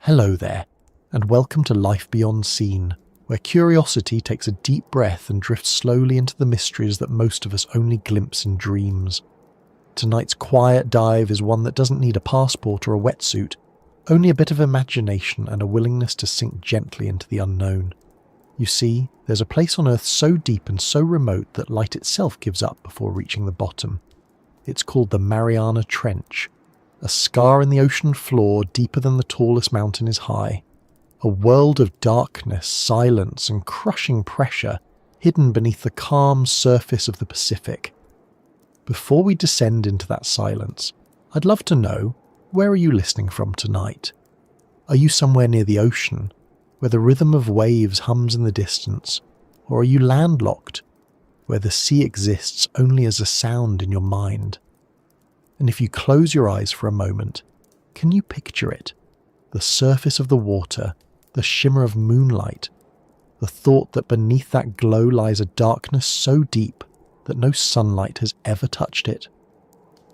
Hello there, and welcome to Life Beyond Seen, where curiosity takes a deep breath and drifts slowly into the mysteries that most of us only glimpse in dreams. Tonight's quiet dive is one that doesn't need a passport or a wetsuit, only a bit of imagination and a willingness to sink gently into the unknown. You see, there's a place on Earth so deep and so remote that light itself gives up before reaching the bottom. It's called the Mariana Trench, a scar in the ocean floor deeper than the tallest mountain is high. A world of darkness, silence, and crushing pressure hidden beneath the calm surface of the Pacific. Before we descend into that silence, I'd love to know, where are you listening from tonight? Are you somewhere near the ocean, where the rhythm of waves hums in the distance, or are you landlocked, where the sea exists only as a sound in your mind? And if you close your eyes for a moment, can you picture it? The surface of the water, the shimmer of moonlight, the thought that beneath that glow lies a darkness so deep that no sunlight has ever touched it.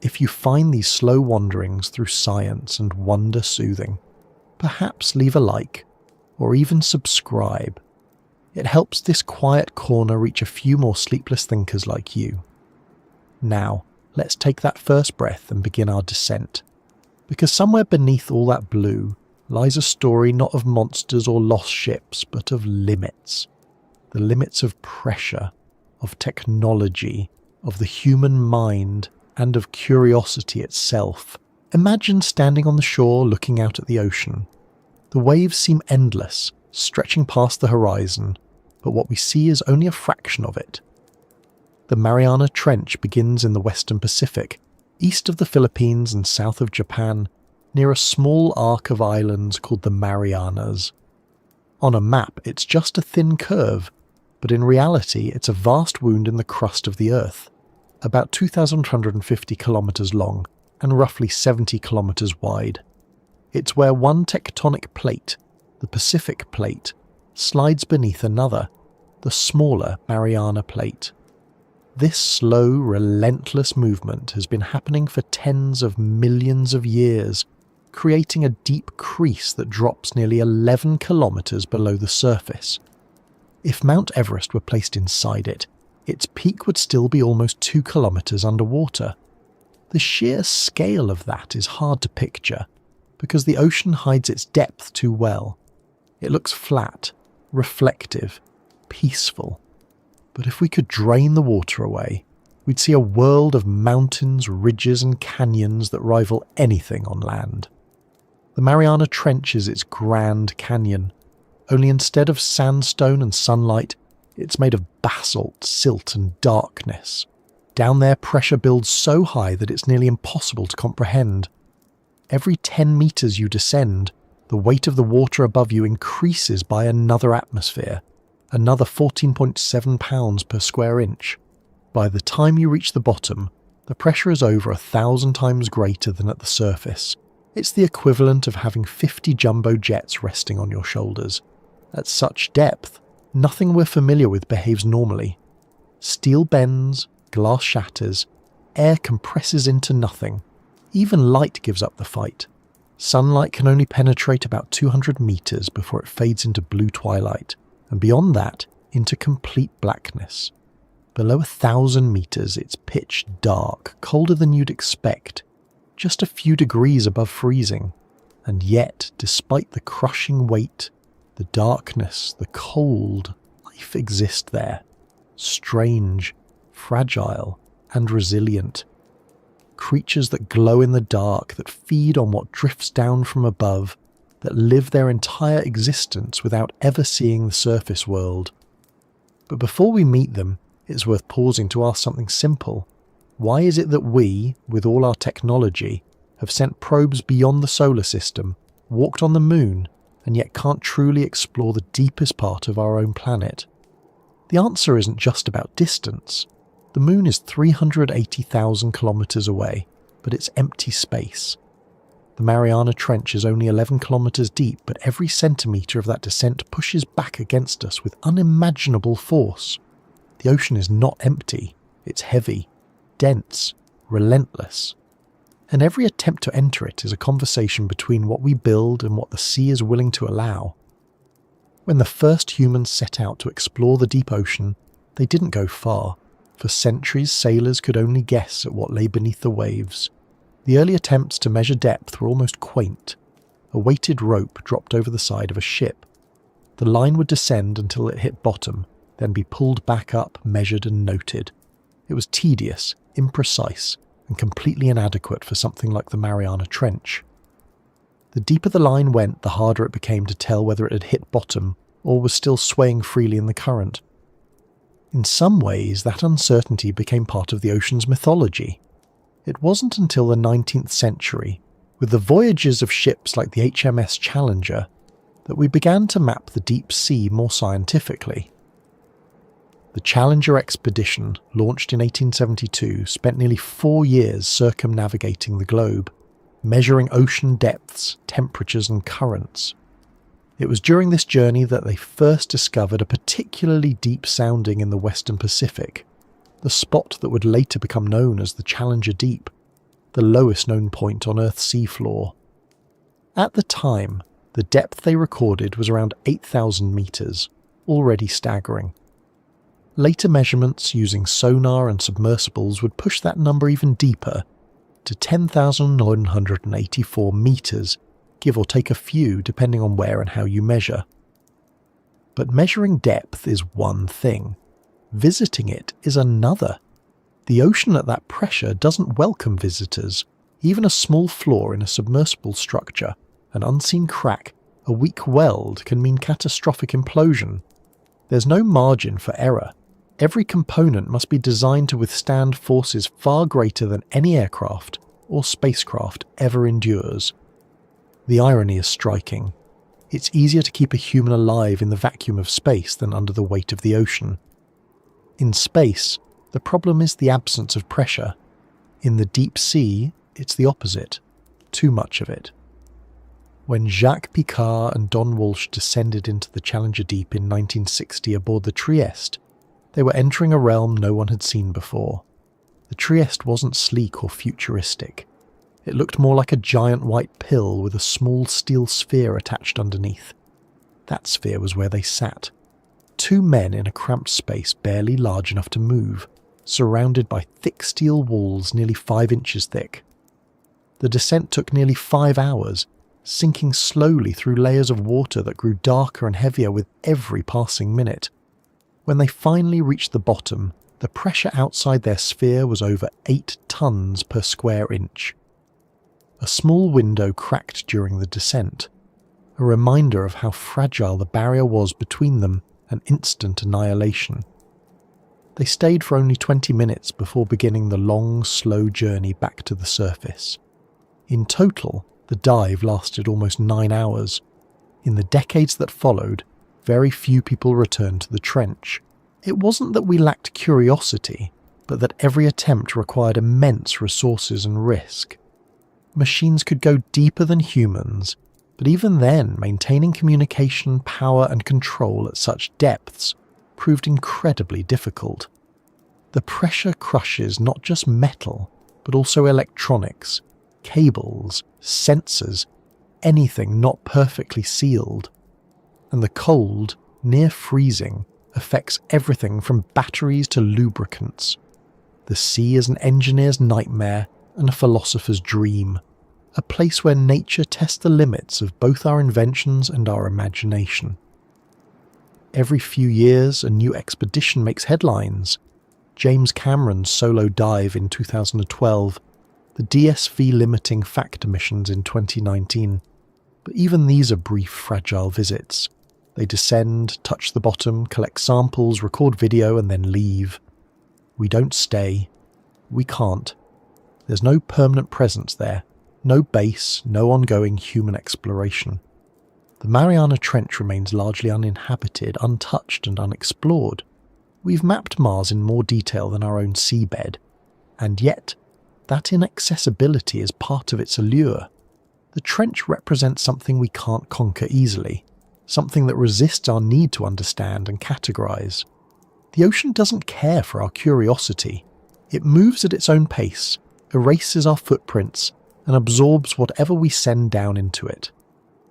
If you find these slow wanderings through science and wonder soothing, perhaps leave a like, or even subscribe. It helps this quiet corner reach a few more sleepless thinkers like you. Now, let's take that first breath and begin our descent. Because somewhere beneath all that blue lies a story not of monsters or lost ships, but of limits. The limits of pressure, of technology, of the human mind, and of curiosity itself. Imagine standing on the shore looking out at the ocean. The waves seem endless, stretching past the horizon, but what we see is only a fraction of it. The Mariana Trench begins in the Western Pacific, east of the Philippines and south of Japan, near a small arc of islands called the Marianas. On a map, it's just a thin curve, but in reality it's a vast wound in the crust of the Earth, about 2,150 kilometers long and roughly 70 kilometers wide. It's where one tectonic plate, the Pacific Plate, slides beneath another, the smaller Mariana Plate. This slow, relentless movement has been happening for tens of millions of years, creating a deep crease that drops nearly 11 kilometers below the surface. If Mount Everest were placed inside it, its peak would still be almost 2 kilometers underwater. The sheer scale of that is hard to picture, because the ocean hides its depth too well. It looks flat, reflective, peaceful. But if we could drain the water away, we'd see a world of mountains, ridges and canyons that rival anything on land. The Mariana Trench is its Grand Canyon, only instead of sandstone and sunlight, it's made of basalt, silt and darkness. Down there, pressure builds so high that it's nearly impossible to comprehend. Every 10 meters you descend, the weight of the water above you increases by another atmosphere, another 14.7 pounds per square inch. By the time you reach the bottom, the pressure is over 1,000 times greater than at the surface. It's the equivalent of having 50 jumbo jets resting on your shoulders. At such depth, nothing we're familiar with behaves normally. Steel bends, glass shatters, air compresses into nothing. Even light gives up the fight. Sunlight can only penetrate about 200 meters before it fades into blue twilight, and beyond that, into complete blackness. Below 1,000 meters, it's pitch dark, colder than you'd expect, just a few degrees above freezing. And yet, despite the crushing weight, the darkness, the cold, life exists there. Strange, fragile, and resilient. Creatures that glow in the dark, that feed on what drifts down from above, that live their entire existence without ever seeing the surface world. But before we meet them, it's worth pausing to ask something simple. Why is it that we, with all our technology, have sent probes beyond the solar system, walked on the moon, and yet can't truly explore the deepest part of our own planet? The answer isn't just about distance. The moon is 380,000 kilometers away, but it's empty space. The Mariana Trench is only 11 kilometers deep, but every centimeter of that descent pushes back against us with unimaginable force. The ocean is not empty, it's heavy, dense, relentless. And every attempt to enter it is a conversation between what we build and what the sea is willing to allow. When the first humans set out to explore the deep ocean, they didn't go far. For centuries, sailors could only guess at what lay beneath the waves. The early attempts to measure depth were almost quaint. A weighted rope dropped over the side of a ship. The line would descend until it hit bottom, then be pulled back up, measured and noted. It was tedious, imprecise, and completely inadequate for something like the Mariana Trench. The deeper the line went, the harder it became to tell whether it had hit bottom or was still swaying freely in the current. In some ways, that uncertainty became part of the ocean's mythology. It wasn't until the 19th century, with the voyages of ships like the HMS Challenger, that we began to map the deep sea more scientifically. The Challenger expedition, launched in 1872, spent nearly 4 years circumnavigating the globe, measuring ocean depths, temperatures and currents. It was during this journey that they first discovered a particularly deep sounding in the Western Pacific, the spot that would later become known as the Challenger Deep, the lowest known point on Earth's seafloor. At the time, the depth they recorded was around 8,000 metres, already staggering. Later measurements using sonar and submersibles would push that number even deeper, to 10,984 metres, give or take a few depending on where and how you measure. But measuring depth is one thing. Visiting it is another. The ocean at that pressure doesn't welcome visitors. Even a small flaw in a submersible structure, an unseen crack, a weak weld can mean catastrophic implosion. There's no margin for error. Every component must be designed to withstand forces far greater than any aircraft or spacecraft ever endures. The irony is striking. It's easier to keep a human alive in the vacuum of space than under the weight of the ocean. In space, the problem is the absence of pressure. In the deep sea, it's the opposite. Too much of it. When Jacques Picard and Don Walsh descended into the Challenger Deep in 1960 aboard the Trieste, they were entering a realm no one had seen before. The Trieste wasn't sleek or futuristic. It looked more like a giant white pill with a small steel sphere attached underneath. That sphere was where they sat. 2 men in a cramped space barely large enough to move, surrounded by thick steel walls nearly 5 inches thick. The descent took nearly 5 hours, sinking slowly through layers of water that grew darker and heavier with every passing minute. When they finally reached the bottom, the pressure outside their sphere was over 8 tons per square inch. A small window cracked during the descent, a reminder of how fragile the barrier was between them and instant annihilation. They stayed for only 20 minutes before beginning the long, slow journey back to the surface. In total, the dive lasted almost 9 hours. In the decades that followed, very few people returned to the trench. It wasn't that we lacked curiosity, but that every attempt required immense resources and risk. Machines could go deeper than humans, but even then, maintaining communication, power and control at such depths proved incredibly difficult. The pressure crushes not just metal, but also electronics, cables, sensors, anything not perfectly sealed. And the cold, near freezing, affects everything from batteries to lubricants. The sea is an engineer's nightmare and a philosopher's dream, a place where nature tests the limits of both our inventions and our imagination. Every few years, a new expedition makes headlines. James Cameron's solo dive in 2012, the DSV limiting factor missions in 2019. But even these are brief, fragile visits. They descend, touch the bottom, collect samples, record video, and then leave. We don't stay. We can't. There's no permanent presence there. No base, no ongoing human exploration. The Mariana Trench remains largely uninhabited, untouched and unexplored. We've mapped Mars in more detail than our own seabed, and yet, that inaccessibility is part of its allure. The trench represents something we can't conquer easily, something that resists our need to understand and categorize. The ocean doesn't care for our curiosity. It moves at its own pace, erases our footprints and absorbs whatever we send down into it.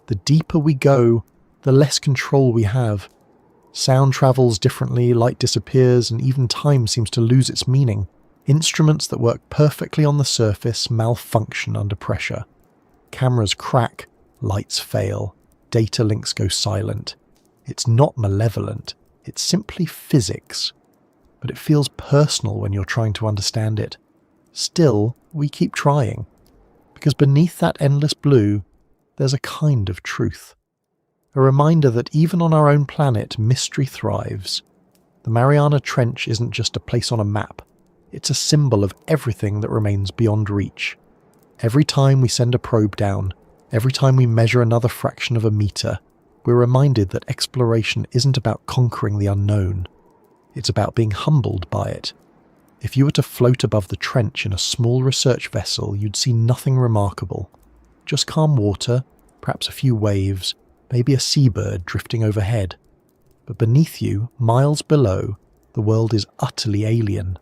The deeper we go, the less control we have. Sound travels differently, light disappears, and even time seems to lose its meaning. Instruments that work perfectly on the surface malfunction under pressure. Cameras crack, lights fail, data links go silent. It's not malevolent, it's simply physics. But it feels personal when you're trying to understand it. Still, we keep trying. Because beneath that endless blue, there's a kind of truth. A reminder that even on our own planet, mystery thrives. The Mariana Trench isn't just a place on a map. It's a symbol of everything that remains beyond reach. Every time we send a probe down, every time we measure another fraction of a meter, we're reminded that exploration isn't about conquering the unknown. It's about being humbled by it. If you were to float above the trench in a small research vessel, you'd see nothing remarkable. Just calm water, perhaps a few waves, maybe a seabird drifting overhead. But beneath you, miles below, the world is utterly alien.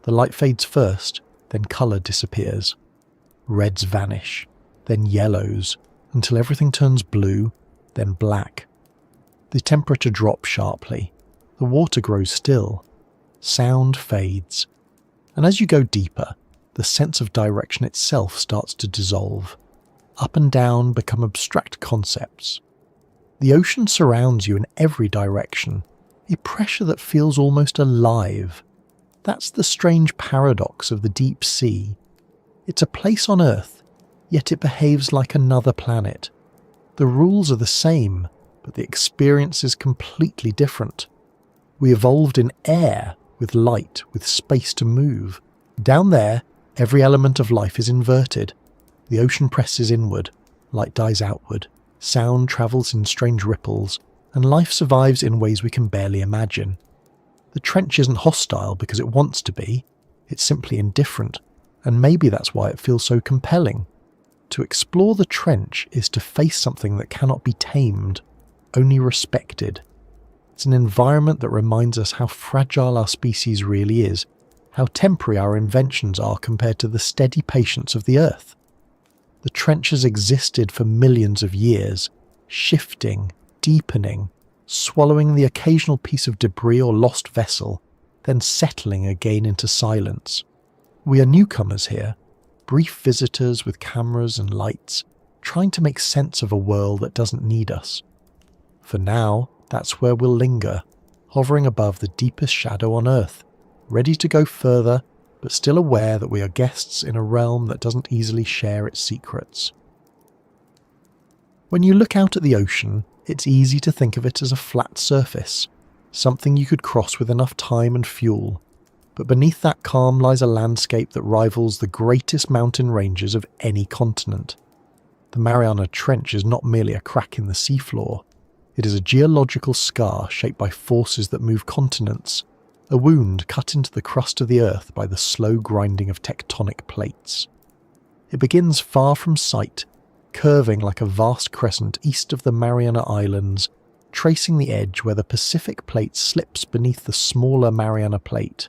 The light fades first, then colour disappears. Reds vanish, then yellows, until everything turns blue, then black. The temperature drops sharply. The water grows still. Sound fades. And as you go deeper, the sense of direction itself starts to dissolve. Up and down become abstract concepts. The ocean surrounds you in every direction, a pressure that feels almost alive. That's the strange paradox of the deep sea. It's a place on Earth, yet it behaves like another planet. The rules are the same, but the experience is completely different. We evolved in air, with light, with space to move. Down there, every element of life is inverted. The ocean presses inward, light dies outward, sound travels in strange ripples, and life survives in ways we can barely imagine. The trench isn't hostile because it wants to be, it's simply indifferent, and maybe that's why it feels so compelling. To explore the trench is to face something that cannot be tamed, only respected. It's an environment that reminds us how fragile our species really is, how temporary our inventions are compared to the steady patience of the Earth. The trench has existed for millions of years, shifting, deepening, swallowing the occasional piece of debris or lost vessel, then settling again into silence. We are newcomers here, brief visitors with cameras and lights, trying to make sense of a world that doesn't need us. For now, that's where we'll linger, hovering above the deepest shadow on Earth, ready to go further, but still aware that we are guests in a realm that doesn't easily share its secrets. When you look out at the ocean, it's easy to think of it as a flat surface, something you could cross with enough time and fuel. But beneath that calm lies a landscape that rivals the greatest mountain ranges of any continent. The Mariana Trench is not merely a crack in the seafloor. It is a geological scar shaped by forces that move continents, a wound cut into the crust of the Earth by the slow grinding of tectonic plates. It begins far from sight, curving like a vast crescent east of the Mariana Islands, tracing the edge where the Pacific plate slips beneath the smaller Mariana Plate.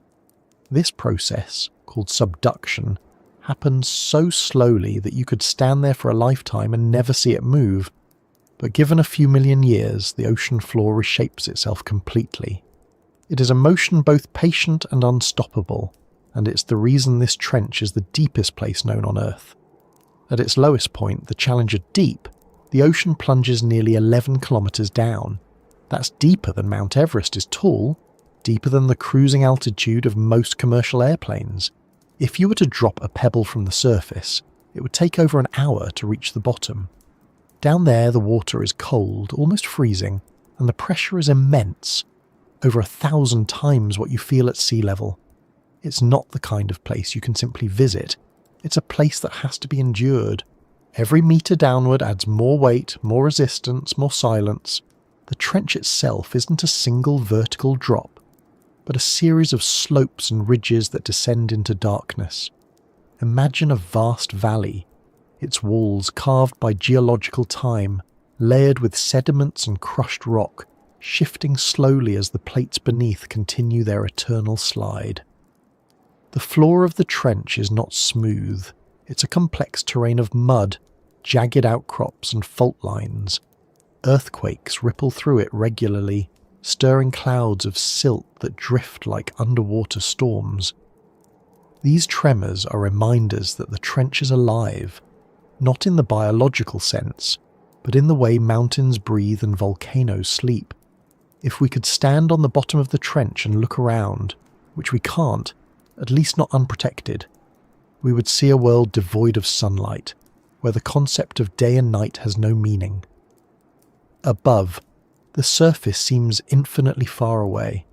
This process, called subduction, happens so slowly that you could stand there for a lifetime and never see it move. But given a few million years, the ocean floor reshapes itself completely. It is a motion both patient and unstoppable, and it's the reason this trench is the deepest place known on Earth. At its lowest point, the Challenger Deep, the ocean plunges nearly 11 kilometers down. That's deeper than Mount Everest is tall, deeper than the cruising altitude of most commercial airplanes. If you were to drop a pebble from the surface, it would take over an hour to reach the bottom. Down there, the water is cold, almost freezing, and the pressure is immense, over 1,000 times what you feel at sea level. It's not the kind of place you can simply visit. It's a place that has to be endured. Every meter downward adds more weight, more resistance, more silence. The trench itself isn't a single vertical drop, but a series of slopes and ridges that descend into darkness. Imagine a vast valley, its walls carved by geological time, layered with sediments and crushed rock, shifting slowly as the plates beneath continue their eternal slide. The floor of the trench is not smooth. It's a complex terrain of mud, jagged outcrops and fault lines. Earthquakes ripple through it regularly, stirring clouds of silt that drift like underwater storms. These tremors are reminders that the trench is alive, not in the biological sense, but in the way mountains breathe and volcanoes sleep. If we could stand on the bottom of the trench and look around, which we can't, at least not unprotected, we would see a world devoid of sunlight, where the concept of day and night has no meaning. Above, the surface seems infinitely far away,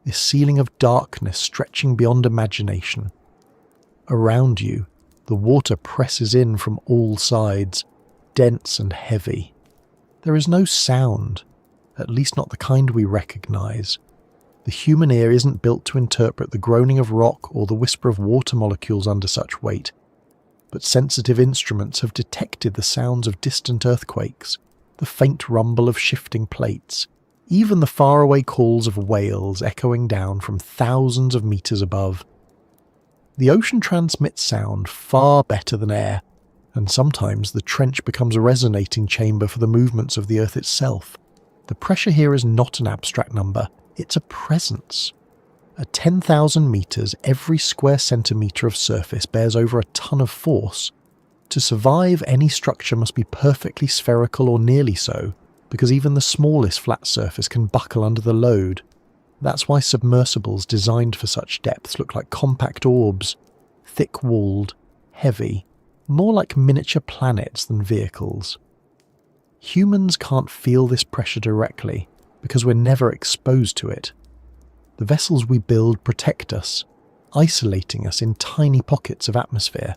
this ceiling of darkness stretching beyond imagination. Around you, the water presses in from all sides, dense and heavy. There is no sound, at least not the kind we recognize. The human ear isn't built to interpret the groaning of rock or the whisper of water molecules under such weight, but sensitive instruments have detected the sounds of distant earthquakes, the faint rumble of shifting plates, even the faraway calls of whales echoing down from thousands of meters above. The ocean transmits sound far better than air, and sometimes the trench becomes a resonating chamber for the movements of the earth itself. The pressure here is not an abstract number, it's a presence. At 10,000 meters, every square centimeter of surface bears over a ton of force. To survive, any structure must be perfectly spherical or nearly so, because even the smallest flat surface can buckle under the load. That's why submersibles designed for such depths look like compact orbs, thick-walled, heavy, more like miniature planets than vehicles. Humans can't feel this pressure directly, because we're never exposed to it. The vessels we build protect us, isolating us in tiny pockets of atmosphere.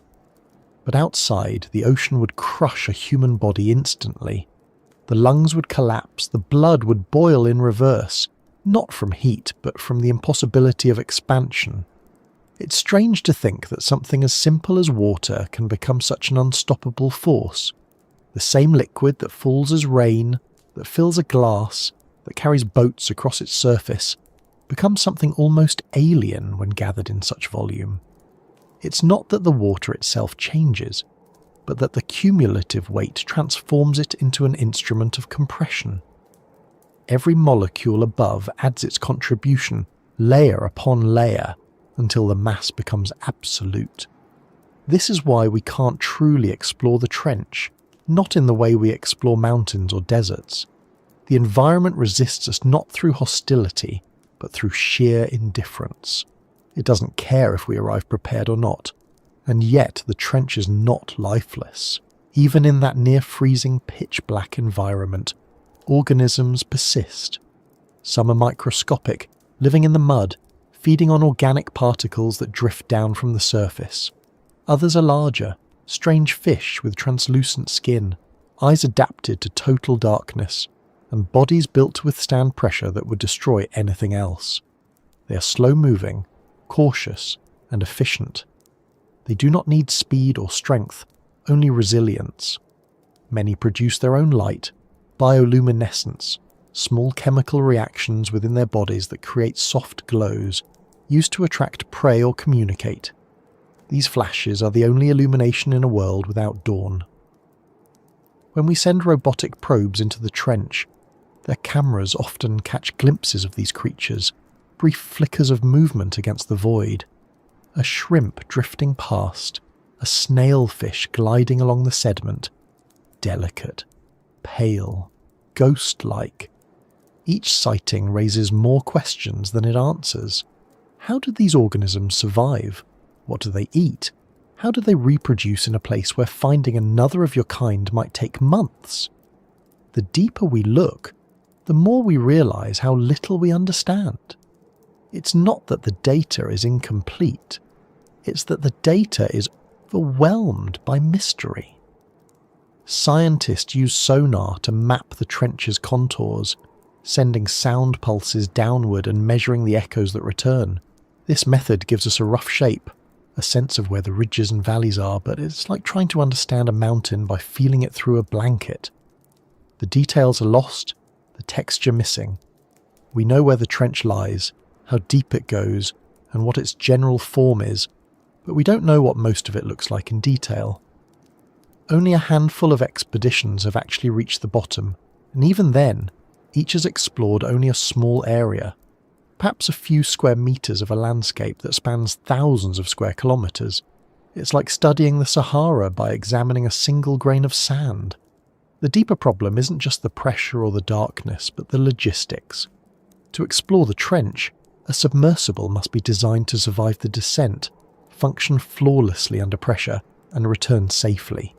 But outside, the ocean would crush a human body instantly. The lungs would collapse, the blood would boil in reverse, not from heat, but from the impossibility of expansion. It's strange to think that something as simple as water can become such an unstoppable force. The same liquid that falls as rain, that fills a glass, that carries boats across its surface, becomes something almost alien when gathered in such volume. It's not that the water itself changes, but that the cumulative weight transforms it into an instrument of compression. Every molecule above adds its contribution, layer upon layer, until the mass becomes absolute. This is why we can't truly explore the trench, not in the way we explore mountains or deserts. The environment resists us not through hostility, but through sheer indifference. It doesn't care if we arrive prepared or not, and yet the trench is not lifeless. Even in that near-freezing pitch-black environment, organisms persist. Some are microscopic, living in the mud, feeding on organic particles that drift down from the surface. Others are larger, strange fish with translucent skin, eyes adapted to total darkness, and bodies built to withstand pressure that would destroy anything else. They are slow-moving, cautious, and efficient. They do not need speed or strength, only resilience. Many produce their own light, bioluminescence, small chemical reactions within their bodies that create soft glows, used to attract prey or communicate. These flashes are the only illumination in a world without dawn. When we send robotic probes into the trench, their cameras often catch glimpses of these creatures, brief flickers of movement against the void. A shrimp drifting past, a snailfish gliding along the sediment, delicate, pale, ghost-like. Each sighting raises more questions than it answers. How do these organisms survive? What do they eat? How do they reproduce in a place where finding another of your kind might take months? The deeper we look, the more we realize how little we understand. It's not that the data is incomplete, it's that the data is overwhelmed by mystery. Scientists use sonar to map the trench's contours, sending sound pulses downward and measuring the echoes that return. This method gives us a rough shape, a sense of where the ridges and valleys are, but it's like trying to understand a mountain by feeling it through a blanket. The details are lost, the texture missing. We know where the trench lies, how deep it goes, and what its general form is, but we don't know what most of it looks like in detail. Only a handful of expeditions have actually reached the bottom, and even then, each has explored only a small area, perhaps a few square meters of a landscape that spans thousands of square kilometers. It's like studying the Sahara by examining a single grain of sand. The deeper problem isn't just the pressure or the darkness, but the logistics. To explore the trench, a submersible must be designed to survive the descent, function flawlessly under pressure, and return safely.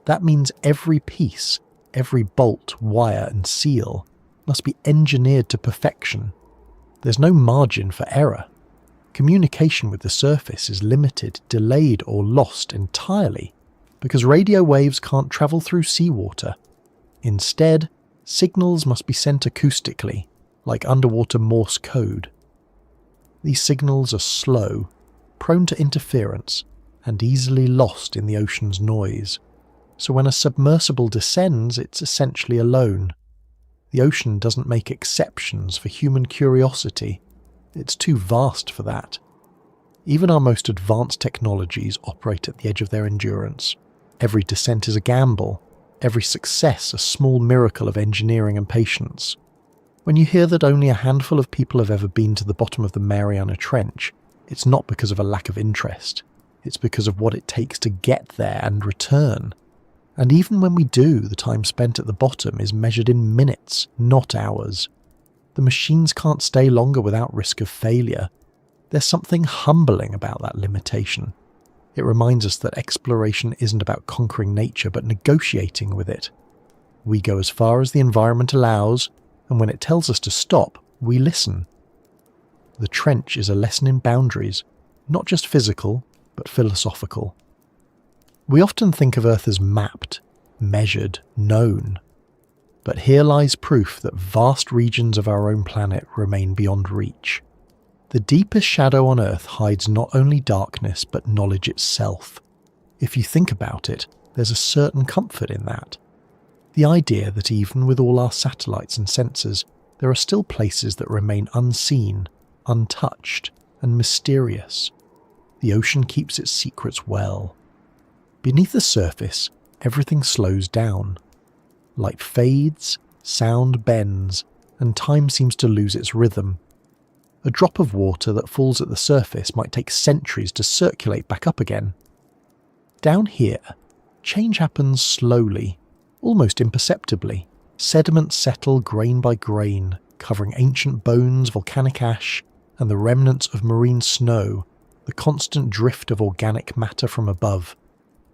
That means every piece, every bolt, wire, and seal must be engineered to perfection. There's no margin for error. Communication with the surface is limited, delayed, or lost entirely because radio waves can't travel through seawater. Instead, signals must be sent acoustically, like underwater Morse code. These signals are slow, prone to interference, and easily lost in the ocean's noise. So when a submersible descends, it's essentially alone. The ocean doesn't make exceptions for human curiosity. It's too vast for that. Even our most advanced technologies operate at the edge of their endurance. Every descent is a gamble, every success a small miracle of engineering and patience. When you hear that only a handful of people have ever been to the bottom of the Mariana Trench, it's not because of a lack of interest. It's because of what it takes to get there and return. And even when we do, the time spent at the bottom is measured in minutes, not hours. The machines can't stay longer without risk of failure. There's something humbling about that limitation. It reminds us that exploration isn't about conquering nature but negotiating with it. We go as far as the environment allows, and when it tells us to stop, we listen. The trench is a lesson in boundaries, not just physical, but philosophical. We often think of Earth as mapped, measured, known. But here lies proof that vast regions of our own planet remain beyond reach. The deepest shadow on Earth hides not only darkness, but knowledge itself. If you think about it, there's a certain comfort in that. The idea that even with all our satellites and sensors, there are still places that remain unseen, untouched, and mysterious. The ocean keeps its secrets well. Beneath the surface, everything slows down. Light fades, sound bends, and time seems to lose its rhythm. A drop of water that falls at the surface might take centuries to circulate back up again. Down here, change happens slowly, almost imperceptibly. Sediments settle grain by grain, covering ancient bones, volcanic ash, and the remnants of marine snow, the constant drift of organic matter from above.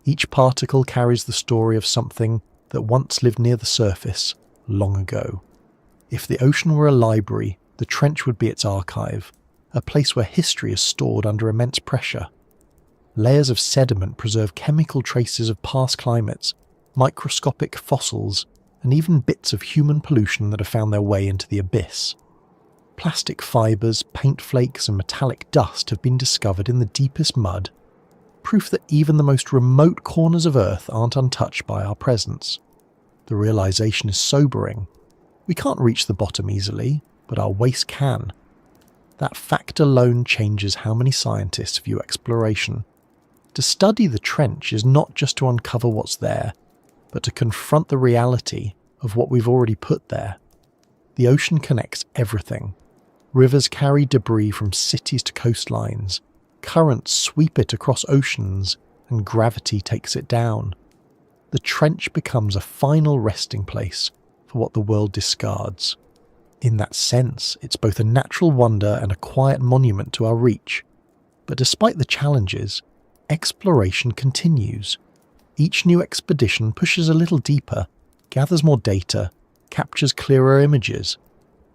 Each particle carries the story of something that once lived near the surface, long ago. If the ocean were a library, the trench would be its archive, a place where history is stored under immense pressure. Layers of sediment preserve chemical traces of past climates, microscopic fossils, and even bits of human pollution that have found their way into the abyss. Plastic fibres, paint flakes, and metallic dust have been discovered in the deepest mud, proof that even the most remote corners of Earth aren't untouched by our presence. The realization is sobering. We can't reach the bottom easily, but our waste can. That fact alone changes how many scientists view exploration. To study the trench is not just to uncover what's there, but to confront the reality of what we've already put there. The ocean connects everything. Rivers carry debris from cities to coastlines. Currents sweep it across oceans, and gravity takes it down. The trench becomes a final resting place for what the world discards. In that sense, it's both a natural wonder and a quiet monument to our reach. But despite the challenges, exploration continues. Each new expedition pushes a little deeper, gathers more data, captures clearer images.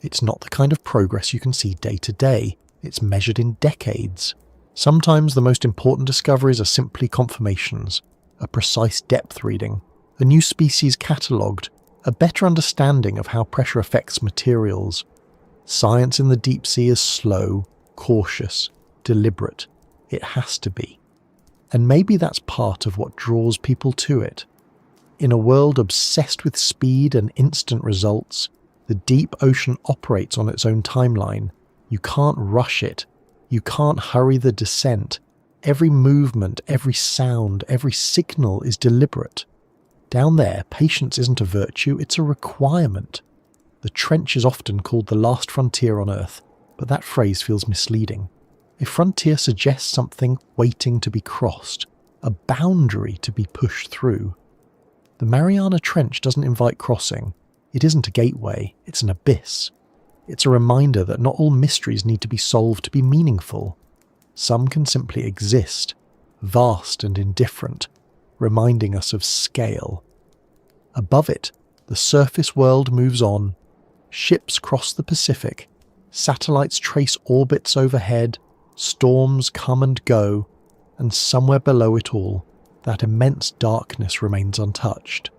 It's not the kind of progress you can see day to day. It's measured in decades. Sometimes the most important discoveries are simply confirmations, a precise depth reading, a new species catalogued, a better understanding of how pressure affects materials. Science in the deep sea is slow, cautious, deliberate. It has to be. And maybe that's part of what draws people to it. In a world obsessed with speed and instant results, the deep ocean operates on its own timeline. You can't rush it. You can't hurry the descent. Every movement, every sound, every signal is deliberate. Down there, patience isn't a virtue, it's a requirement. The trench is often called the last frontier on Earth, but that phrase feels misleading. A frontier suggests something waiting to be crossed, a boundary to be pushed through. The Mariana Trench doesn't invite crossing. It isn't a gateway, it's an abyss. It's a reminder that not all mysteries need to be solved to be meaningful. Some can simply exist, vast and indifferent, reminding us of scale. Above it, the surface world moves on. Ships cross the Pacific, satellites trace orbits overhead, storms come and go, and somewhere below it all, that immense darkness remains untouched.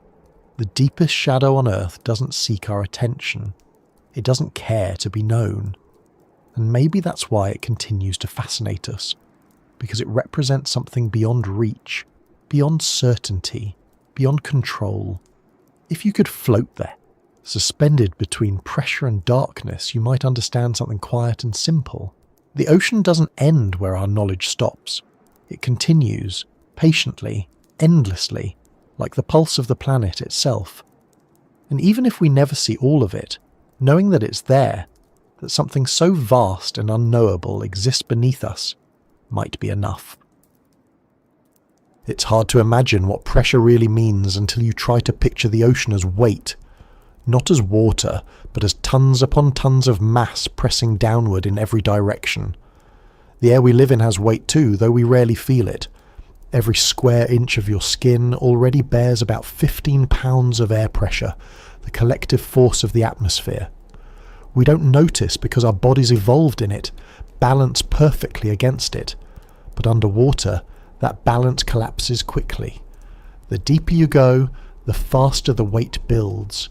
The deepest shadow on Earth doesn't seek our attention. It doesn't care to be known. And maybe that's why it continues to fascinate us, because it represents something beyond reach, beyond certainty, beyond control. If you could float there, suspended between pressure and darkness, you might understand something quiet and simple. The ocean doesn't end where our knowledge stops. It continues, patiently, endlessly, like the pulse of the planet itself. And even if we never see all of it, knowing that it's there, that something so vast and unknowable exists beneath us, might be enough. It's hard to imagine what pressure really means until you try to picture the ocean as weight, not as water, but as tons upon tons of mass pressing downward in every direction. The air we live in has weight too, though we rarely feel it. Every square inch of your skin already bears about 15 pounds of air pressure, the collective force of the atmosphere. We don't notice because our bodies evolved in it, balanced perfectly against it. But underwater, that balance collapses quickly. The deeper you go, the faster the weight builds.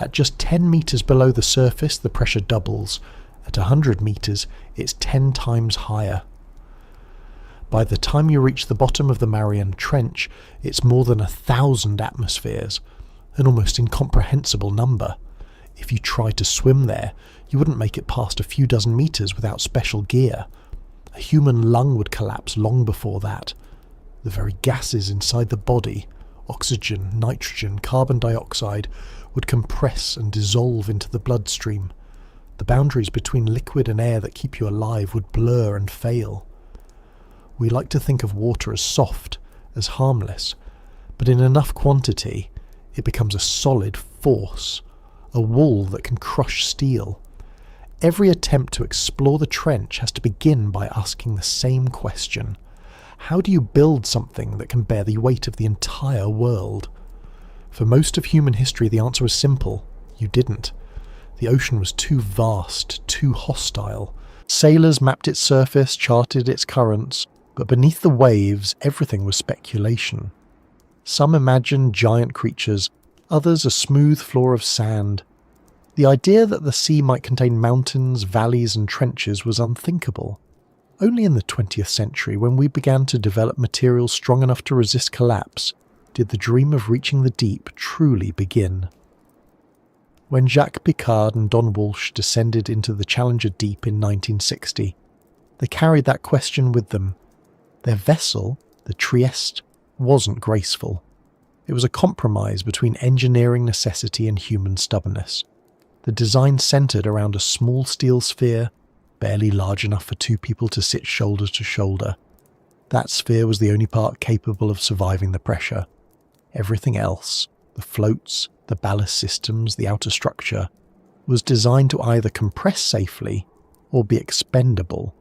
At just 10 meters below the surface, the pressure doubles. At 100 meters, it's 10 times higher. By the time you reach the bottom of the Mariana Trench, it's more than 1,000 atmospheres, an almost incomprehensible number. If you tried to swim there, you wouldn't make it past a few dozen meters without special gear. A human lung would collapse long before that. The very gases inside the body, oxygen, nitrogen, carbon dioxide, would compress and dissolve into the bloodstream. The boundaries between liquid and air that keep you alive would blur and fail. We like to think of water as soft, as harmless, but in enough quantity, it becomes a solid force, a wall that can crush steel. Every attempt to explore the trench has to begin by asking the same question. How do you build something that can bear the weight of the entire world? For most of human history, the answer was simple. You didn't. The ocean was too vast, too hostile. Sailors mapped its surface, charted its currents, but beneath the waves, everything was speculation. Some imagined giant creatures, others a smooth floor of sand. The idea that the sea might contain mountains, valleys and trenches was unthinkable. Only in the 20th century, when we began to develop materials strong enough to resist collapse, did the dream of reaching the deep truly begin. When Jacques Piccard and Don Walsh descended into the Challenger Deep in 1960, they carried that question with them. Their vessel, the Trieste, wasn't graceful. It was a compromise between engineering necessity and human stubbornness. The design centered around a small steel sphere, barely large enough for two people to sit shoulder to shoulder. That sphere was the only part capable of surviving the pressure. Everything else, the floats, the ballast systems, the outer structure, was designed to either compress safely or be expendable.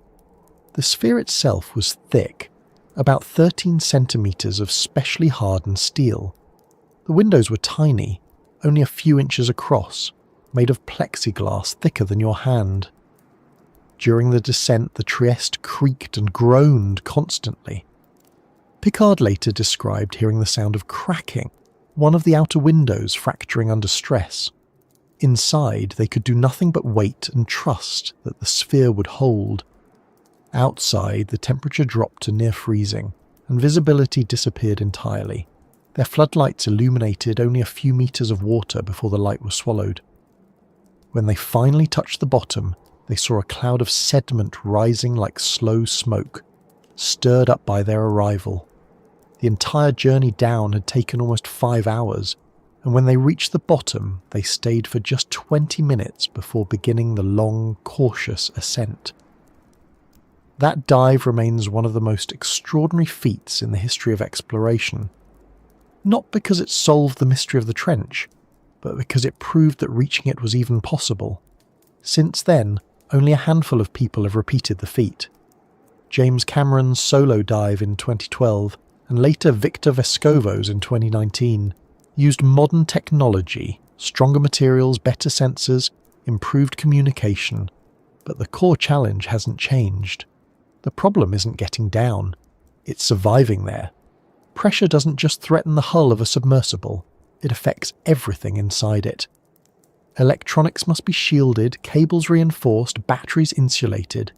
The sphere itself was thick, about 13 centimeters of specially hardened steel. The windows were tiny, only a few inches across, made of plexiglass thicker than your hand. During the descent, the Trieste creaked and groaned constantly. Piccard later described hearing the sound of cracking, one of the outer windows fracturing under stress. Inside, they could do nothing but wait and trust that the sphere would hold. Outside, the temperature dropped to near freezing, and visibility disappeared entirely. Their floodlights illuminated only a few meters of water before the light was swallowed. When they finally touched the bottom, they saw a cloud of sediment rising like slow smoke, stirred up by their arrival. The entire journey down had taken almost 5 hours, and when they reached the bottom, they stayed for just 20 minutes before beginning the long, cautious ascent. That dive remains one of the most extraordinary feats in the history of exploration. Not because it solved the mystery of the trench, but because it proved that reaching it was even possible. Since then, only a handful of people have repeated the feat. James Cameron's solo dive in 2012, and later Victor Vescovo's in 2019, used modern technology, stronger materials, better sensors, improved communication, but the core challenge hasn't changed. The problem isn't getting down, it's surviving there. Pressure doesn't just threaten the hull of a submersible, it affects everything inside it. Electronics must be shielded, cables reinforced, batteries insulated.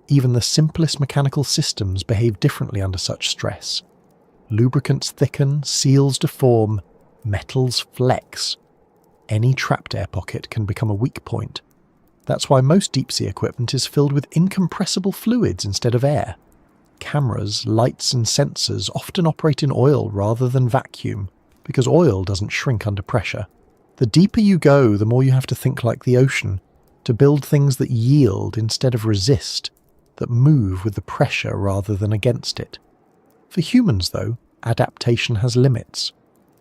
Even the simplest mechanical systems behave differently under such stress. Lubricants thicken, seals deform, metals flex. Any trapped air pocket can become a weak point. That's why most deep-sea equipment is filled with incompressible fluids instead of air. Cameras, lights and sensors often operate in oil rather than vacuum, because oil doesn't shrink under pressure. The deeper you go, the more you have to think like the ocean, to build things that yield instead of resist, that move with the pressure rather than against it. For humans, though, adaptation has limits.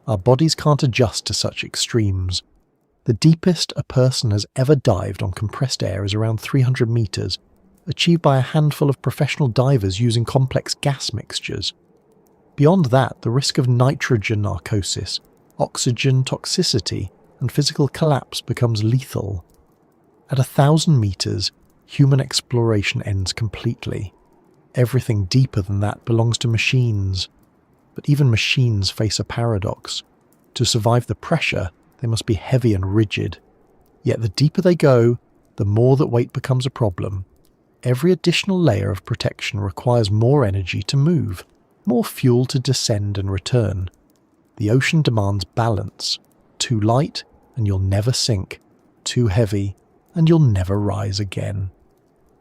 Our bodies can't adjust to such extremes. The deepest a person has ever dived on compressed air is around 300 meters, achieved by a handful of professional divers using complex gas mixtures. Beyond that, the risk of nitrogen narcosis, oxygen toxicity, and physical collapse becomes lethal. At 1,000 meters, human exploration ends completely. Everything deeper than that belongs to machines. But even machines face a paradox. To survive the pressure, they must be heavy and rigid. Yet the deeper they go, the more that weight becomes a problem. Every additional layer of protection requires more energy to move, more fuel to descend and return. The ocean demands balance. Too light, and you'll never sink. Too heavy, and you'll never rise again.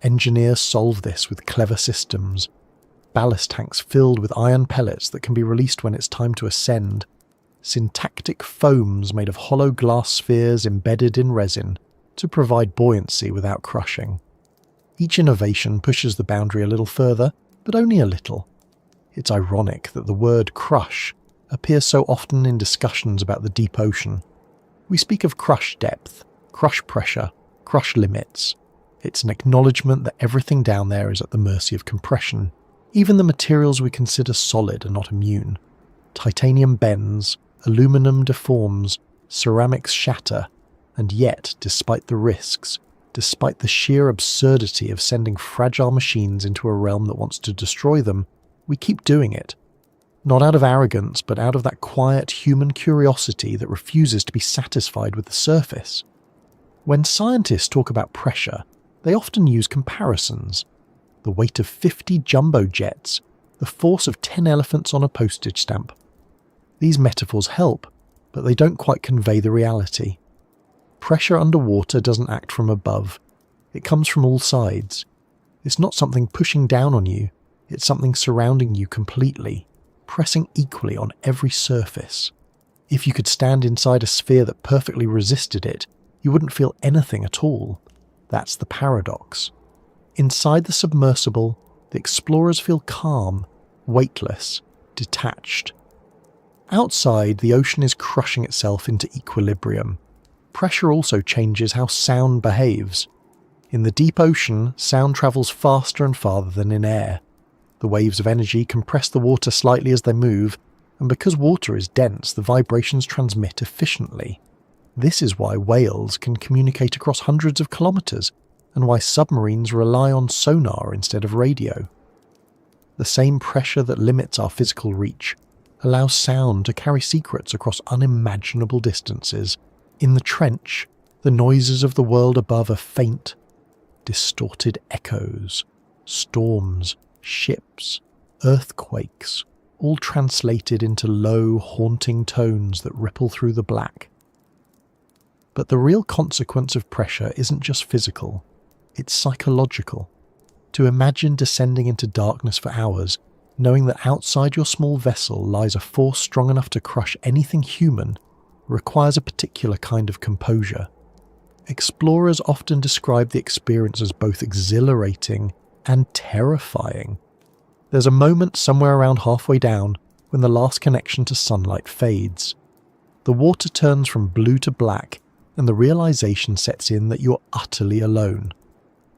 Engineers solve this with clever systems. Ballast tanks filled with iron pellets that can be released when it's time to ascend. Syntactic foams made of hollow glass spheres embedded in resin to provide buoyancy without crushing. Each innovation pushes the boundary a little further, but only a little. It's ironic that the word crush appears so often in discussions about the deep ocean. We speak of crush depth, crush pressure, crush limits. It's an acknowledgement that everything down there is at the mercy of compression. Even the materials we consider solid are not immune. Titanium bends, aluminum deforms, ceramics shatter, and yet, despite the risks, despite the sheer absurdity of sending fragile machines into a realm that wants to destroy them, we keep doing it. Not out of arrogance, but out of that quiet human curiosity that refuses to be satisfied with the surface. When scientists talk about pressure, they often use comparisons. The weight of 50 jumbo jets, the force of 10 elephants on a postage stamp. These metaphors help, but they don't quite convey the reality. Pressure underwater doesn't act from above. It comes from all sides. It's not something pushing down on you, it's something surrounding you completely, pressing equally on every surface. If you could stand inside a sphere that perfectly resisted it, you wouldn't feel anything at all. That's the paradox. Inside the submersible, the explorers feel calm, weightless, detached. Outside, the ocean is crushing itself into equilibrium. Pressure also changes how sound behaves. In the deep ocean, sound travels faster and farther than in air. The waves of energy compress the water slightly as they move, and because water is dense, the vibrations transmit efficiently. This is why whales can communicate across hundreds of kilometers, and why submarines rely on sonar instead of radio. The same pressure that limits our physical reach allows sound to carry secrets across unimaginable distances. In the trench, the noises of the world above are faint, distorted echoes, storms, ships, earthquakes, all translated into low, haunting tones that ripple through the black. But the real consequence of pressure isn't just physical. It's psychological. To imagine descending into darkness for hours, knowing that outside your small vessel lies a force strong enough to crush anything human, requires a particular kind of composure. Explorers often describe the experience as both exhilarating and terrifying. There's a moment somewhere around halfway down when the last connection to sunlight fades. The water turns from blue to black, and the realization sets in that you're utterly alone.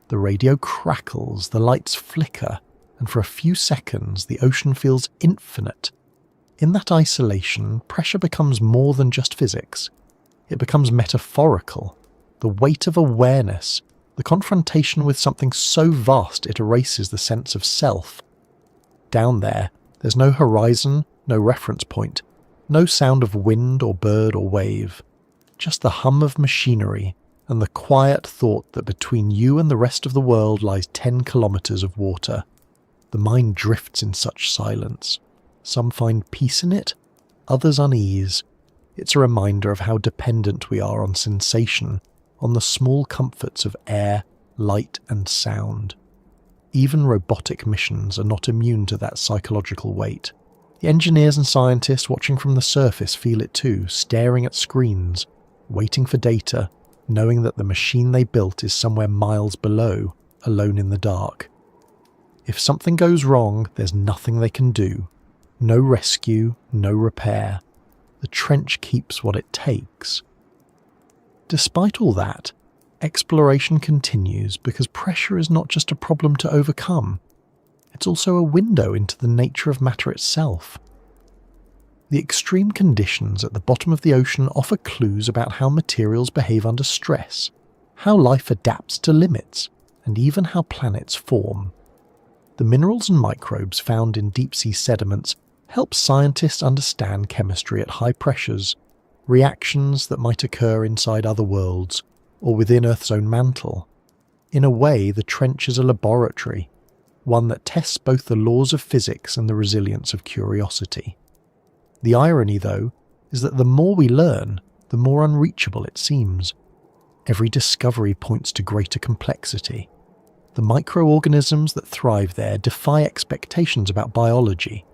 The radio crackles, the lights flicker, and for a few seconds the ocean feels infinite. In that isolation, pressure becomes more than just physics. It becomes metaphorical. The weight of awareness, the confrontation with something so vast it erases the sense of self. Down there's no horizon, no reference point, no sound of wind or bird or wave, just the hum of machinery and the quiet thought that between you and the rest of the world lies 10 kilometers of water. The mind drifts in such silence. Some find peace in it, others unease. It's a reminder of how dependent we are on sensation, on the small comforts of air, light and sound. Even robotic missions are not immune to that psychological weight. The engineers and scientists watching from the surface feel it too, staring at screens, waiting for data, knowing that the machine they built is somewhere miles below, alone in the dark. If something goes wrong, there's nothing they can do. No rescue, no repair. The trench keeps what it takes. Despite all that, exploration continues because pressure is not just a problem to overcome. It's also a window into the nature of matter itself. The extreme conditions at the bottom of the ocean offer clues about how materials behave under stress, how life adapts to limits, and even how planets form. The minerals and microbes found in deep-sea sediments help scientists understand chemistry at high pressures, reactions that might occur inside other worlds or within Earth's own mantle. In a way, the trench is a laboratory, one that tests both the laws of physics and the resilience of curiosity. The irony, though, is that the more we learn, the more unreachable it seems. Every discovery points to greater complexity. The microorganisms that thrive there defy expectations about biology.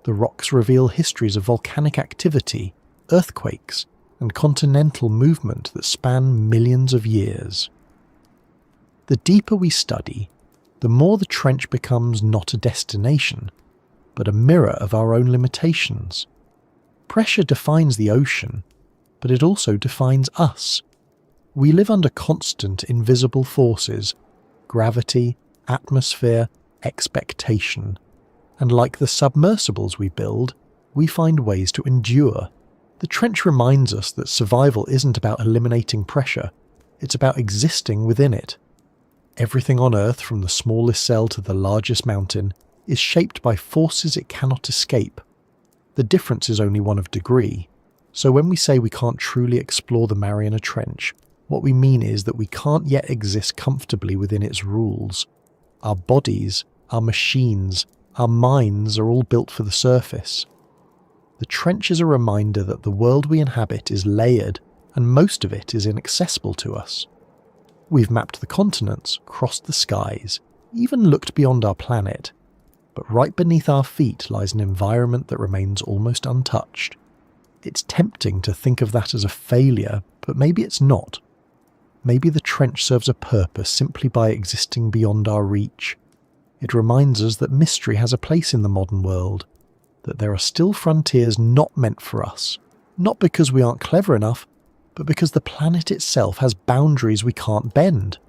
The rocks reveal histories of volcanic activity, earthquakes, and continental movement that span millions of years. The deeper we study, the more the trench becomes not a destination, but a mirror of our own limitations. Pressure defines the ocean, but it also defines us. We live under constant invisible forces, gravity, atmosphere, expectation, and like the submersibles we build, we find ways to endure. The trench reminds us that survival isn't about eliminating pressure, it's about existing within it. Everything on Earth, from the smallest cell to the largest mountain, is shaped by forces it cannot escape. The difference is only one of degree. So when we say we can't truly explore the Mariana Trench, what we mean is that we can't yet exist comfortably within its rules. Our bodies, our machines, our minds are all built for the surface. The trench is a reminder that the world we inhabit is layered, and most of it is inaccessible to us. We've mapped the continents, crossed the skies, even looked beyond our planet, but right beneath our feet lies an environment that remains almost untouched. It's tempting to think of that as a failure, but maybe it's not. Maybe the trench serves a purpose simply by existing beyond our reach. It reminds us that mystery has a place in the modern world, that there are still frontiers not meant for us, not because we aren't clever enough, but because the planet itself has boundaries we can't bend.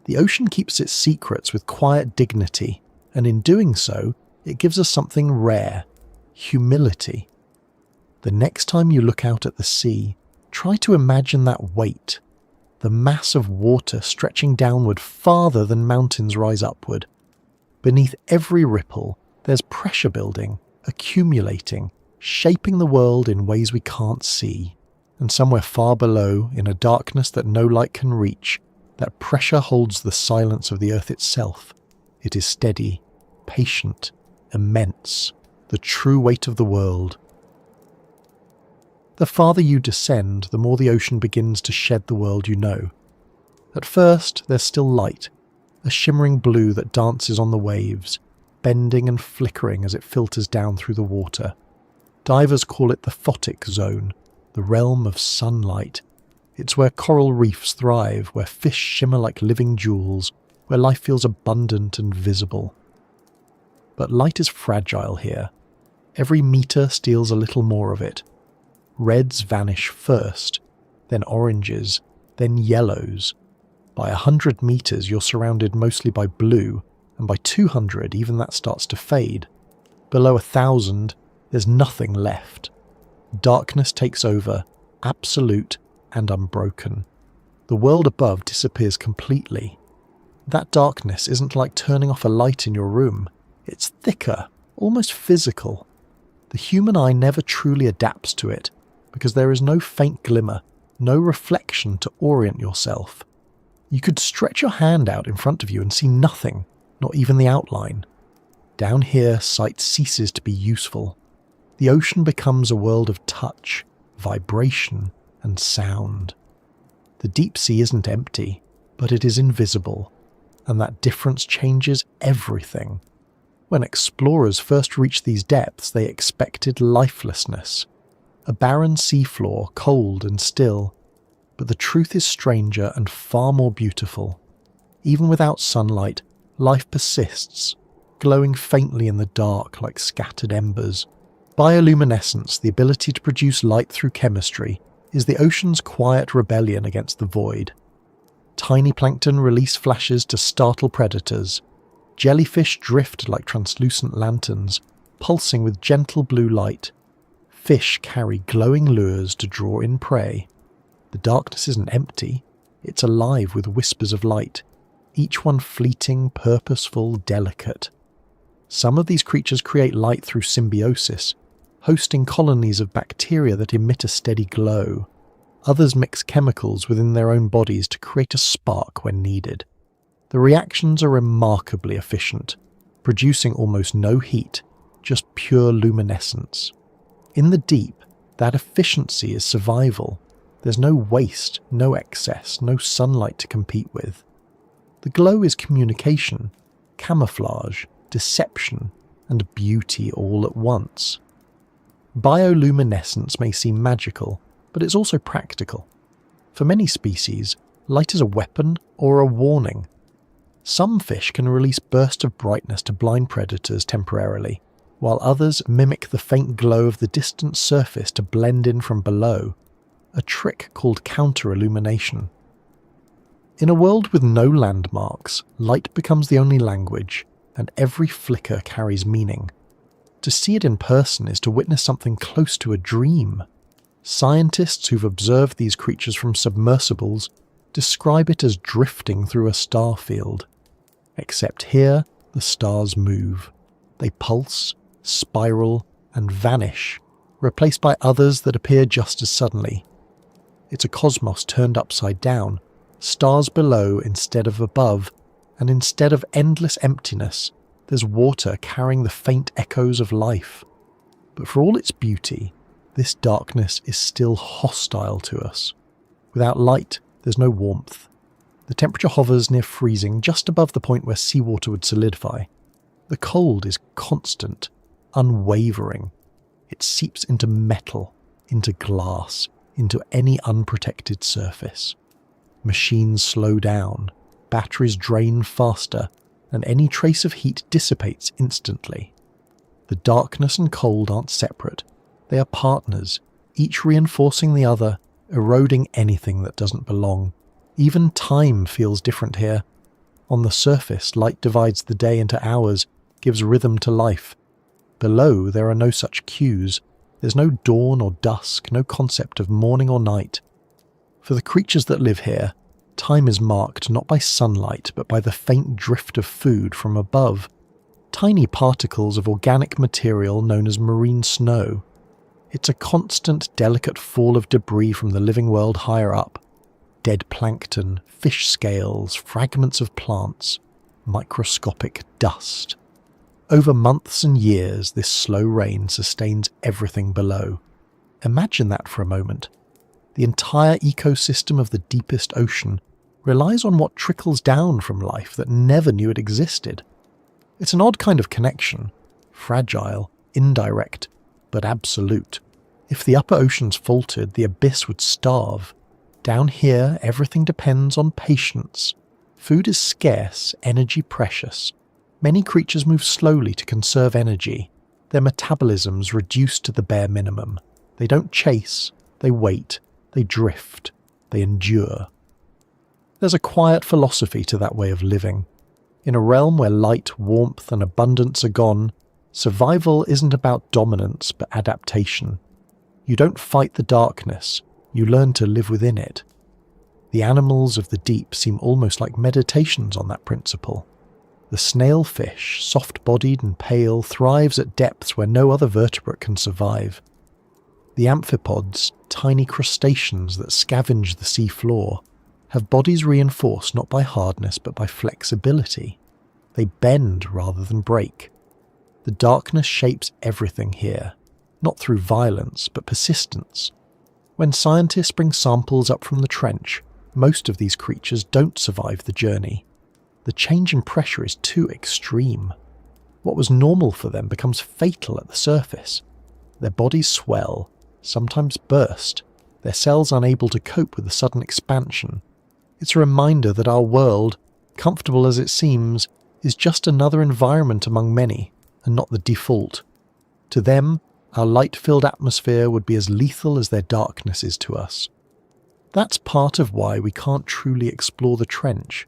The ocean keeps its secrets with quiet dignity, and in doing so, it gives us something rare: humility. The next time you look out at the sea, try to imagine that weight, the mass of water stretching downward farther than mountains rise upward. Beneath every ripple, there's pressure building, accumulating, shaping the world in ways we can't see. And somewhere far below, in a darkness that no light can reach, that pressure holds the silence of the earth itself. It is steady, patient, immense, the true weight of the world. The farther you descend, the more the ocean begins to shed the world you know. At first, there's still light, a shimmering blue that dances on the waves, bending and flickering as it filters down through the water. Divers call it the photic zone, the realm of sunlight. It's where coral reefs thrive, where fish shimmer like living jewels, where life feels abundant and visible. But light is fragile here. Every meter steals a little more of it. Reds vanish first, then oranges, then yellows. By 100 meters, you're surrounded mostly by blue, and by 200, even that starts to fade. Below 1,000, there's nothing left. Darkness takes over, absolute and unbroken. The world above disappears completely. That darkness isn't like turning off a light in your room. It's thicker, almost physical. The human eye never truly adapts to it, because there is no faint glimmer, no reflection to orient yourself. You could stretch your hand out in front of you and see nothing, not even the outline. Down here, sight ceases to be useful. The ocean becomes a world of touch, vibration, and sound. The deep sea isn't empty, but it is invisible, and that difference changes everything. When explorers first reached these depths, they expected lifelessness, a barren seafloor, cold and still. But the truth is stranger and far more beautiful. Even without sunlight, life persists, glowing faintly in the dark like scattered embers. Bioluminescence, the ability to produce light through chemistry, is the ocean's quiet rebellion against the void. Tiny plankton release flashes to startle predators. Jellyfish drift like translucent lanterns, pulsing with gentle blue light. Fish carry glowing lures to draw in prey. The darkness isn't empty, it's alive with whispers of light, each one fleeting, purposeful, delicate. Some of these creatures create light through symbiosis, hosting colonies of bacteria that emit a steady glow. Others mix chemicals within their own bodies to create a spark when needed. The reactions are remarkably efficient, producing almost no heat, just pure luminescence. In the deep, that efficiency is survival. There's no waste, no excess, no sunlight to compete with. The glow is communication, camouflage, deception, and beauty all at once. Bioluminescence may seem magical, but it's also practical. For many species, light is a weapon or a warning. Some fish can release bursts of brightness to blind predators temporarily, while others mimic the faint glow of the distant surface to blend in from below, a trick called counter-illumination. In a world with no landmarks, light becomes the only language, and every flicker carries meaning. To see it in person is to witness something close to a dream. Scientists who've observed these creatures from submersibles describe it as drifting through a star field. Except here, the stars move. They pulse, spiral, and vanish, replaced by others that appear just as suddenly. It's a cosmos turned upside down, stars below instead of above, and instead of endless emptiness, there's water carrying the faint echoes of life. But for all its beauty, this darkness is still hostile to us. Without light, there's no warmth. The temperature hovers near freezing, just above the point where seawater would solidify. The cold is constant, unwavering. It seeps into metal, into glass, into any unprotected surface. Machines slow down, batteries drain faster, and any trace of heat dissipates instantly. The darkness and cold aren't separate. They are partners, each reinforcing the other, eroding anything that doesn't belong. Even time feels different here. On the surface, light divides the day into hours, gives rhythm to life. Below, there are no such cues. There's no dawn or dusk, no concept of morning or night. For the creatures that live here, time is marked not by sunlight, but by the faint drift of food from above. Tiny particles of organic material known as marine snow. It's a constant, delicate fall of debris from the living world higher up. Dead plankton, fish scales, fragments of plants, microscopic dust. Over months and years, this slow rain sustains everything below. Imagine that for a moment. The entire ecosystem of the deepest ocean, relies on what trickles down from life that never knew it existed. It's an odd kind of connection, fragile, indirect, but absolute. If the upper oceans faltered, the abyss would starve. Down here, everything depends on patience. Food is scarce, energy precious. Many creatures move slowly to conserve energy. Their metabolisms reduced to the bare minimum. They don't chase, they wait, they drift, they endure. There's a quiet philosophy to that way of living. In a realm where light, warmth, and abundance are gone, survival isn't about dominance but adaptation. You don't fight the darkness, you learn to live within it. The animals of the deep seem almost like meditations on that principle. The snailfish, soft-bodied and pale, thrives at depths where no other vertebrate can survive. The amphipods, tiny crustaceans that scavenge the sea floor, have bodies reinforced not by hardness but by flexibility. They bend rather than break. The darkness shapes everything here, not through violence but persistence. When scientists bring samples up from the trench, most of these creatures don't survive the journey. The change in pressure is too extreme. What was normal for them becomes fatal at the surface. Their bodies swell, sometimes burst, their cells unable to cope with the sudden expansion. It's a reminder that our world, comfortable as it seems, is just another environment among many, and not the default. To them, our light-filled atmosphere would be as lethal as their darkness is to us. That's part of why we can't truly explore the trench.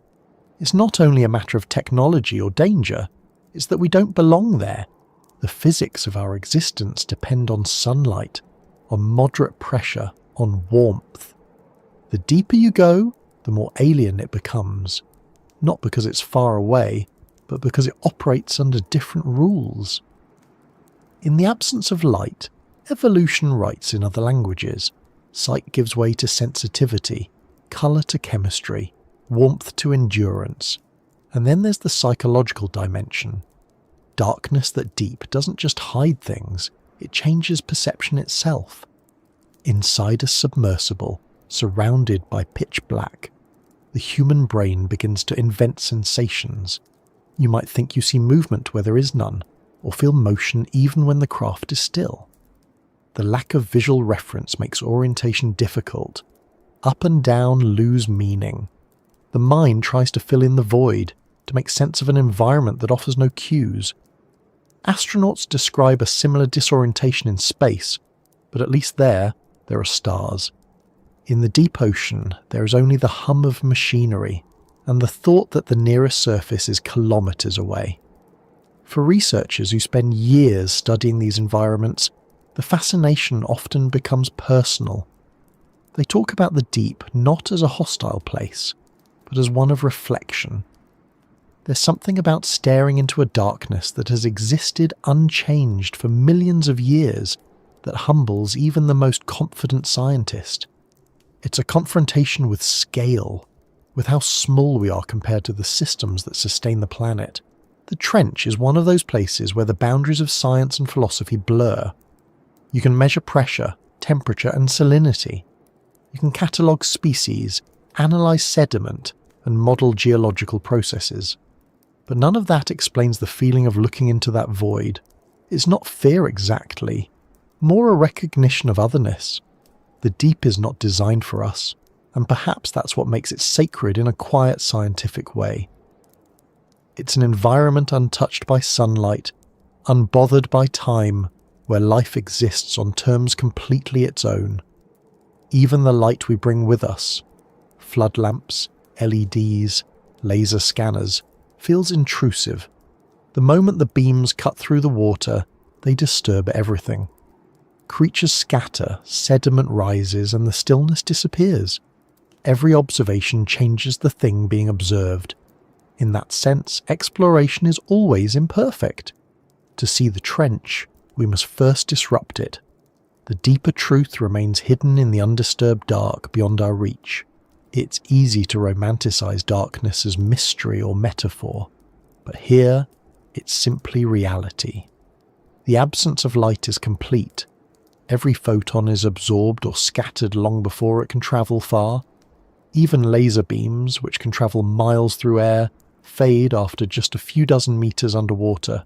It's not only a matter of technology or danger, it's that we don't belong there. The physics of our existence depend on sunlight, on moderate pressure, on warmth. The deeper you go, the more alien it becomes, not because it's far away, but because it operates under different rules. In the absence of light, evolution writes in other languages. Sight gives way to sensitivity, colour to chemistry, warmth to endurance. And then there's the psychological dimension. Darkness that deep doesn't just hide things, it changes perception itself. Inside a submersible, surrounded by pitch black, the human brain begins to invent sensations. You might think you see movement where there is none, or feel motion even when the craft is still. The lack of visual reference makes orientation difficult. Up and down lose meaning. The mind tries to fill in the void, to make sense of an environment that offers no cues. Astronauts describe a similar disorientation in space, but at least there are stars. In the deep ocean, there is only the hum of machinery, and the thought that the nearest surface is kilometres away. For researchers who spend years studying these environments, the fascination often becomes personal. They talk about the deep not as a hostile place, but as one of reflection. There's something about staring into a darkness that has existed unchanged for millions of years that humbles even the most confident scientist. It's a confrontation with scale, with how small we are compared to the systems that sustain the planet. The trench is one of those places where the boundaries of science and philosophy blur. You can measure pressure, temperature, and salinity. You can catalogue species, analyse sediment, and model geological processes. But none of that explains the feeling of looking into that void. It's not fear exactly, more a recognition of otherness. The deep is not designed for us, and perhaps that's what makes it sacred in a quiet scientific way. It's an environment untouched by sunlight, unbothered by time, where life exists on terms completely its own. Even the light we bring with us, flood lamps, LEDs, laser scanners, feels intrusive. The moment the beams cut through the water, they disturb everything. Creatures scatter, sediment rises, and the stillness disappears. Every observation changes the thing being observed. In that sense, exploration is always imperfect. To see the trench, we must first disrupt it. The deeper truth remains hidden in the undisturbed dark beyond our reach. It's easy to romanticize darkness as mystery or metaphor, but here it's simply reality. The absence of light is complete. Every photon is absorbed or scattered long before it can travel far. Even laser beams, which can travel miles through air, fade after just a few dozen meters underwater.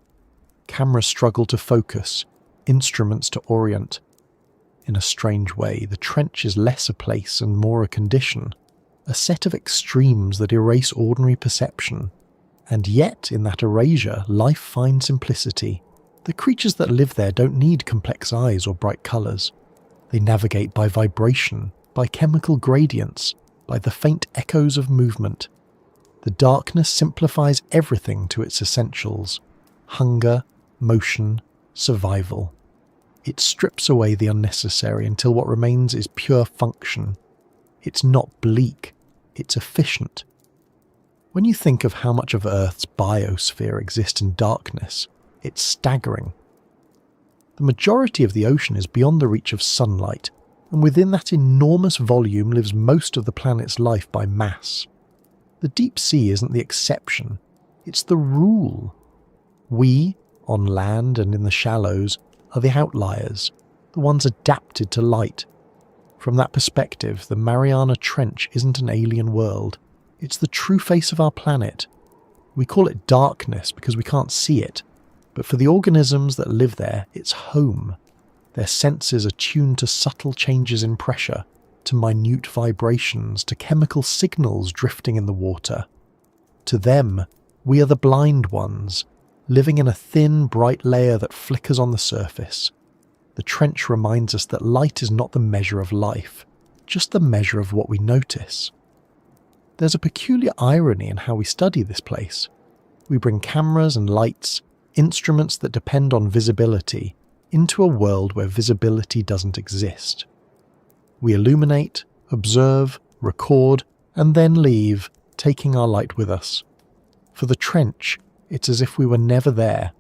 Cameras struggle to focus, instruments to orient. In a strange way, the trench is less a place and more a condition, a set of extremes that erase ordinary perception. And yet, in that erasure, life finds simplicity. The creatures that live there don't need complex eyes or bright colours. They navigate by vibration, by chemical gradients, by the faint echoes of movement. The darkness simplifies everything to its essentials: hunger, motion, survival. It strips away the unnecessary until what remains is pure function. It's not bleak, it's efficient. When you think of how much of Earth's biosphere exists in darkness, it's staggering. The majority of the ocean is beyond the reach of sunlight, and within that enormous volume lives most of the planet's life by mass. The deep sea isn't the exception, it's the rule. We, on land and in the shallows, are the outliers, the ones adapted to light. From that perspective, the Mariana Trench isn't an alien world. It's the true face of our planet. We call it darkness because we can't see it, but for the organisms that live there, it's home. Their senses are tuned to subtle changes in pressure, to minute vibrations, to chemical signals drifting in the water. To them, we are the blind ones, living in a thin, bright layer that flickers on the surface. The trench reminds us that light is not the measure of life, just the measure of what we notice. There's a peculiar irony in how we study this place. We bring cameras and lights, instruments that depend on visibility, into a world where visibility doesn't exist. We illuminate, observe, record, and then leave, taking our light with us. For the trench, it's as if we were never there.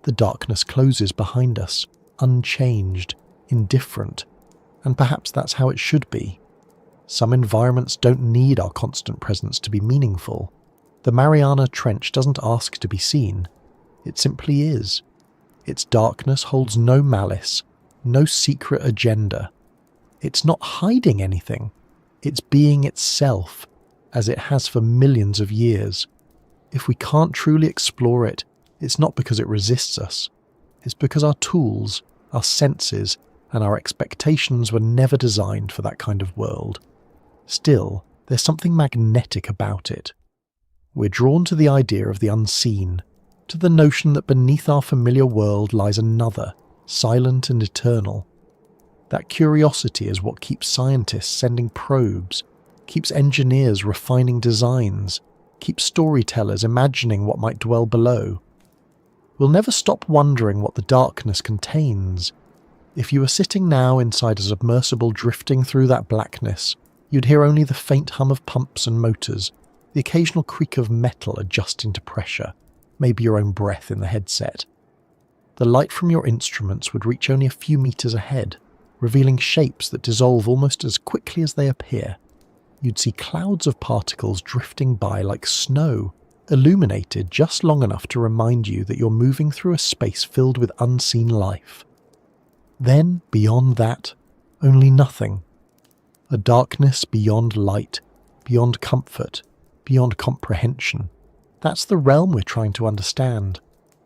The darkness closes behind us, unchanged, indifferent, and perhaps that's how it should be. Some environments don't need our constant presence to be meaningful. The Mariana Trench doesn't ask to be seen. It simply is. Its darkness holds no malice, no secret agenda. It's not hiding anything. It's being itself, as it has for millions of years. If we can't truly explore it, it's not because it resists us. It's because our tools, our senses, and our expectations were never designed for that kind of world. Still, there's something magnetic about it. We're drawn to the idea of the unseen, to the notion that beneath our familiar world lies another, silent and eternal. That curiosity is what keeps scientists sending probes, keeps engineers refining designs, keeps storytellers imagining what might dwell below. We'll never stop wondering what the darkness contains. If you were sitting now inside a submersible drifting through that blackness, you'd hear only the faint hum of pumps and motors, the occasional creak of metal adjusting to pressure, maybe your own breath in the headset. The light from your instruments would reach only a few meters ahead, revealing shapes that dissolve almost as quickly as they appear. You'd see clouds of particles drifting by like snow, illuminated just long enough to remind you that you're moving through a space filled with unseen life. Then, beyond that, only nothing. A darkness beyond light, beyond comfort, beyond comprehension. That's the realm we're trying to understand.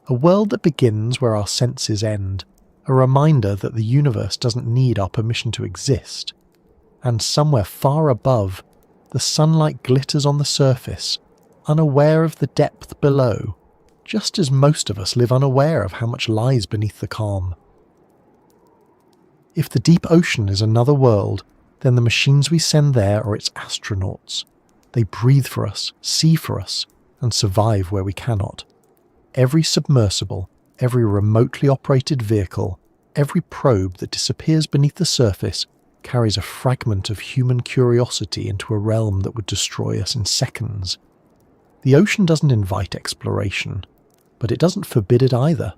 A world that begins where our senses end. A reminder that the universe doesn't need our permission to exist. And somewhere far above, the sunlight glitters on the surface, unaware of the depth below, just as most of us live unaware of how much lies beneath the calm. If the deep ocean is another world, then the machines we send there are its astronauts. They breathe for us, see for us, and survive where we cannot. Every submersible, every remotely operated vehicle, every probe that disappears beneath the surface carries a fragment of human curiosity into a realm that would destroy us in seconds. The ocean doesn't invite exploration, but it doesn't forbid it either.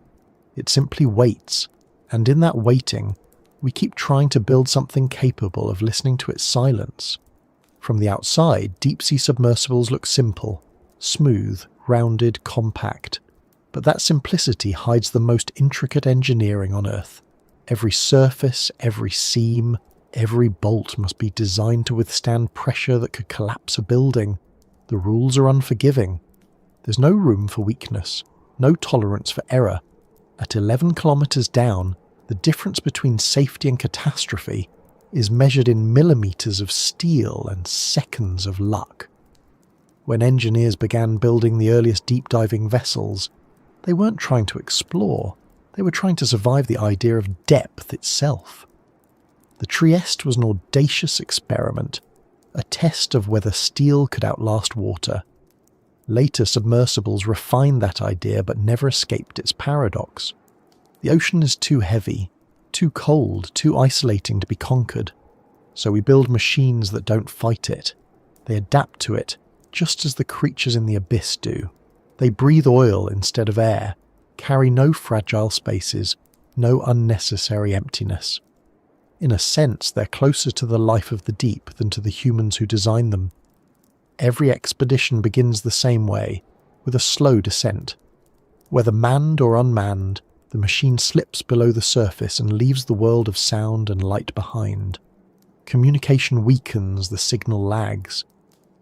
It simply waits, and in that waiting, we keep trying to build something capable of listening to its silence. From the outside, deep-sea submersibles look simple, smooth, rounded, compact. But that simplicity hides the most intricate engineering on Earth. Every surface, every seam, Every bolt must be designed to withstand pressure that could collapse a building. The rules are unforgiving. There's no room for weakness, no tolerance for error. At 11 kilometers down, the difference between safety and catastrophe is measured in millimeters of steel and seconds of luck. When engineers began building the earliest deep-diving vessels, they weren't trying to explore, they were trying to survive the idea of depth itself. The Trieste was an audacious experiment, a test of whether steel could outlast water. Later submersibles refined that idea but never escaped its paradox. The ocean is too heavy, too cold, too isolating to be conquered. So we build machines that don't fight it. They adapt to it, just as the creatures in the abyss do. They breathe oil instead of air, carry no fragile spaces, no unnecessary emptiness. In a sense, they're closer to the life of the deep than to the humans who designed them. Every expedition begins the same way, with a slow descent. Whether manned or unmanned, the machine slips below the surface and leaves the world of sound and light behind. Communication weakens, the signal lags.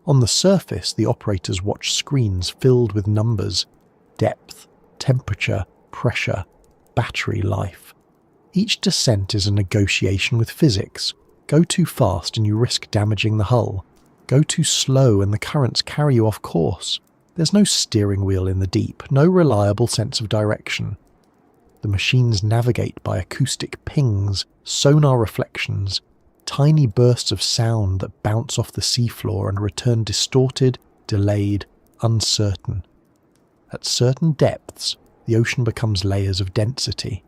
On the surface, the operators watch screens filled with numbers, depth, temperature, pressure, battery life. Each descent is a negotiation with physics. Go too fast and you risk damaging the hull. Go too slow and the currents carry you off course. There's no steering wheel in the deep, no reliable sense of direction. The machines navigate by acoustic pings, sonar reflections, tiny bursts of sound that bounce off the seafloor and return distorted, delayed, uncertain. At certain depths, the ocean becomes layers of density.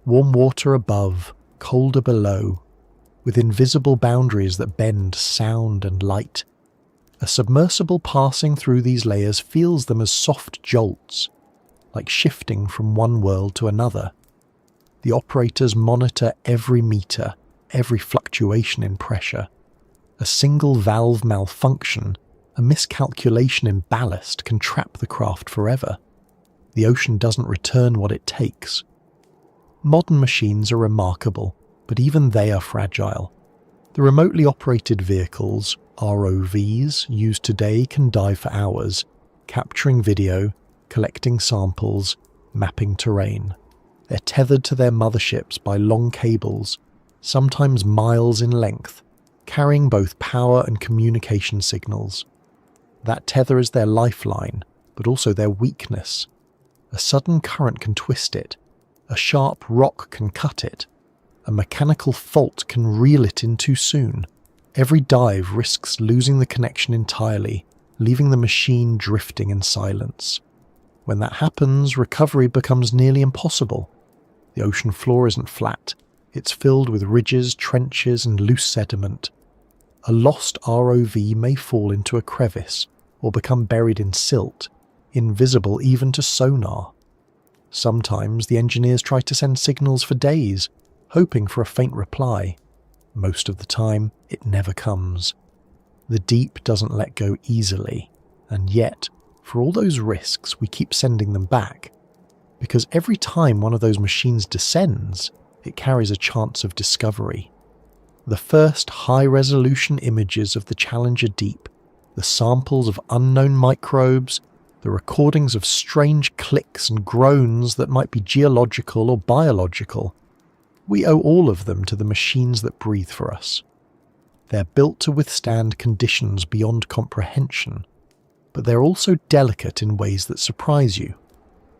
Warm water above, colder below, with invisible boundaries that bend sound and light. A submersible passing through these layers feels them as soft jolts, like shifting from one world to another. The operators monitor every meter, every fluctuation in pressure. A single valve malfunction, a miscalculation in ballast can trap the craft forever. The ocean doesn't return what it takes. Modern machines are remarkable, but even they are fragile. The remotely operated vehicles, ROVs, used today can dive for hours, capturing video, collecting samples, mapping terrain. They're tethered to their motherships by long cables, sometimes miles in length, carrying both power and communication signals. That tether is their lifeline, but also their weakness. A sudden current can twist it, a sharp rock can cut it, a mechanical fault can reel it in too soon. Every dive risks losing the connection entirely, leaving the machine drifting in silence. When that happens, recovery becomes nearly impossible. The ocean floor isn't flat. It's filled with ridges, trenches, and loose sediment. A lost ROV may fall into a crevice or become buried in silt, invisible even to sonar. Sometimes the engineers try to send signals for days, hoping for a faint reply. Most of the time, it never comes. The deep doesn't let go easily, and yet, for all those risks, we keep sending them back. Because every time one of those machines descends, it carries a chance of discovery. The first high-resolution images of the Challenger Deep, the samples of unknown microbes, the recordings of strange clicks and groans that might be geological or biological, we owe all of them to the machines that breathe for us. They're built to withstand conditions beyond comprehension, but they're also delicate in ways that surprise you.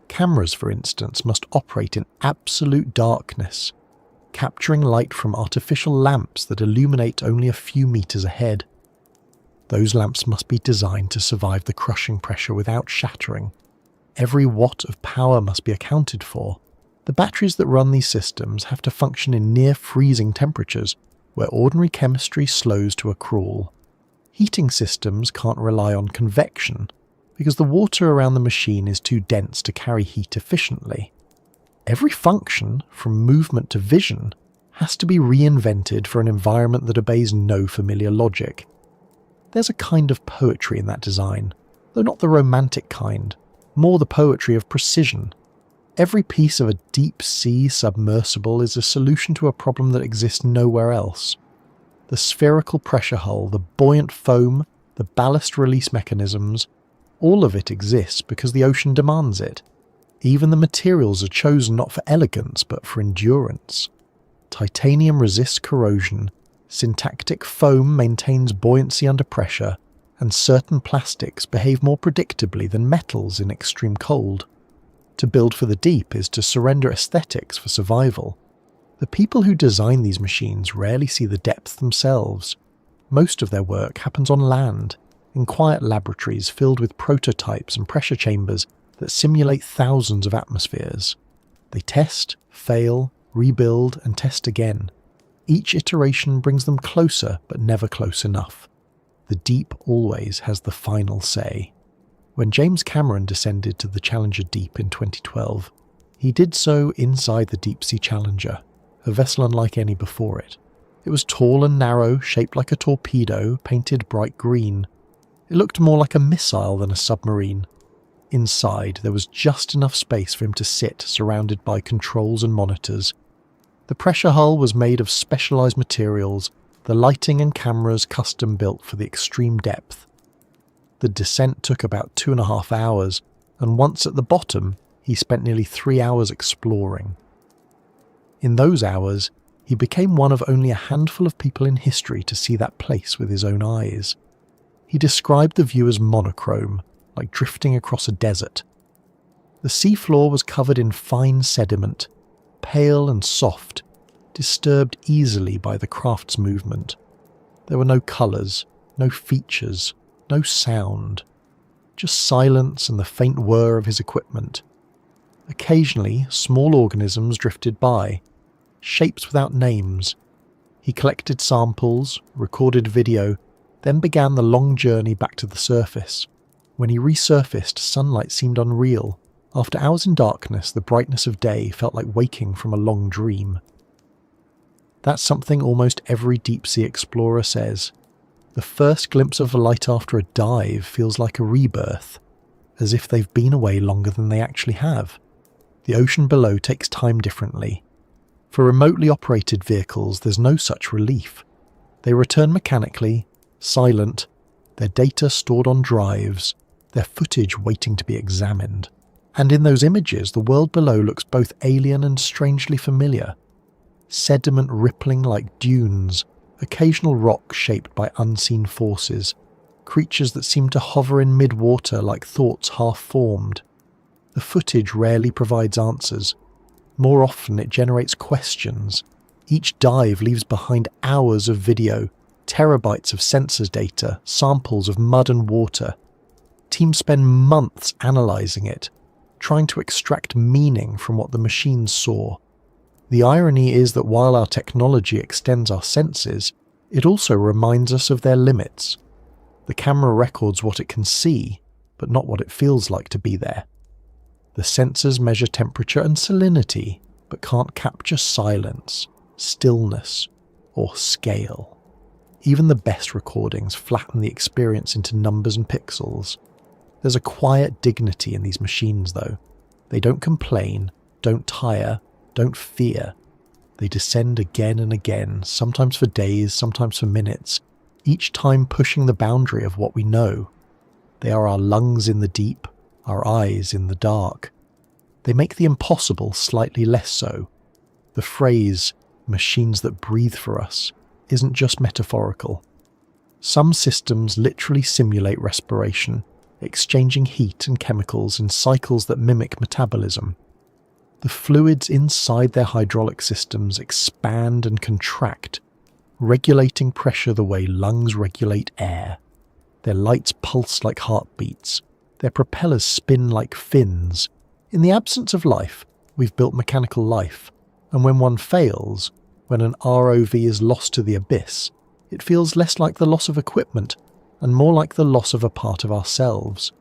Cameras, for instance, must operate in absolute darkness, capturing light from artificial lamps that illuminate only a few meters ahead. Those lamps must be designed to survive the crushing pressure without shattering. Every watt of power must be accounted for. The batteries that run these systems have to function in near-freezing temperatures, where ordinary chemistry slows to a crawl. Heating systems can't rely on convection, because the water around the machine is too dense to carry heat efficiently. Every function, from movement to vision, has to be reinvented for an environment that obeys no familiar logic. There's a kind of poetry in that design, though not the romantic kind, more the poetry of precision. Every piece of a deep-sea submersible is a solution to a problem that exists nowhere else. The spherical pressure hull, the buoyant foam, the ballast release mechanisms, all of it exists because the ocean demands it. Even the materials are chosen not for elegance but for endurance. Titanium resists corrosion, syntactic foam maintains buoyancy under pressure, and certain plastics behave more predictably than metals in extreme cold. To build for the deep is to surrender aesthetics for survival. The people who design these machines rarely see the depth themselves. Most of their work happens on land, in quiet laboratories filled with prototypes and pressure chambers that simulate thousands of atmospheres. They test, fail, rebuild, and test again. Each iteration brings them closer, but never close enough. The deep always has the final say. When James Cameron descended to the Challenger Deep in 2012, he did so inside the Deep-Sea Challenger, a vessel unlike any before it. It was tall and narrow, shaped like a torpedo, painted bright green. It looked more like a missile than a submarine. Inside, there was just enough space for him to sit, surrounded by controls and monitors. The pressure hull was made of specialized materials, the lighting and cameras custom built for the extreme depth. The descent took about 2.5 hours, and once at the bottom, he spent nearly 3 hours exploring. In those hours, he became one of only a handful of people in history to see that place with his own eyes. He described the view as monochrome, like drifting across a desert. The seafloor was covered in fine sediment, pale and soft, disturbed easily by the craft's movement. There were no colours, no features, no sound, just silence and the faint whir of his equipment. Occasionally, small organisms drifted by, shapes without names. He collected samples, recorded video, then began the long journey back to the surface. When he resurfaced, sunlight seemed unreal. After hours in darkness, the brightness of day felt like waking from a long dream. That's something almost every deep-sea explorer says. The first glimpse of a light after a dive feels like a rebirth, as if they've been away longer than they actually have. The ocean below takes time differently. For remotely operated vehicles, there's no such relief. They return mechanically, silent, their data stored on drives, their footage waiting to be examined. And in those images, the world below looks both alien and strangely familiar. Sediment rippling like dunes, occasional rocks shaped by unseen forces, creatures that seem to hover in mid-water like thoughts half-formed. The footage rarely provides answers. More often it generates questions. Each dive leaves behind hours of video, terabytes of sensors data, samples of mud and water. Teams spend months analysing it, trying to extract meaning from what the machines saw. The irony is that while our technology extends our senses, it also reminds us of their limits. The camera records what it can see, but not what it feels like to be there. The sensors measure temperature and salinity, but can't capture silence, stillness, or scale. Even the best recordings flatten the experience into numbers and pixels. There's a quiet dignity in these machines, though. They don't complain, don't tire, don't fear. They descend again and again, sometimes for days, sometimes for minutes, each time pushing the boundary of what we know. They are our lungs in the deep, our eyes in the dark. They make the impossible slightly less so. The phrase, machines that breathe for us, isn't just metaphorical. Some systems literally simulate respiration, exchanging heat and chemicals in cycles that mimic metabolism. The fluids inside their hydraulic systems expand and contract, regulating pressure the way lungs regulate air. Their lights pulse like heartbeats. Their propellers spin like fins. In the absence of life, we've built mechanical life, and when one fails, when an ROV is lost to the abyss, it feels less like the loss of equipment and more like the loss of a part of ourselves.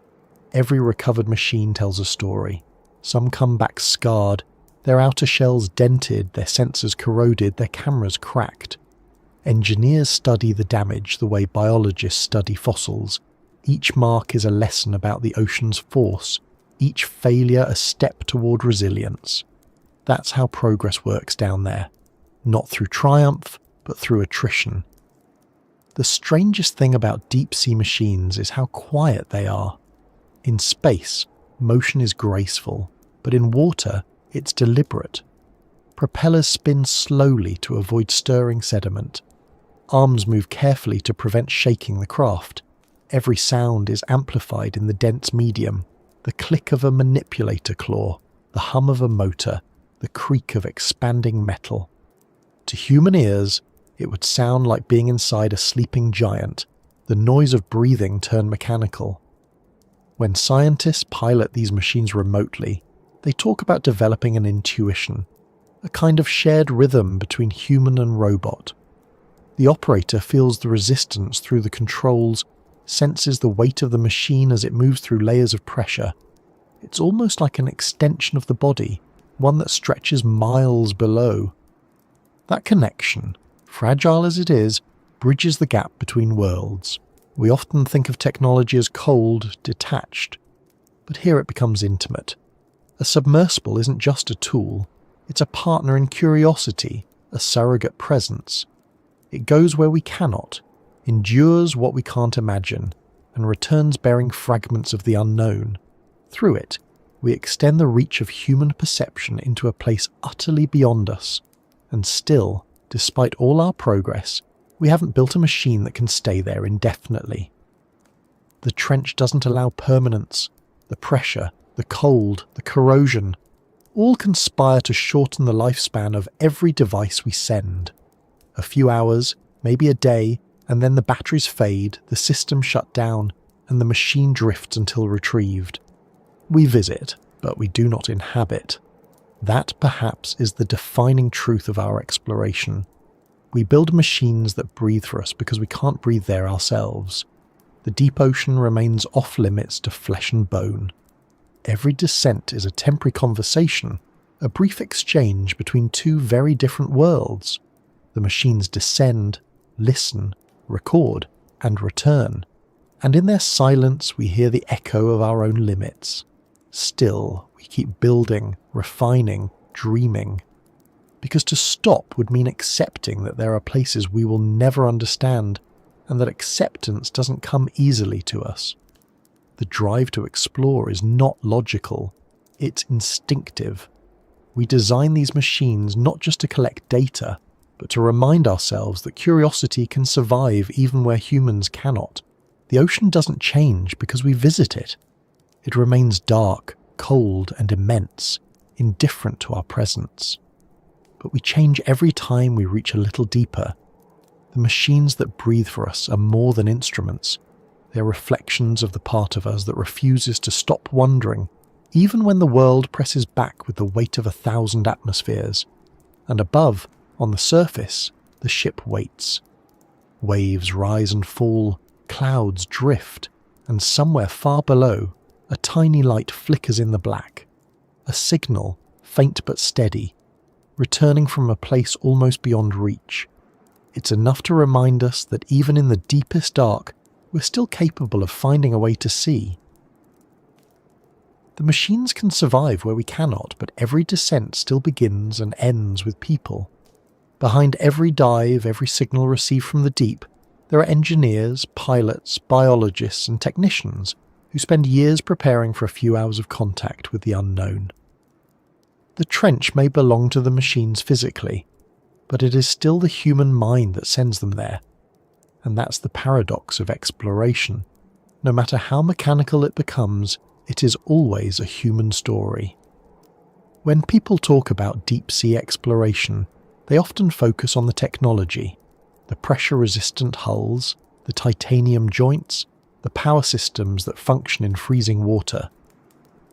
Every recovered machine tells a story. Some come back scarred, their outer shells dented, their sensors corroded, their cameras cracked. Engineers study the damage the way biologists study fossils. Each mark is a lesson about the ocean's force, each failure a step toward resilience. That's how progress works down there. Not through triumph, but through attrition. The strangest thing about deep-sea machines is how quiet they are. In space, motion is graceful, but in water, it's deliberate. Propellers spin slowly to avoid stirring sediment. Arms move carefully to prevent shaking the craft. Every sound is amplified in the dense medium. The click of a manipulator claw, the hum of a motor, the creak of expanding metal. To human ears, it would sound like being inside a sleeping giant, the noise of breathing turned mechanical. When scientists pilot these machines remotely, they talk about developing an intuition, a kind of shared rhythm between human and robot. The operator feels the resistance through the controls, senses the weight of the machine as it moves through layers of pressure. It's almost like an extension of the body, one that stretches miles below. That connection, fragile as it is, bridges the gap between worlds. We often think of technology as cold, detached, but here it becomes intimate. A submersible isn't just a tool, it's a partner in curiosity, a surrogate presence. It goes where we cannot, endures what we can't imagine, and returns bearing fragments of the unknown. Through it, we extend the reach of human perception into a place utterly beyond us, and still, despite all our progress, we haven't built a machine that can stay there indefinitely. The trench doesn't allow permanence. The pressure, the cold, the corrosion, all conspire to shorten the lifespan of every device we send. A few hours, maybe a day, and then the batteries fade, the system shut down, and the machine drifts until retrieved. We visit, but we do not inhabit. That, perhaps, is the defining truth of our exploration. We build machines that breathe for us because we can't breathe there ourselves. The deep ocean remains off-limits to flesh and bone. Every descent is a temporary conversation, a brief exchange between two very different worlds. The machines descend, listen, record, and return. And in their silence we hear the echo of our own limits. Still, we keep building, refining, dreaming. Because to stop would mean accepting that there are places we will never understand, and that acceptance doesn't come easily to us. The drive to explore is not logical, it's instinctive. We design these machines not just to collect data, but to remind ourselves that curiosity can survive even where humans cannot. The ocean doesn't change because we visit it. It remains dark, cold, and immense, indifferent to our presence. But we change every time we reach a little deeper. The machines that breathe for us are more than instruments. They are reflections of the part of us that refuses to stop wondering, even when the world presses back with the weight of 1,000 atmospheres. And above, on the surface, the ship waits. Waves rise and fall, clouds drift, and somewhere far below, a tiny light flickers in the black. A signal, faint but steady, returning from a place almost beyond reach. It's enough to remind us that even in the deepest dark, we're still capable of finding a way to see. The machines can survive where we cannot, but every descent still begins and ends with people. Behind every dive, every signal received from the deep, there are engineers, pilots, biologists, and technicians who spend years preparing for a few hours of contact with the unknown. The trench may belong to the machines physically, but it is still the human mind that sends them there. And that's the paradox of exploration. No matter how mechanical it becomes, it is always a human story. When people talk about deep-sea exploration, they often focus on the technology, the pressure-resistant hulls, the titanium joints, the power systems that function in freezing water.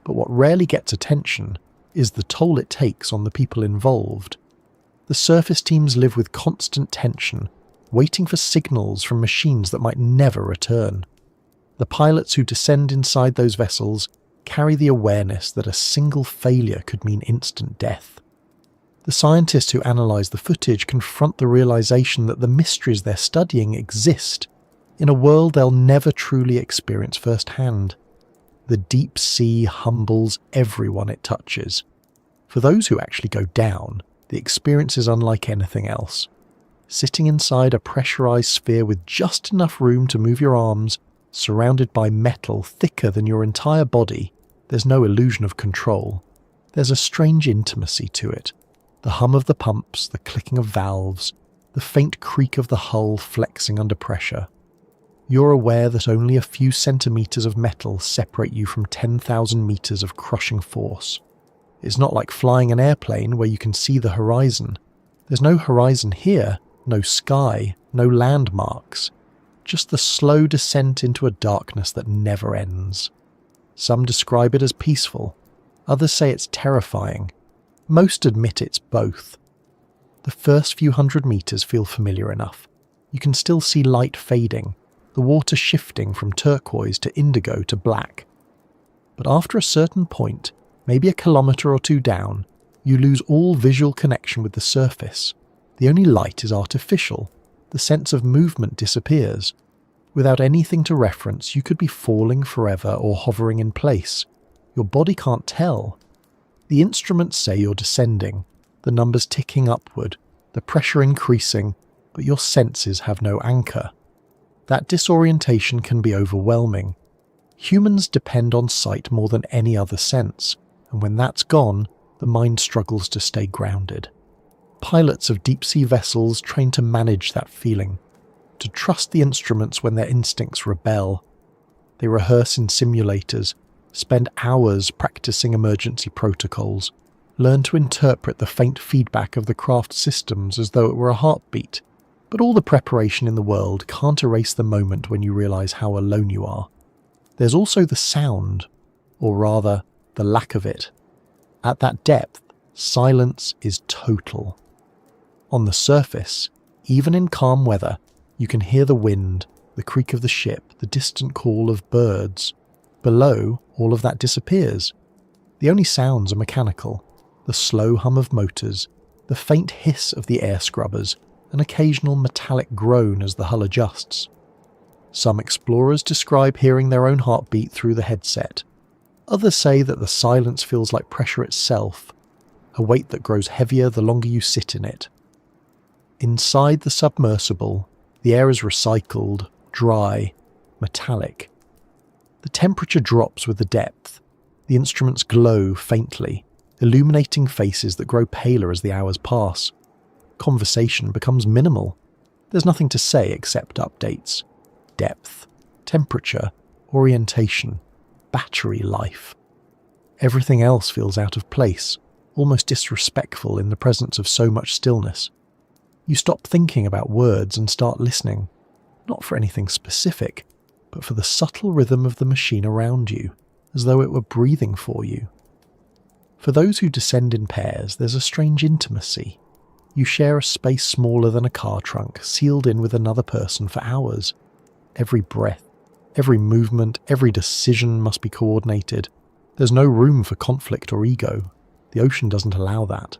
But what rarely gets attention is the toll it takes on the people involved. The surface teams live with constant tension, waiting for signals from machines that might never return. The pilots who descend inside those vessels carry the awareness that a single failure could mean instant death. The scientists who analyse the footage confront the realisation that the mysteries they're studying exist in a world they'll never truly experience firsthand. The deep sea humbles everyone it touches. For those who actually go down, the experience is unlike anything else. sitting inside a pressurized sphere with just enough room to move your arms, surrounded by metal thicker than your entire body, there's no illusion of control. There's a strange intimacy to it. The hum of the pumps, the clicking of valves, the faint creak of the hull flexing under pressure. You're aware that only a few centimeters of metal separate you from 10,000 meters of crushing force. It's not like flying an airplane where you can see the horizon. There's no horizon here, no sky, no landmarks. Just the slow descent into a darkness that never ends. Some describe it as peaceful. Others say it's terrifying. Most admit it's both. The first few hundred meters feel familiar enough. You can still see light fading, the water shifting from turquoise to indigo to black. But after a certain point, maybe a kilometre or two down, you lose all visual connection with the surface. The only light is artificial. The sense of movement disappears. Without anything to reference, you could be falling forever or hovering in place. Your body can't tell. The instruments say you're descending, the numbers ticking upward, the pressure increasing, but your senses have no anchor. That disorientation can be overwhelming. Humans depend on sight more than any other sense, and when that's gone, the mind struggles to stay grounded. Pilots of deep-sea vessels train to manage that feeling, to trust the instruments when their instincts rebel. They rehearse in simulators, spend hours practicing emergency protocols, learn to interpret the faint feedback of the craft's systems as though it were a heartbeat. But all the preparation in the world can't erase the moment when you realize how alone you are. There's also the sound, or rather, the lack of it. At that depth, silence is total. On the surface, even in calm weather, you can hear the wind, the creak of the ship, the distant call of birds. Below, all of that disappears. The only sounds are mechanical, the slow hum of motors, the faint hiss of the air scrubbers, an occasional metallic groan as the hull adjusts. Some explorers describe hearing their own heartbeat through the headset. Others say that the silence feels like pressure itself, a weight that grows heavier the longer you sit in it. Inside the submersible, the air is recycled, dry, metallic. The temperature drops with the depth. The instruments glow faintly, illuminating faces that grow paler as the hours pass. Conversation becomes minimal. There's nothing to say except updates. Depth, temperature, orientation, battery life. Everything else feels out of place, almost disrespectful in the presence of so much stillness. You stop thinking about words and start listening, not for anything specific, but for the subtle rhythm of the machine around you, as though it were breathing for you. For those who descend in pairs, there's a strange intimacy. You share a space smaller than a car trunk, sealed in with another person for hours. Every breath, every movement, every decision must be coordinated. There's no room for conflict or ego. The ocean doesn't allow that.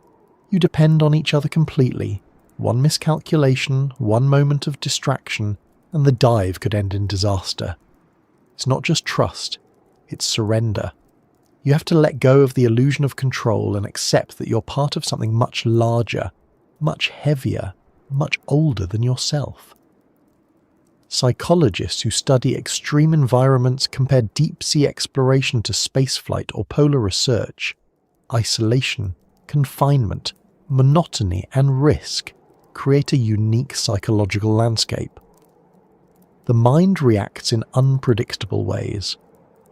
You depend on each other completely. One miscalculation, one moment of distraction, and the dive could end in disaster. It's not just trust, it's surrender. You have to let go of the illusion of control and accept that you're part of something much larger, much heavier, much older than yourself. Psychologists who study extreme environments compare deep-sea exploration to spaceflight or polar research. Isolation, confinement, monotony, and risk create a unique psychological landscape. The mind reacts in unpredictable ways.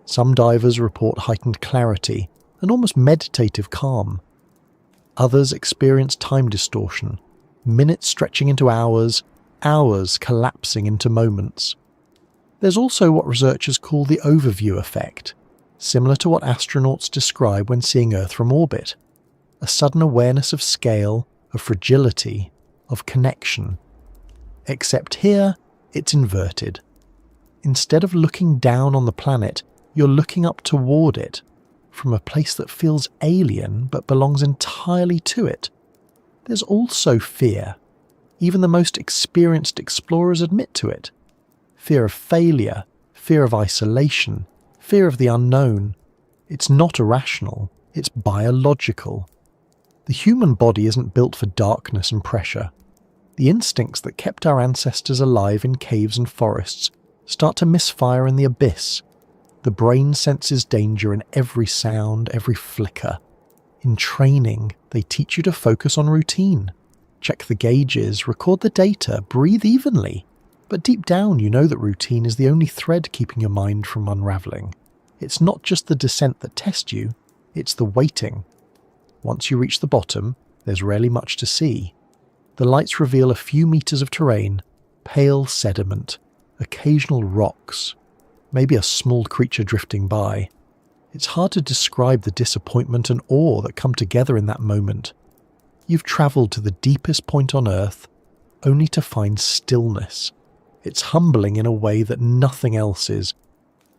Some divers report heightened clarity and almost meditative calm. Others experience time distortion, minutes stretching into hours, hours collapsing into moments. There's also what researchers call the overview effect, similar to what astronauts describe when seeing Earth from orbit. A sudden awareness of scale, of fragility, of connection. Except here, it's inverted. Instead of looking down on the planet, you're looking up toward it, from a place that feels alien but belongs entirely to it. There's also fear. Even the most experienced explorers admit to it. Fear of failure, fear of isolation, fear of the unknown. It's not irrational, it's biological. The human body isn't built for darkness and pressure. The instincts that kept our ancestors alive in caves and forests start to misfire in the abyss. The brain senses danger in every sound, every flicker. In training, they teach you to focus on routine. Check the gauges, record the data, breathe evenly. But deep down you know that routine is the only thread keeping your mind from unravelling. It's not just the descent that tests you, it's the waiting. Once you reach the bottom, there's rarely much to see. The lights reveal a few metres of terrain, pale sediment, occasional rocks, maybe a small creature drifting by. It's hard to describe the disappointment and awe that come together in that moment. You've travelled to the deepest point on Earth, only to find stillness. It's humbling in a way that nothing else is.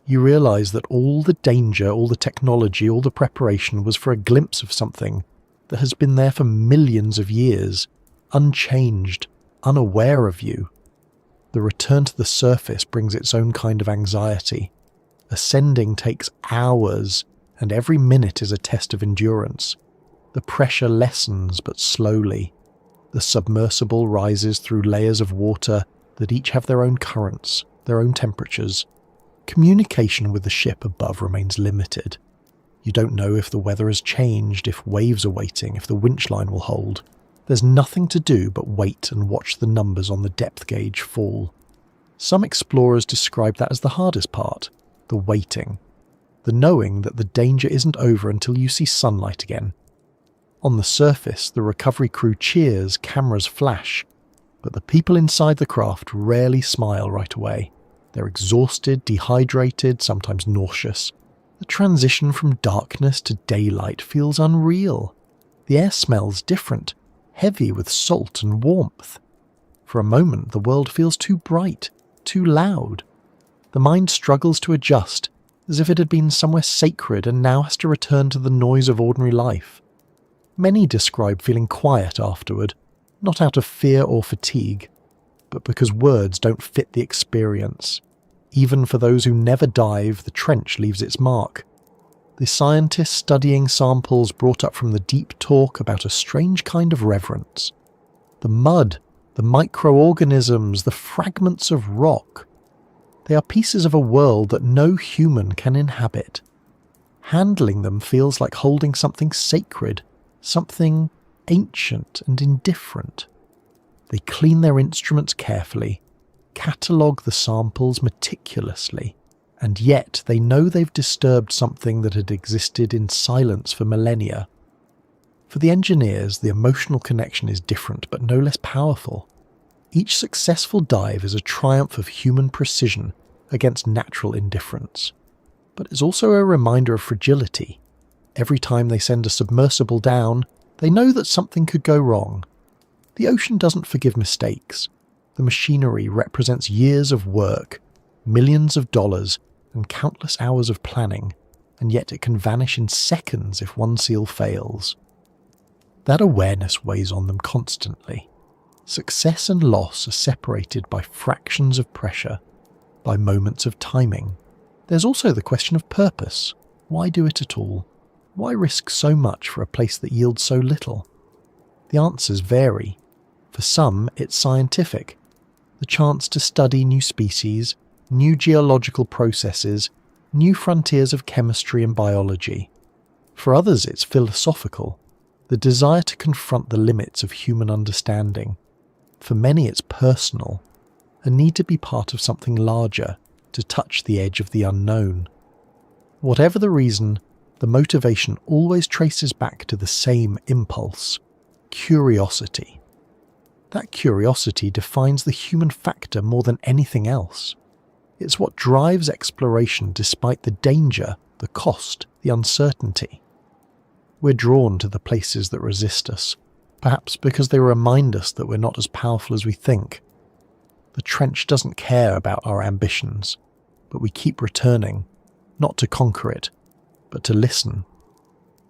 You realise that all the danger, all the technology, all the preparation was for a glimpse of something that has been there for millions of years, unchanged, unaware of you. The return to the surface brings its own kind of anxiety. Ascending takes hours, and every minute is a test of endurance. The pressure lessens, but slowly. The submersible rises through layers of water that each have their own currents, their own temperatures. Communication with the ship above remains limited. You don't know if the weather has changed, if waves are waiting, if the winch line will hold. There's nothing to do but wait and watch the numbers on the depth gauge fall. Some explorers describe that as the hardest part, the waiting. The knowing that the danger isn't over until you see sunlight again. On the surface, the recovery crew cheers, cameras flash, but the people inside the craft rarely smile right away. They're exhausted, dehydrated, sometimes nauseous. The transition from darkness to daylight feels unreal. The air smells different, heavy with salt and warmth. For a moment, the world feels too bright, too loud. The mind struggles to adjust, as if it had been somewhere sacred and now has to return to the noise of ordinary life. Many describe feeling quiet afterward, not out of fear or fatigue, but because words don't fit the experience. Even for those who never dive, the trench leaves its mark. The scientists studying samples brought up from the deep talk about a strange kind of reverence. The mud, the microorganisms, the fragments of rock. They are pieces of a world that no human can inhabit. Handling them feels like holding something sacred, something ancient and indifferent. They clean their instruments carefully, catalogue the samples meticulously, and yet they know they've disturbed something that had existed in silence for millennia. For the engineers, the emotional connection is different but no less powerful. Each successful dive is a triumph of human precision against natural indifference. But it's also a reminder of fragility. Every time they send a submersible down, they know that something could go wrong. The ocean doesn't forgive mistakes. The machinery represents years of work, millions of dollars, and countless hours of planning, and yet it can vanish in seconds if one seal fails. That awareness weighs on them constantly. Success and loss are separated by fractions of pressure, by moments of timing. There's also the question of purpose. Why do it at all? Why risk so much for a place that yields so little? The answers vary. For some, it's scientific. The chance to study new species, new geological processes, new frontiers of chemistry and biology. For others, it's philosophical. The desire to confront the limits of human understanding. For many, it's personal. A need to be part of something larger, to touch the edge of the unknown. Whatever the reason, the motivation always traces back to the same impulse: curiosity. That curiosity defines the human factor more than anything else. It's what drives exploration despite the danger, the cost, the uncertainty. We're drawn to the places that resist us, perhaps because they remind us that we're not as powerful as we think. The trench doesn't care about our ambitions, but we keep returning, not to conquer it, but to listen.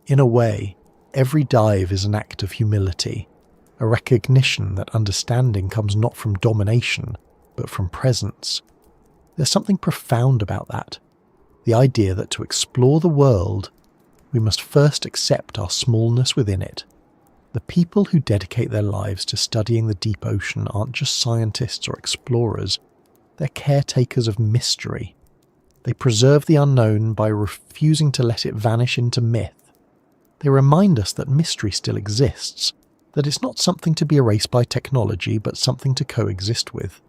In a way, every dive is an act of humility, a recognition that understanding comes not from domination, but from presence. There's something profound about that, the idea that to explore the world, we must first accept our smallness within it. The people who dedicate their lives to studying the deep ocean aren't just scientists or explorers, they're caretakers of mystery. They preserve the unknown by refusing to let it vanish into myth. They remind us that mystery still exists, that it's not something to be erased by technology, but something to coexist with.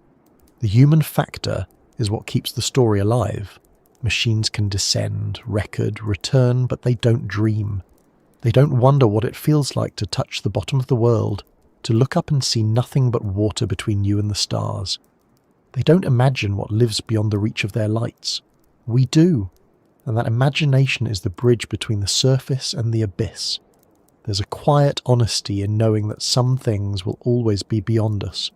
The human factor is what keeps the story alive. Machines can descend, record, return, but they don't dream. They don't wonder what it feels like to touch the bottom of the world, to look up and see nothing but water between you and the stars. They don't imagine what lives beyond the reach of their lights. We do, and that imagination is the bridge between the surface and the abyss. There's a quiet honesty in knowing that some things will always be beyond us,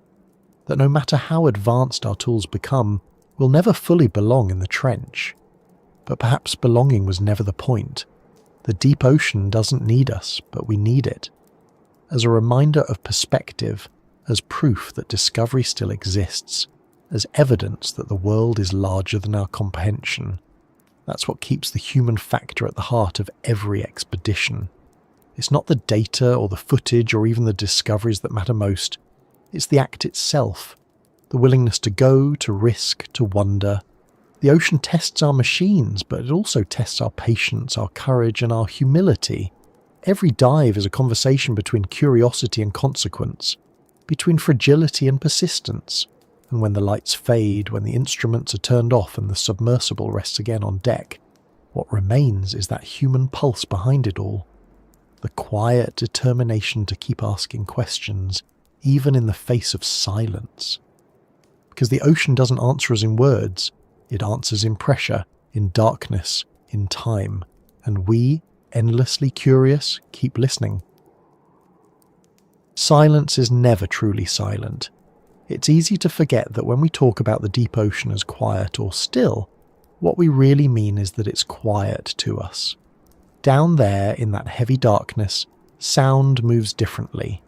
that no matter how advanced our tools become, we'll never fully belong in the trench. But perhaps belonging was never the point. The deep ocean doesn't need us, but we need it. As a reminder of perspective, as proof that discovery still exists, as evidence that the world is larger than our comprehension. That's what keeps the human factor at the heart of every expedition. It's not the data or the footage or even the discoveries that matter most. It's the act itself, the willingness to go, to risk, to wonder. The ocean tests our machines, but it also tests our patience, our courage, and our humility. Every dive is a conversation between curiosity and consequence, between fragility and persistence. And when the lights fade, when the instruments are turned off and the submersible rests again on deck, what remains is that human pulse behind it all. The quiet determination to keep asking questions, even in the face of silence. Because the ocean doesn't answer us in words, it answers in pressure, in darkness, in time. And we, endlessly curious, keep listening. Silence is never truly silent. It's easy to forget that when we talk about the deep ocean as quiet or still, what we really mean is that it's quiet to us. Down there in that heavy darkness, sound moves differently.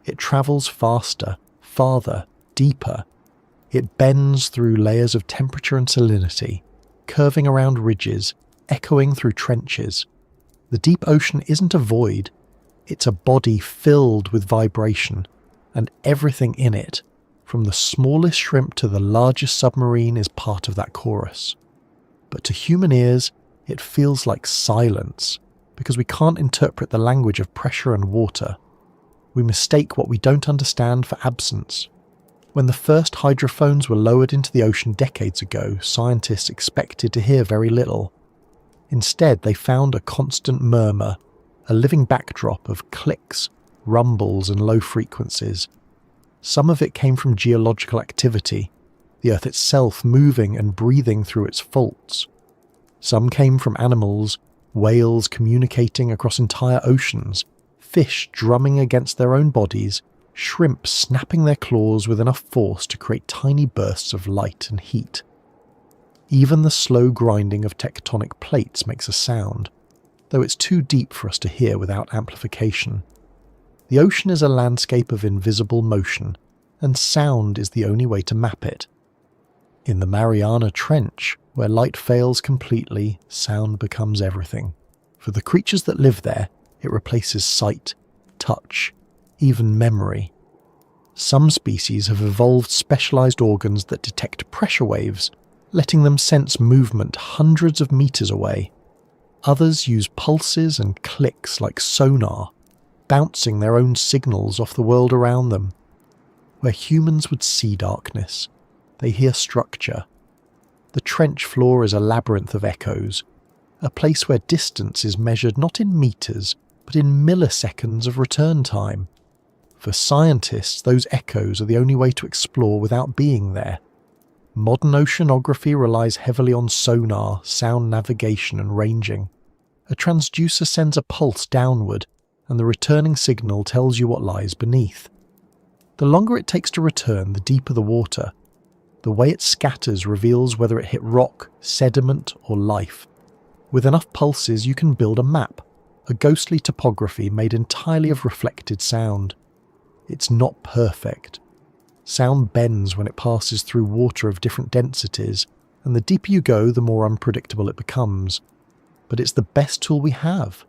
It travels faster, farther, deeper. It bends through layers of temperature and salinity, curving around ridges, echoing through trenches. The deep ocean isn't a void, it's a body filled with vibration, and everything in it, from the smallest shrimp to the largest submarine, is part of that chorus. But to human ears, it feels like silence, because we can't interpret the language of pressure and water. We mistake what we don't understand for absence. When the first hydrophones were lowered into the ocean decades ago, scientists expected to hear very little. Instead, they found a constant murmur, a living backdrop of clicks, rumbles and low frequencies. Some of it came from geological activity, the Earth itself moving and breathing through its faults. Some came from animals, whales communicating across entire oceans, fish drumming against their own bodies, shrimp snapping their claws with enough force to create tiny bursts of light and heat. Even the slow grinding of tectonic plates makes a sound, though it's too deep for us to hear without amplification. The ocean is a landscape of invisible motion, and sound is the only way to map it. In the Mariana Trench, where light fails completely, sound becomes everything. For the creatures that live there, it replaces sight, touch, even memory. Some species have evolved specialized organs that detect pressure waves, letting them sense movement hundreds of meters away. Others use pulses and clicks like sonar, bouncing their own signals off the world around them. Where humans would see darkness, they hear structure. The trench floor is a labyrinth of echoes, a place where distance is measured not in meters, but in milliseconds of return time. For scientists, those echoes are the only way to explore without being there. Modern oceanography relies heavily on sonar, sound navigation and ranging. A transducer sends a pulse downward, and the returning signal tells you what lies beneath. The longer it takes to return, the deeper the water. The way it scatters reveals whether it hit rock, sediment, or life. With enough pulses, you can build a map, a ghostly topography made entirely of reflected sound. It's not perfect. Sound bends when it passes through water of different densities, and the deeper you go, the more unpredictable it becomes. But it's the best tool we have.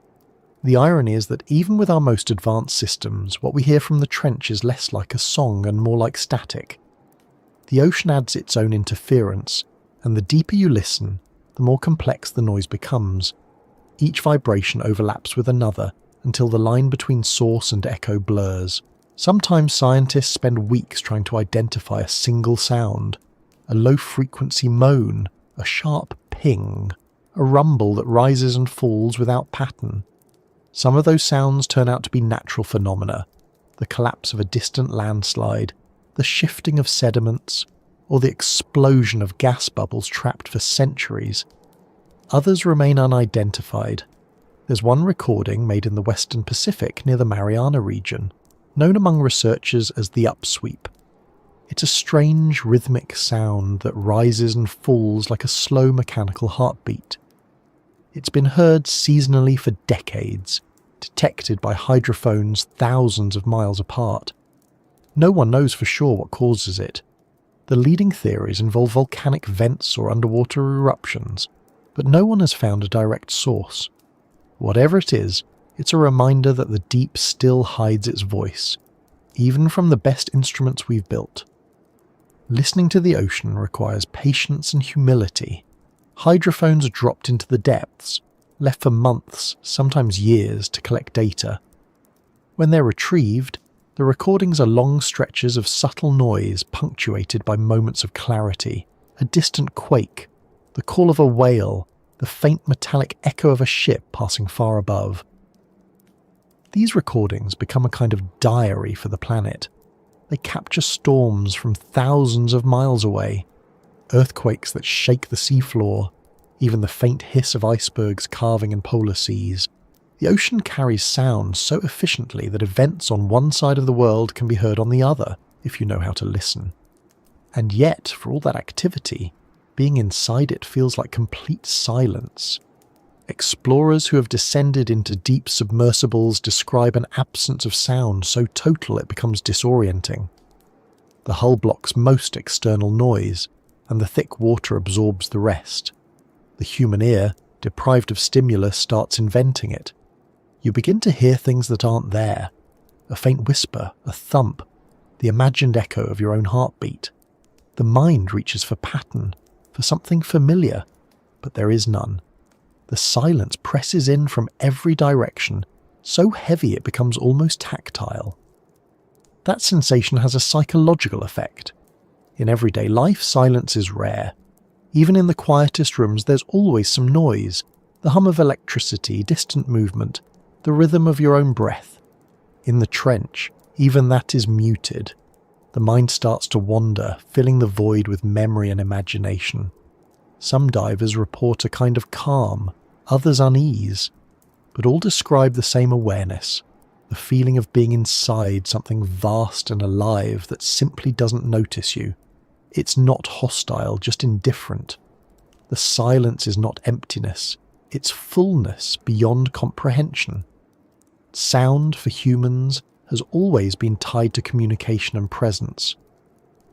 The irony is that even with our most advanced systems, what we hear from the trench is less like a song and more like static. The ocean adds its own interference, and the deeper you listen, the more complex the noise becomes. Each vibration overlaps with another until the line between source and echo blurs. Sometimes scientists spend weeks trying to identify a single sound, a low-frequency moan, a sharp ping, a rumble that rises and falls without pattern. Some of those sounds turn out to be natural phenomena, the collapse of a distant landslide, the shifting of sediments, or the explosion of gas bubbles trapped for centuries. Others remain unidentified. There's one recording made in the Western Pacific near the Mariana region, known among researchers as the upsweep. It's a strange rhythmic sound that rises and falls like a slow mechanical heartbeat. It's been heard seasonally for decades, detected by hydrophones thousands of miles apart. No one knows for sure what causes it. The leading theories involve volcanic vents or underwater eruptions, but no one has found a direct source. Whatever it is, it's a reminder that the deep still hides its voice, even from the best instruments we've built. Listening to the ocean requires patience and humility. Hydrophones are dropped into the depths, left for months, sometimes years, to collect data. When they're retrieved, the recordings are long stretches of subtle noise punctuated by moments of clarity, a distant quake, the call of a whale, the faint metallic echo of a ship passing far above. These recordings become a kind of diary for the planet. They capture storms from thousands of miles away, earthquakes that shake the seafloor, even the faint hiss of icebergs carving in polar seas. The ocean carries sound so efficiently that events on one side of the world can be heard on the other, if you know how to listen. And yet, for all that activity, being inside it feels like complete silence. Explorers who have descended into deep submersibles describe an absence of sound so total it becomes disorienting. The hull blocks most external noise, and the thick water absorbs the rest. The human ear, deprived of stimulus, starts inventing it. You begin to hear things that aren't there. A faint whisper, a thump, the imagined echo of your own heartbeat. The mind reaches for pattern, for something familiar, but there is none. The silence presses in from every direction, so heavy it becomes almost tactile. That sensation has a psychological effect. In everyday life, silence is rare. Even in the quietest rooms, there's always some noise, the hum of electricity, distant movement, the rhythm of your own breath. In the trench, even that is muted. The mind starts to wander, filling the void with memory and imagination. Some divers report a kind of calm, others unease, but all describe the same awareness, the feeling of being inside something vast and alive that simply doesn't notice you. It's not hostile, just indifferent. The silence is not emptiness, it's fullness beyond comprehension. Sound, for humans, has always been tied to communication and presence.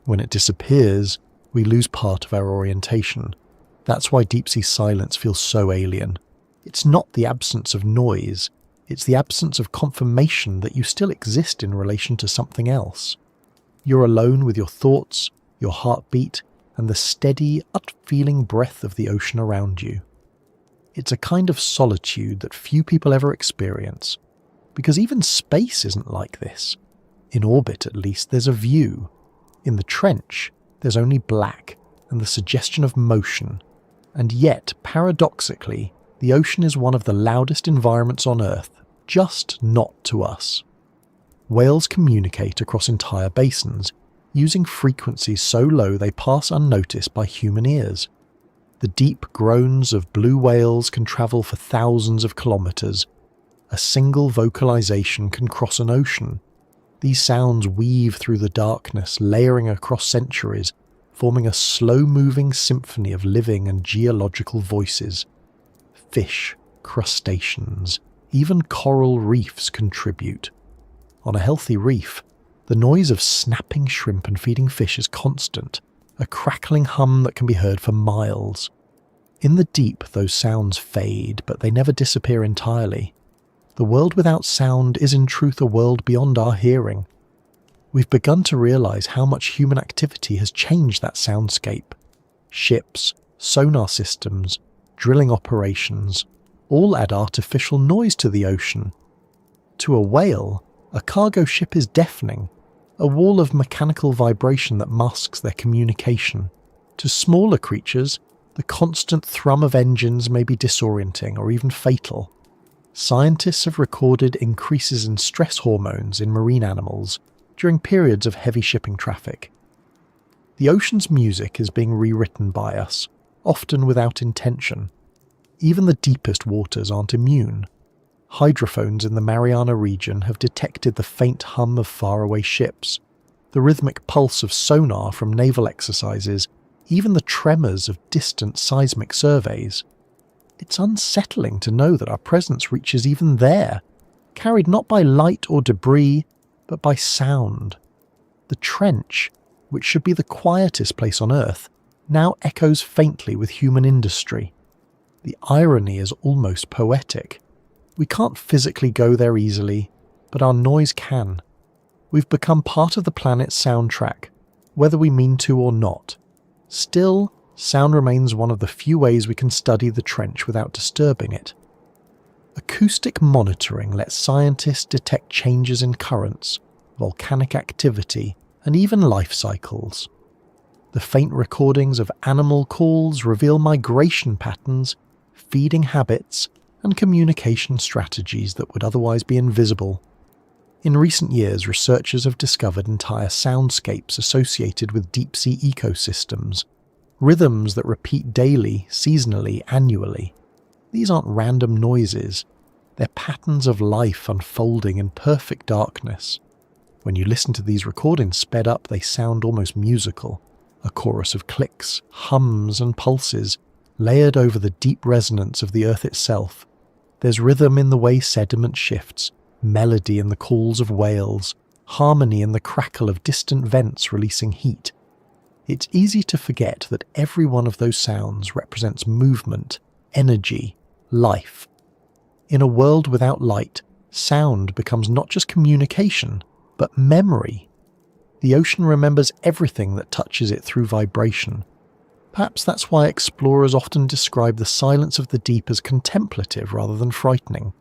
When it disappears, we lose part of our orientation. That's why deep-sea silence feels so alien. It's not the absence of noise, it's the absence of confirmation that you still exist in relation to something else. You're alone with your thoughts, your heartbeat, and the steady, unfeeling breath of the ocean around you. It's a kind of solitude that few people ever experience, because even space isn't like this. In orbit, at least, there's a view. In the trench, there's only black and the suggestion of motion. And yet, paradoxically, the ocean is one of the loudest environments on Earth, just not to us. Whales communicate across entire basins, using frequencies so low they pass unnoticed by human ears. The deep groans of blue whales can travel for thousands of kilometers. A single vocalization can cross an ocean. These sounds weave through the darkness, layering across centuries, forming a slow-moving symphony of living and geological voices. Fish, crustaceans, even coral reefs contribute. On a healthy reef, the noise of snapping shrimp and feeding fish is constant, a crackling hum that can be heard for miles. In the deep, those sounds fade, but they never disappear entirely. The world without sound is in truth a world beyond our hearing. We've begun to realise how much human activity has changed that soundscape. Ships, sonar systems, drilling operations, all add artificial noise to the ocean. To a whale, a cargo ship is deafening, a wall of mechanical vibration that masks their communication. To smaller creatures, the constant thrum of engines may be disorienting or even fatal. Scientists have recorded increases in stress hormones in marine animals during periods of heavy shipping traffic. The ocean's music is being rewritten by us, often without intention. Even the deepest waters aren't immune. Hydrophones in the Mariana region have detected the faint hum of faraway ships, the rhythmic pulse of sonar from naval exercises, even the tremors of distant seismic surveys. It's unsettling to know that our presence reaches even there, carried not by light or debris, but by sound. The trench, which should be the quietest place on Earth, now echoes faintly with human industry. The irony is almost poetic. We can't physically go there easily, but our noise can. We've become part of the planet's soundtrack, whether we mean to or not. Still, sound remains one of the few ways we can study the trench without disturbing it. Acoustic monitoring lets scientists detect changes in currents, volcanic activity, and even life cycles. The faint recordings of animal calls reveal migration patterns, feeding habits, and communication strategies that would otherwise be invisible. In recent years, researchers have discovered entire soundscapes associated with deep-sea ecosystems, rhythms that repeat daily, seasonally, annually. These aren't random noises. They're patterns of life unfolding in perfect darkness. When you listen to these recordings sped up, they sound almost musical. A chorus of clicks, hums, and pulses, layered over the deep resonance of the earth itself. There's rhythm in the way sediment shifts, melody in the calls of whales, harmony in the crackle of distant vents releasing heat. It's easy to forget that every one of those sounds represents movement, energy, life. In a world without light, sound becomes not just communication, but memory. The ocean remembers everything that touches it through vibration. Perhaps that's why explorers often describe the silence of the deep as contemplative rather than frightening.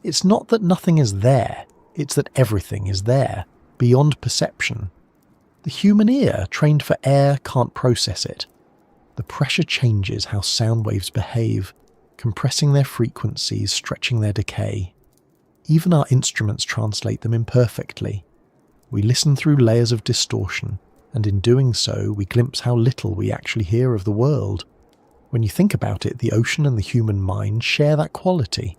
It's not that nothing is there, it's that everything is there, beyond perception. The human ear, trained for air, can't process it. The pressure changes how sound waves behave, compressing their frequencies, stretching their decay. Even our instruments translate them imperfectly. We listen through layers of distortion, and in doing so, we glimpse how little we actually hear of the world. When you think about it, the ocean and the human mind share that quality.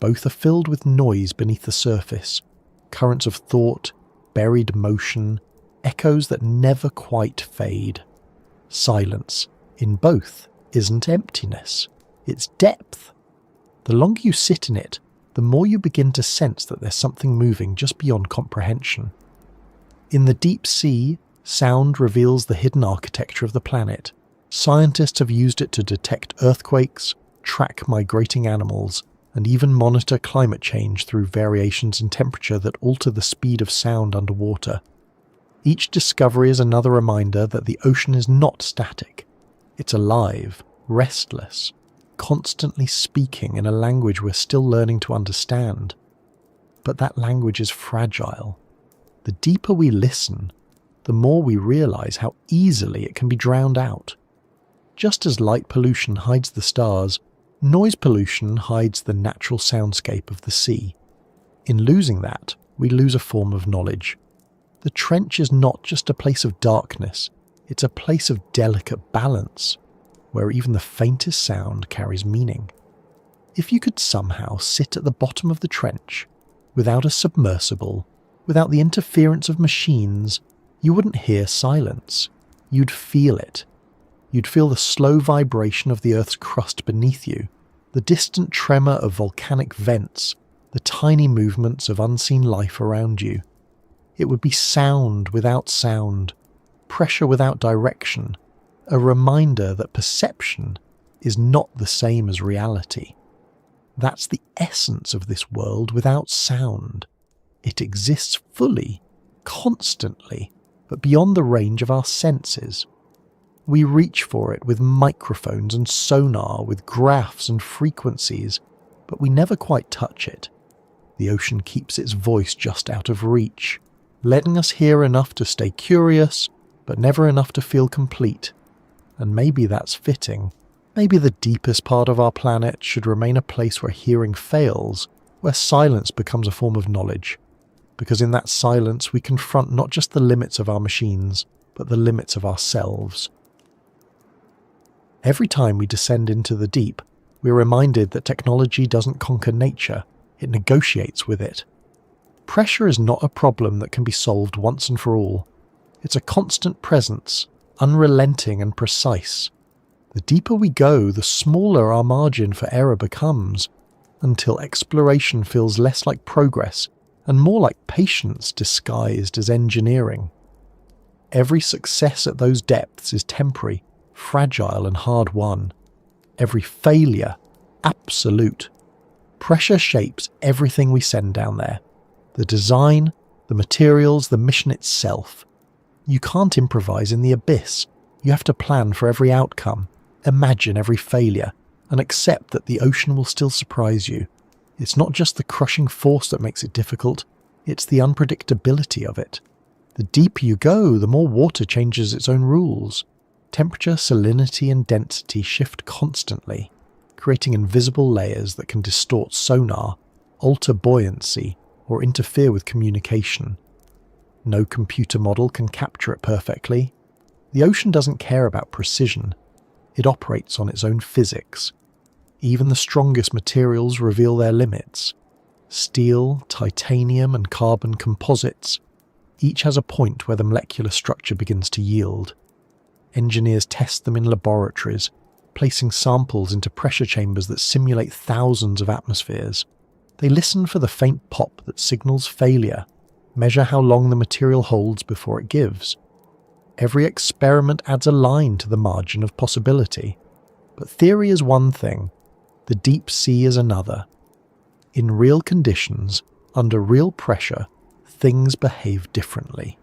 Both are filled with noise beneath the surface, currents of thought, buried motion, echoes that never quite fade. Silence, in both, isn't emptiness, it's depth. The longer you sit in it, the more you begin to sense that there's something moving just beyond comprehension. In the deep sea, sound reveals the hidden architecture of the planet. Scientists have used it to detect earthquakes, track migrating animals, and even monitor climate change through variations in temperature that alter the speed of sound underwater. Each discovery is another reminder that the ocean is not static. It's alive, restless, constantly speaking in a language we're still learning to understand. But that language is fragile. The deeper we listen, the more we realize how easily it can be drowned out. Just as light pollution hides the stars, noise pollution hides the natural soundscape of the sea. In losing that, we lose a form of knowledge. The trench is not just a place of darkness, it's a place of delicate balance, where even the faintest sound carries meaning. If you could somehow sit at the bottom of the trench, without a submersible, without the interference of machines, you wouldn't hear silence. You'd feel it. You'd feel the slow vibration of the Earth's crust beneath you, the distant tremor of volcanic vents, the tiny movements of unseen life around you. It would be sound without sound, pressure without direction, a reminder that perception is not the same as reality. That's the essence of this world without sound. It exists fully, constantly, but beyond the range of our senses. We reach for it with microphones and sonar, with graphs and frequencies, but we never quite touch it. The ocean keeps its voice just out of reach, letting us hear enough to stay curious, but never enough to feel complete. And maybe that's fitting. Maybe the deepest part of our planet should remain a place where hearing fails, where silence becomes a form of knowledge. Because in that silence we confront not just the limits of our machines, but the limits of ourselves. Every time we descend into the deep, we're reminded that technology doesn't conquer nature, it negotiates with it. Pressure is not a problem that can be solved once and for all. It's a constant presence, unrelenting and precise. The deeper we go, the smaller our margin for error becomes, until exploration feels less like progress and more like patience disguised as engineering. Every success at those depths is temporary, fragile and hard-won. Every failure, absolute. Pressure shapes everything we send down there. The design, the materials, the mission itself. You can't improvise in the abyss. You have to plan for every outcome, imagine every failure, and accept that the ocean will still surprise you. It's not just the crushing force that makes it difficult, it's the unpredictability of it. The deeper you go, the more water changes its own rules. Temperature, salinity, and density shift constantly, creating invisible layers that can distort sonar, alter buoyancy, or interfere with communication. No computer model can capture it perfectly. The ocean doesn't care about precision. It operates on its own physics. Even the strongest materials reveal their limits. Steel, titanium, and carbon composites. Each has a point where the molecular structure begins to yield. Engineers test them in laboratories, placing samples into pressure chambers that simulate thousands of atmospheres. They listen for the faint pop that signals failure, measure how long the material holds before it gives. Every experiment adds a line to the margin of possibility. But theory is one thing, the deep sea is another. In real conditions, under real pressure, things behave differently.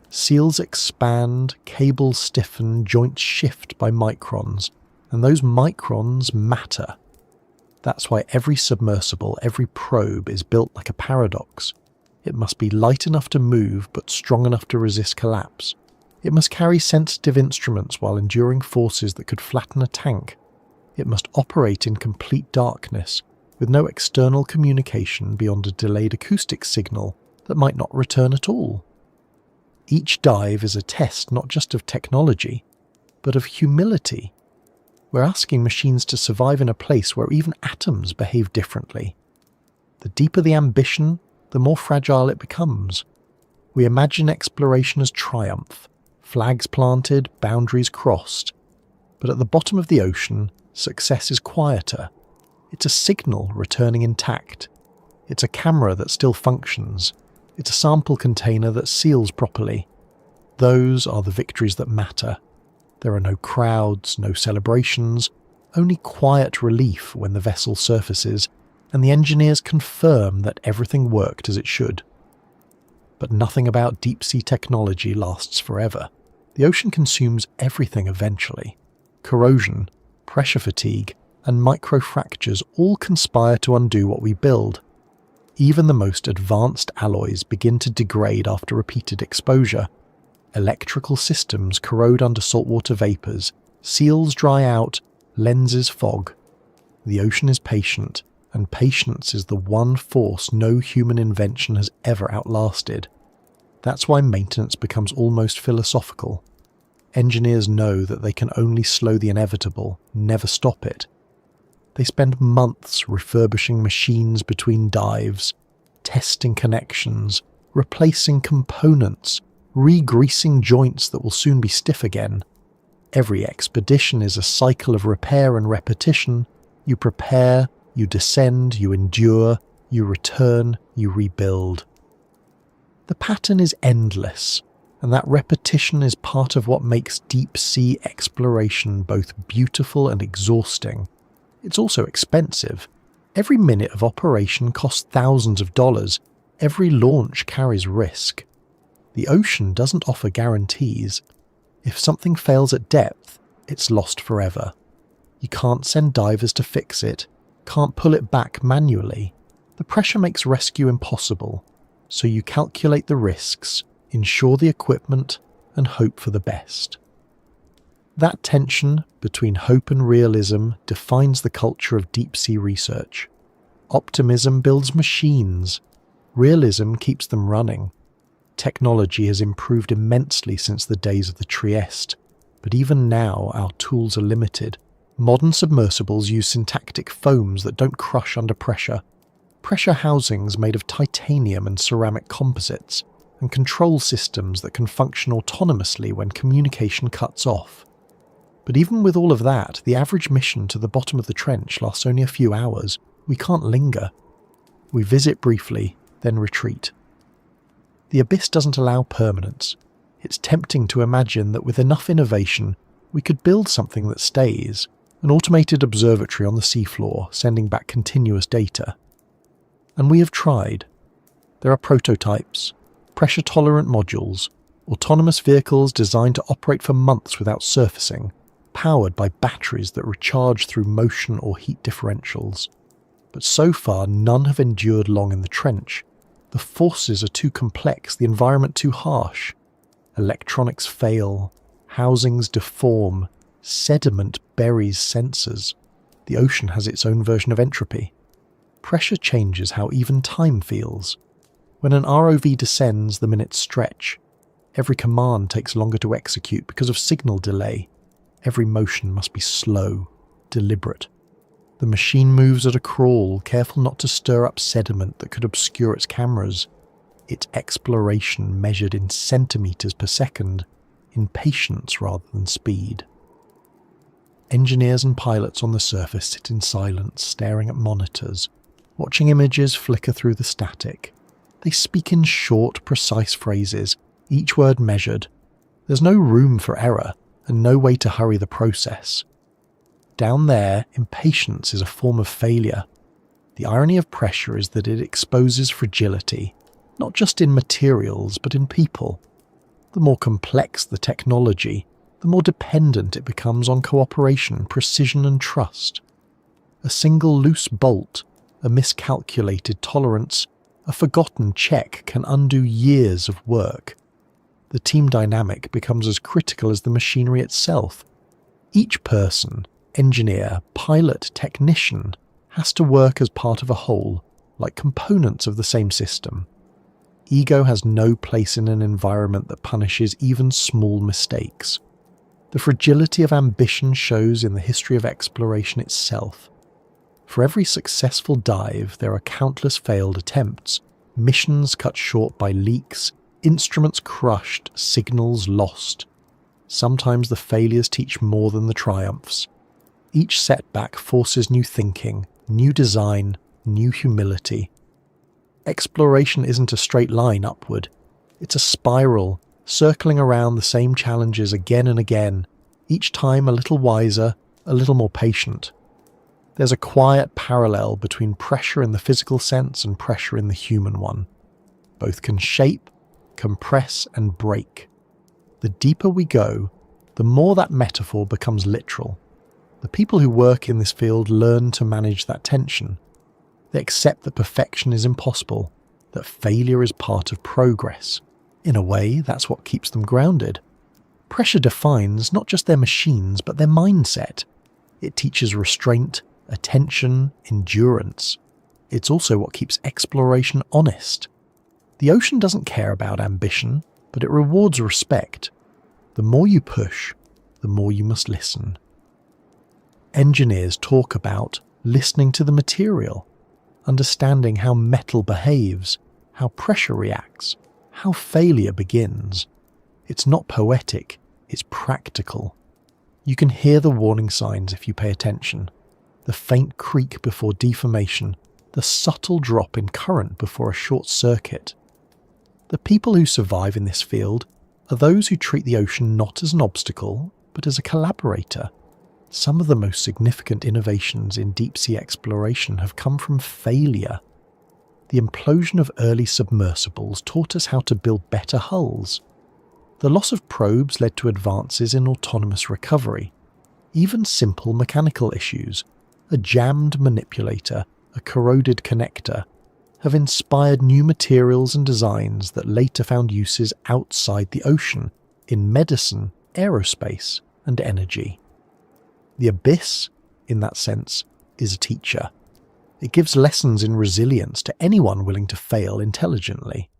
Seals expand, cables stiffen, joints shift by microns, and those microns matter. That's why every submersible, every probe is built like a paradox. It must be light enough to move but strong enough to resist collapse. It must carry sensitive instruments while enduring forces that could flatten a tank. It must operate in complete darkness, with no external communication beyond a delayed acoustic signal that might not return at all. Each dive is a test not just of technology, but of humility. We're asking machines to survive in a place where even atoms behave differently. The deeper the ambition, the more fragile it becomes. We imagine exploration as triumph, flags planted, boundaries crossed. But at the bottom of the ocean, success is quieter. It's a signal returning intact. It's a camera that still functions. It's a sample container that seals properly. Those are the victories that matter. There are no crowds, no celebrations, only quiet relief when the vessel surfaces, and the engineers confirm that everything worked as it should. But nothing about deep-sea technology lasts forever. The ocean consumes everything eventually. Corrosion, pressure fatigue, and microfractures all conspire to undo what we build. Even the most advanced alloys begin to degrade after repeated exposure. Electrical systems corrode under saltwater vapors, seals dry out, lenses fog. The ocean is patient, and patience is the one force no human invention has ever outlasted. That's why maintenance becomes almost philosophical. Engineers know that they can only slow the inevitable, never stop it. They spend months refurbishing machines between dives, testing connections, replacing components, re-greasing joints that will soon be stiff again. Every expedition is a cycle of repair and repetition. You prepare, you descend, you endure, you return, you rebuild. The pattern is endless, and that repetition is part of what makes deep-sea exploration both beautiful and exhausting. It's also expensive. Every minute of operation costs thousands of dollars. Every launch carries risk. The ocean doesn't offer guarantees. If something fails at depth, it's lost forever. You can't send divers to fix it, can't pull it back manually. The pressure makes rescue impossible, so you calculate the risks, insure the equipment, and hope for the best. That tension between hope and realism defines the culture of deep-sea research. Optimism builds machines. Realism keeps them running. Technology has improved immensely since the days of the Trieste, but even now our tools are limited. Modern submersibles use syntactic foams that don't crush under pressure, pressure housings made of titanium and ceramic composites, and control systems that can function autonomously when communication cuts off. But even with all of that, the average mission to the bottom of the trench lasts only a few hours. We can't linger. We visit briefly, then retreat. The abyss doesn't allow permanence. It's tempting to imagine that with enough innovation, we could build something that stays, an automated observatory on the seafloor sending back continuous data. And we have tried. There are prototypes, pressure-tolerant modules, autonomous vehicles designed to operate for months without surfacing, powered by batteries that recharge through motion or heat differentials. But so far, none have endured long in the trench. The forces are too complex, the environment too harsh. Electronics fail, housings deform, sediment buries sensors. The ocean has its own version of entropy. Pressure changes how even time feels. When an ROV descends, the minutes stretch. Every command takes longer to execute because of signal delay. Every motion must be slow, deliberate. The machine moves at a crawl, careful not to stir up sediment that could obscure its cameras. Its exploration measured in centimeters per second, in patience rather than speed. Engineers and pilots on the surface sit in silence, staring at monitors, watching images flicker through the static. They speak in short, precise phrases, each word measured. There's no room for error, and no way to hurry the process. Down there, impatience is a form of failure. The irony of pressure is that it exposes fragility, not just in materials, but in people. The more complex the technology, the more dependent it becomes on cooperation, precision, and trust. A single loose bolt, a miscalculated tolerance, a forgotten check can undo years of work. The team dynamic becomes as critical as the machinery itself. Each person, engineer, pilot, technician, has to work as part of a whole, like components of the same system. Ego has no place in an environment that punishes even small mistakes. The fragility of ambition shows in the history of exploration itself. For every successful dive, there are countless failed attempts, missions cut short by leaks, instruments crushed, signals lost. Sometimes the failures teach more than the triumphs. Each setback forces new thinking, new design, new humility. Exploration isn't a straight line upward. It's a spiral, circling around the same challenges again and again, each time a little wiser, a little more patient. There's a quiet parallel between pressure in the physical sense and pressure in the human one. Both can shape, compress, and break. The deeper we go, the more that metaphor becomes literal. The people who work in this field learn to manage that tension. They accept that perfection is impossible, that failure is part of progress. In a way, that's what keeps them grounded. Pressure defines not just their machines, but their mindset. It teaches restraint, attention, endurance. It's also what keeps exploration honest. The ocean doesn't care about ambition, but it rewards respect. The more you push, the more you must listen. Engineers talk about listening to the material, understanding how metal behaves, how pressure reacts, how failure begins. It's not poetic, it's practical. You can hear the warning signs if you pay attention. The faint creak before deformation, the subtle drop in current before a short circuit. The people who survive in this field are those who treat the ocean not as an obstacle, but as a collaborator. Some of the most significant innovations in deep-sea exploration have come from failure. The implosion of early submersibles taught us how to build better hulls. The loss of probes led to advances in autonomous recovery. Even simple mechanical issues, a jammed manipulator, a corroded connector, have inspired new materials and designs that later found uses outside the ocean, in medicine, aerospace, and energy. The abyss, in that sense, is a teacher. It gives lessons in resilience to anyone willing to fail intelligently.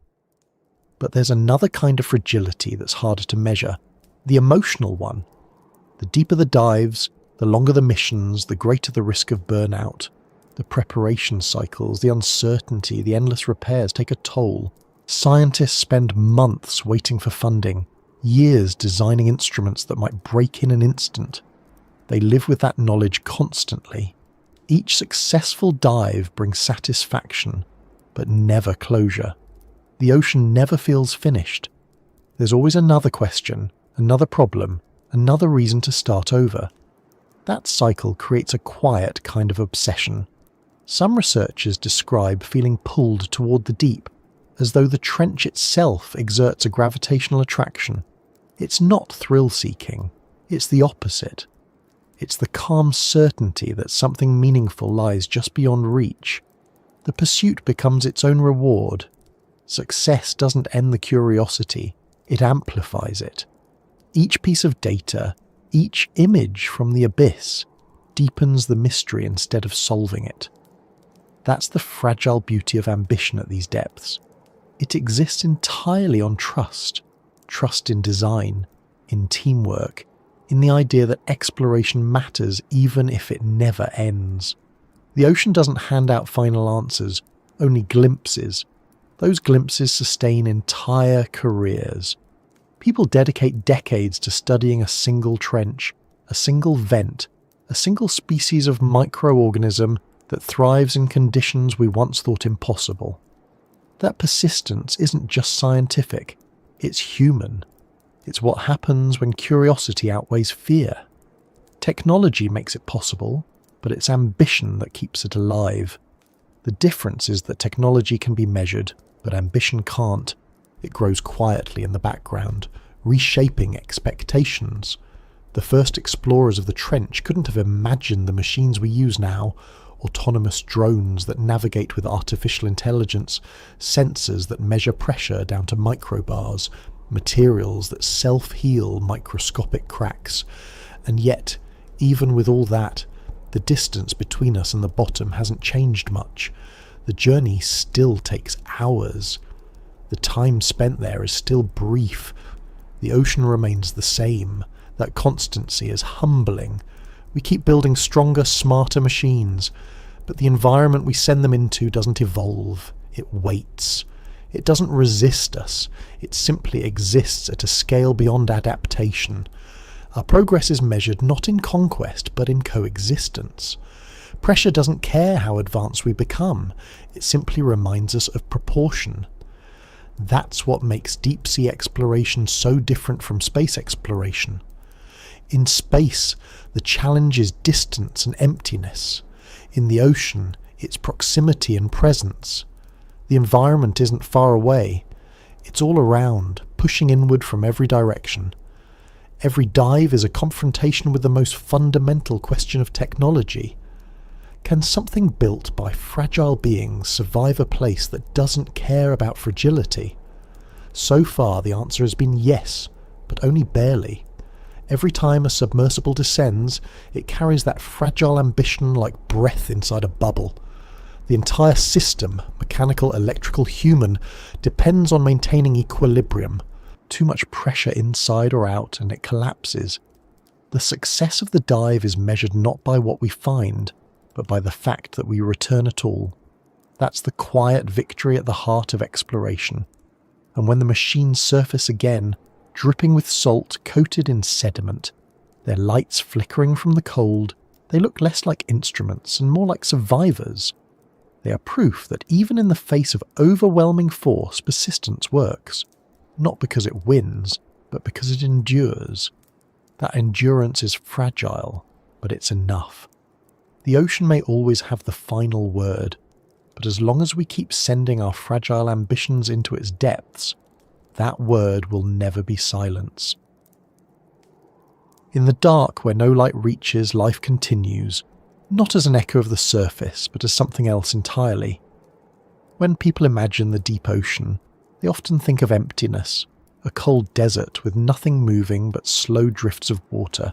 But there's another kind of fragility that's harder to measure, the emotional one. The deeper the dives, the longer the missions, the greater the risk of burnout. The preparation cycles, the uncertainty, the endless repairs take a toll. Scientists spend months waiting for funding, years designing instruments that might break in an instant. They live with that knowledge constantly. Each successful dive brings satisfaction, but never closure. The ocean never feels finished. There's always another question, another problem, another reason to start over. That cycle creates a quiet kind of obsession. Some researchers describe feeling pulled toward the deep, as though the trench itself exerts a gravitational attraction. It's not thrill-seeking, it's the opposite. It's the calm certainty that something meaningful lies just beyond reach. The pursuit becomes its own reward. Success doesn't end the curiosity, it amplifies it. Each piece of data, each image from the abyss, deepens the mystery instead of solving it. That's the fragile beauty of ambition at these depths. It exists entirely on trust. Trust in design, in teamwork, in the idea that exploration matters even if it never ends. The ocean doesn't hand out final answers, only glimpses. Those glimpses sustain entire careers. People dedicate decades to studying a single trench, a single vent, a single species of microorganism that thrives in conditions we once thought impossible. That persistence isn't just scientific, it's human. It's what happens when curiosity outweighs fear. Technology makes it possible, but it's ambition that keeps it alive. The difference is that technology can be measured, but ambition can't. It grows quietly in the background, reshaping expectations. The first explorers of the trench couldn't have imagined the machines we use now, autonomous drones that navigate with artificial intelligence, sensors that measure pressure down to microbars, materials that self-heal microscopic cracks. And yet, even with all that, the distance between us and the bottom hasn't changed much. The journey still takes hours. The time spent there is still brief. The ocean remains the same. That constancy is humbling. We keep building stronger, smarter machines, but the environment we send them into doesn't evolve. It waits. It doesn't resist us. It simply exists at a scale beyond adaptation. Our progress is measured not in conquest, but in coexistence. Pressure doesn't care how advanced we become. It simply reminds us of proportion. That's what makes deep-sea exploration so different from space exploration. In space, the challenge is distance and emptiness. In the ocean, it's proximity and presence. The environment isn't far away. It's all around, pushing inward from every direction. Every dive is a confrontation with the most fundamental question of technology. Can something built by fragile beings survive a place that doesn't care about fragility? So far, the answer has been yes, but only barely. Every time a submersible descends, it carries that fragile ambition like breath inside a bubble. The entire system, mechanical, electrical, human, depends on maintaining equilibrium. Too much pressure inside or out and it collapses. The success of the dive is measured not by what we find, but by the fact that we return at all. That's the quiet victory at the heart of exploration. And when the machines surface again, dripping with salt, coated in sediment, their lights flickering from the cold, they look less like instruments and more like survivors. They are proof that even in the face of overwhelming force, persistence works. Not because it wins, but because it endures. That endurance is fragile. but it's enough. The ocean may always have the final word, but as long as we keep sending our fragile ambitions into its depths, that word will never be silence. In the dark where no light reaches, life continues, not as an echo of the surface, but as something else entirely. When people imagine the deep ocean, they often think of emptiness, a cold desert with nothing moving but slow drifts of water.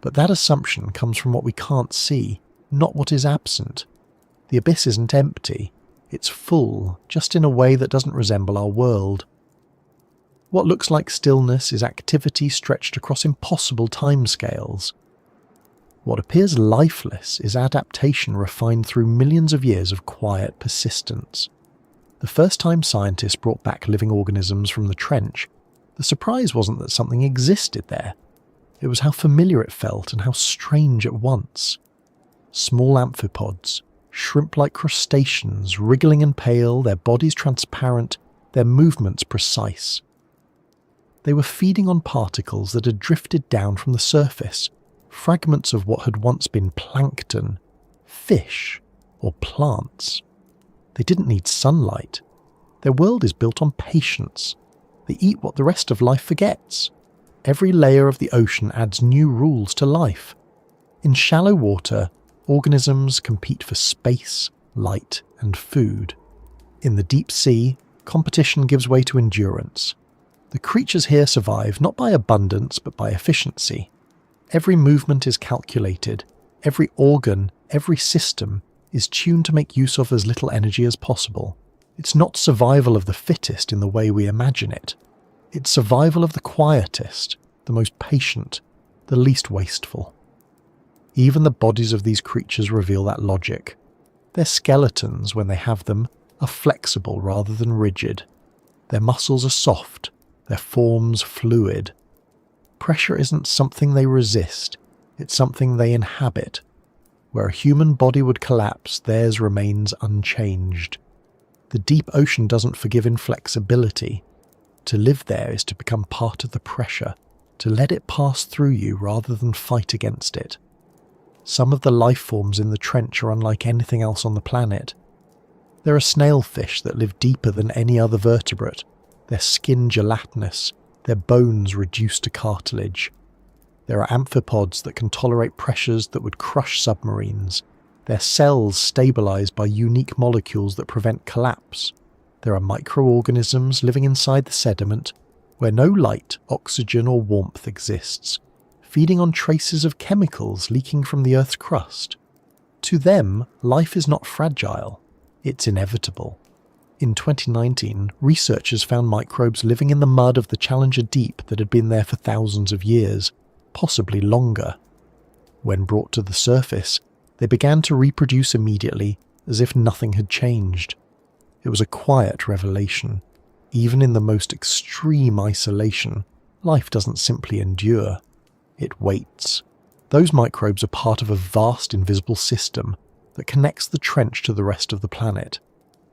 But that assumption comes from what we can't see, not what is absent. The abyss isn't empty, it's full, just in a way that doesn't resemble our world. What looks like stillness is activity stretched across impossible timescales. What appears lifeless is adaptation refined through millions of years of quiet persistence. The first time scientists brought back living organisms from the trench, the surprise wasn't that something existed there. It was how familiar it felt and how strange at once. Small amphipods, shrimp-like crustaceans, wriggling and pale, their bodies transparent, their movements precise. They were feeding on particles that had drifted down from the surface, fragments of what had once been plankton, fish, or plants. They didn't need sunlight. Their world is built on patience. They eat what the rest of life forgets. Every layer of the ocean adds new rules to life. In shallow water, organisms compete for space, light, and food. In the deep sea, competition gives way to endurance. The creatures here survive not by abundance but by efficiency. Every movement is calculated. Every organ, every system is tuned to make use of as little energy as possible. It's not survival of the fittest in the way we imagine it. It's survival of the quietest, the most patient, the least wasteful. Even the bodies of these creatures reveal that logic. Their skeletons, when they have them, are flexible rather than rigid. Their muscles are soft, their forms fluid. Pressure isn't something they resist, it's something they inhabit. Where a human body would collapse, theirs remains unchanged. The deep ocean doesn't forgive inflexibility. To live there is to become part of the pressure, to let it pass through you rather than fight against it. Some of the life forms in the trench are unlike anything else on the planet. There are snailfish that live deeper than any other vertebrate, their skin gelatinous, their bones reduced to cartilage. There are amphipods that can tolerate pressures that would crush submarines, their cells stabilized by unique molecules that prevent collapse. There are microorganisms living inside the sediment, where no light, oxygen or warmth exists, feeding on traces of chemicals leaking from the Earth's crust. To them, life is not fragile, it's inevitable. In 2019, researchers found microbes living in the mud of the Challenger Deep that had been there for thousands of years, possibly longer. When brought to the surface, they began to reproduce immediately, as if nothing had changed. It was a quiet revelation. Even in the most extreme isolation, life doesn't simply endure. It waits. Those microbes are part of a vast invisible system that connects the trench to the rest of the planet.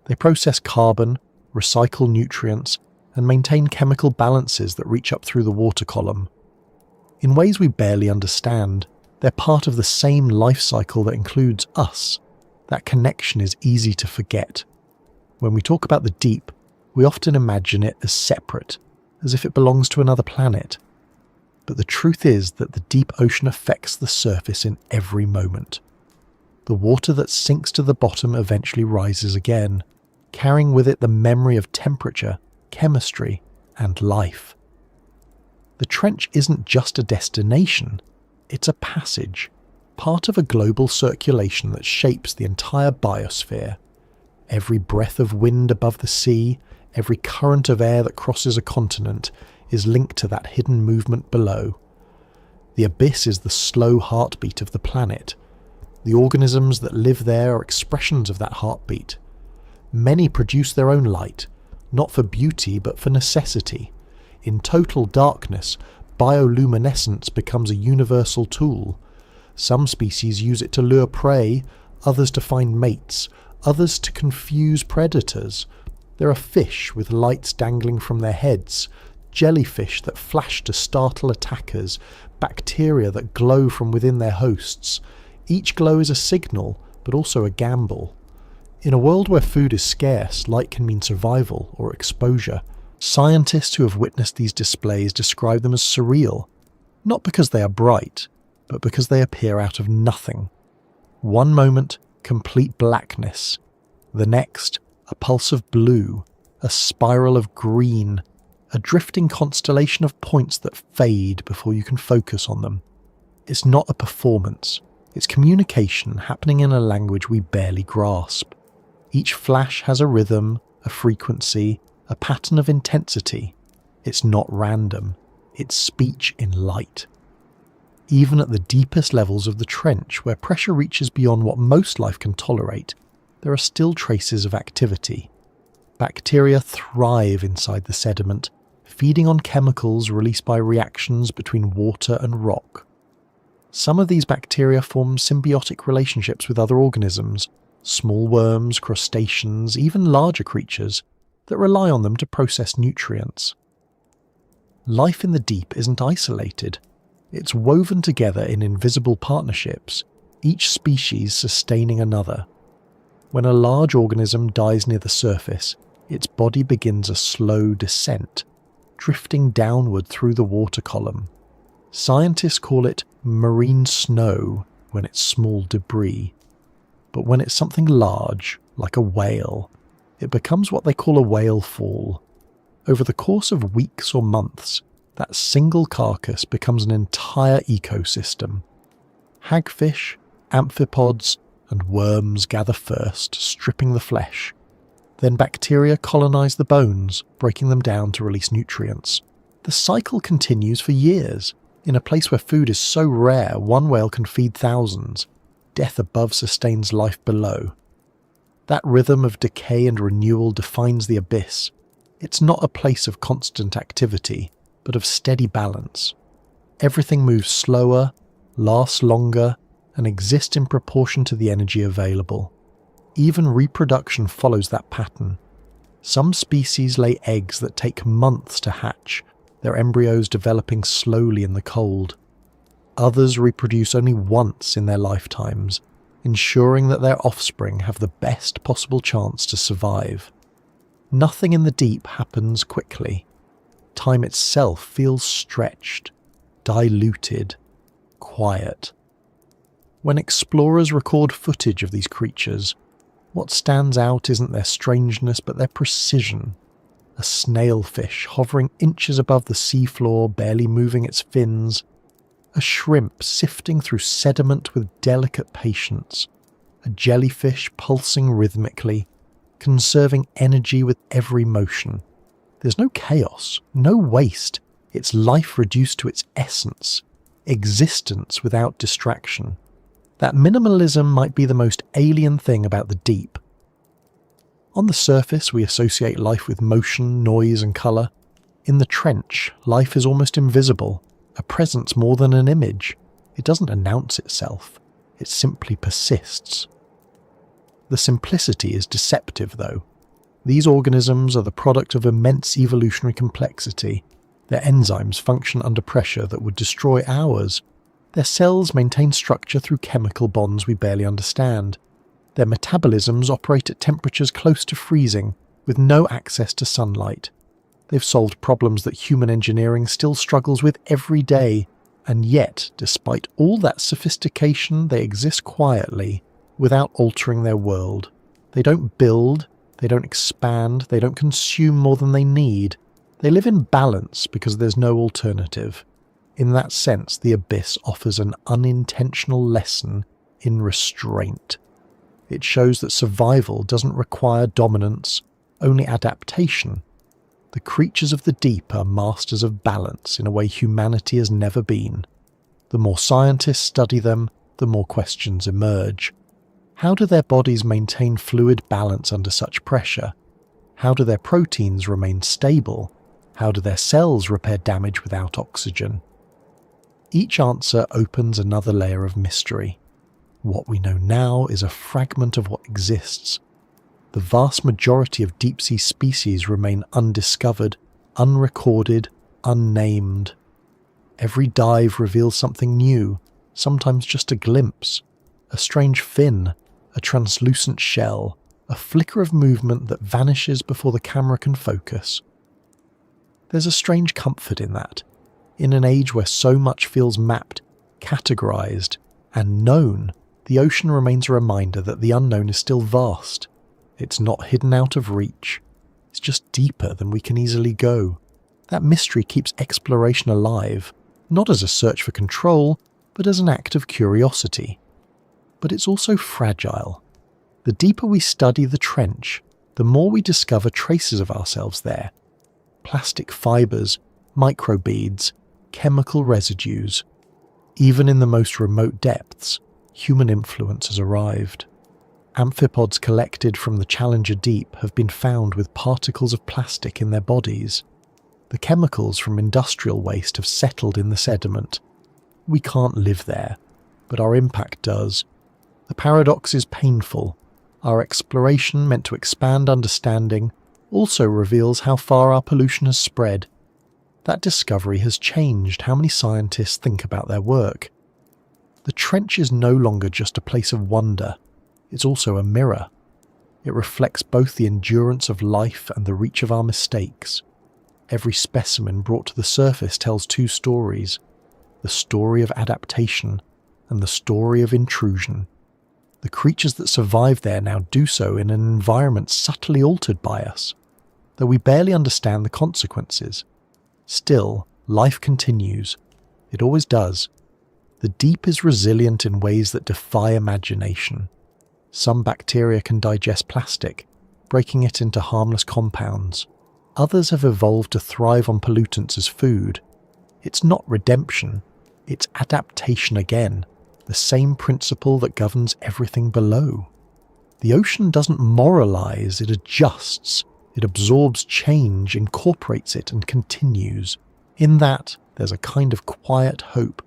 They process carbon, recycle nutrients, and maintain chemical balances that reach up through the water column. In ways we barely understand, they're part of the same life cycle that includes us. That connection is easy to forget. When we talk about the deep, we often imagine it as separate, as if it belongs to another planet. But the truth is that the deep ocean affects the surface in every moment. The water that sinks to the bottom eventually rises again, carrying with it the memory of temperature, chemistry, and life. The trench isn't just a destination, it's a passage, part of a global circulation that shapes the entire biosphere. Every breath of wind above the sea, every current of air that crosses a continent is linked to that hidden movement below. The abyss is the slow heartbeat of the planet. The organisms that live there are expressions of that heartbeat. Many produce their own light, not for beauty but for necessity. In total darkness, bioluminescence becomes a universal tool. Some species use it to lure prey, others to find mates, others to confuse predators. There are fish with lights dangling from their heads, jellyfish that flash to startle attackers, bacteria that glow from within their hosts. Each glow is a signal, but also a gamble. In a world where food is scarce, light can mean survival or exposure. Scientists who have witnessed these displays describe them as surreal, not because they are bright, but because they appear out of nothing. One moment, complete blackness. The next, a pulse of blue, a spiral of green, a drifting constellation of points that fade before you can focus on them. It's not a performance. It's communication happening in a language we barely grasp. Each flash has a rhythm, a frequency, a pattern of intensity. It's not random. It's speech in light. Even at the deepest levels of the trench, where pressure reaches beyond what most life can tolerate, there are still traces of activity. Bacteria thrive inside the sediment, feeding on chemicals released by reactions between water and rock. Some of these bacteria form symbiotic relationships with other organisms, small worms, crustaceans, even larger creatures, that rely on them to process nutrients. Life in the deep isn't isolated. It's woven together in invisible partnerships, each species sustaining another. When a large organism dies near the surface, its body begins a slow descent, drifting downward through the water column. Scientists call it marine snow when it's small debris. But when it's something large, like a whale, it becomes what they call a whale fall. Over the course of weeks or months, that single carcass becomes an entire ecosystem. Hagfish, amphipods, and worms gather first, stripping the flesh. Then bacteria colonize the bones, breaking them down to release nutrients. The cycle continues for years. In a place where food is so rare, one whale can feed thousands. Death above sustains life below. That rhythm of decay and renewal defines the abyss. It's not a place of constant activity, but of steady balance. Everything moves slower, lasts longer, and exists in proportion to the energy available. Even reproduction follows that pattern. Some species lay eggs that take months to hatch, their embryos developing slowly in the cold. Others reproduce only once in their lifetimes, ensuring that their offspring have the best possible chance to survive. Nothing in the deep happens quickly. Time itself feels stretched, diluted, quiet. When explorers record footage of these creatures, what stands out isn't their strangeness but their precision. A snailfish hovering inches above the seafloor, barely moving its fins. A shrimp sifting through sediment with delicate patience. A jellyfish pulsing rhythmically, conserving energy with every motion. There's no chaos, no waste. It's life reduced to its essence. Existence without distraction. That minimalism might be the most alien thing about the deep. On the surface, we associate life with motion, noise, and colour. In the trench, life is almost invisible, a presence more than an image. It doesn't announce itself. It simply persists. The simplicity is deceptive, though. These organisms are the product of immense evolutionary complexity. Their enzymes function under pressure that would destroy ours. Their cells maintain structure through chemical bonds we barely understand. Their metabolisms operate at temperatures close to freezing, with no access to sunlight. They've solved problems that human engineering still struggles with every day, and yet, despite all that sophistication, they exist quietly, without altering their world. They don't build, they don't expand, they don't consume more than they need. They live in balance because there's no alternative. In that sense, the abyss offers an unintentional lesson in restraint. It shows that survival doesn't require dominance, only adaptation. The creatures of the deep are masters of balance in a way humanity has never been. The more scientists study them, the more questions emerge. How do their bodies maintain fluid balance under such pressure? How do their proteins remain stable? How do their cells repair damage without oxygen? Each answer opens another layer of mystery. What we know now is a fragment of what exists. The vast majority of deep-sea species remain undiscovered, unrecorded, unnamed. Every dive reveals something new, sometimes just a glimpse, a strange fin, a translucent shell, a flicker of movement that vanishes before the camera can focus. There's a strange comfort in that, in an age where so much feels mapped, categorized, and known. The ocean remains a reminder that the unknown is still vast. It's not hidden out of reach. It's just deeper than we can easily go. That mystery keeps exploration alive, not as a search for control, but as an act of curiosity. But it's also fragile. The deeper we study the trench, the more we discover traces of ourselves there. Plastic fibres, microbeads, chemical residues. Even in the most remote depths, human influence has arrived. Amphipods collected from the Challenger Deep have been found with particles of plastic in their bodies. The chemicals from industrial waste have settled in the sediment. We can't live there, but our impact does. The paradox is painful. Our exploration, meant to expand understanding, also reveals how far our pollution has spread. That discovery has changed how many scientists think about their work. The trench is no longer just a place of wonder, it's also a mirror. It reflects both the endurance of life and the reach of our mistakes. Every specimen brought to the surface tells two stories, the story of adaptation and the story of intrusion. The creatures that survive there now do so in an environment subtly altered by us, though we barely understand the consequences. Still, life continues. It always does. The deep is resilient in ways that defy imagination. Some bacteria can digest plastic, breaking it into harmless compounds. Others have evolved to thrive on pollutants as food. It's not redemption, it's adaptation again, the same principle that governs everything below. The ocean doesn't moralize, it adjusts. It absorbs change, incorporates it, and continues. In that, there's a kind of quiet hope.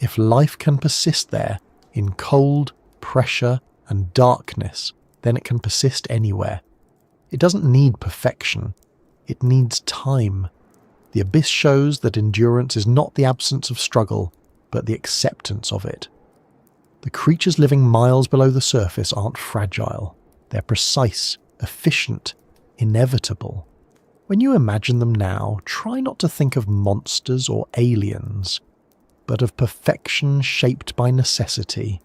If life can persist there, in cold, pressure, and darkness, then it can persist anywhere. It doesn't need perfection. It needs time. The abyss shows that endurance is not the absence of struggle, but the acceptance of it. The creatures living miles below the surface aren't fragile. They're precise, efficient, inevitable. When you imagine them now, try not to think of monsters or aliens, but of perfection shaped by necessity.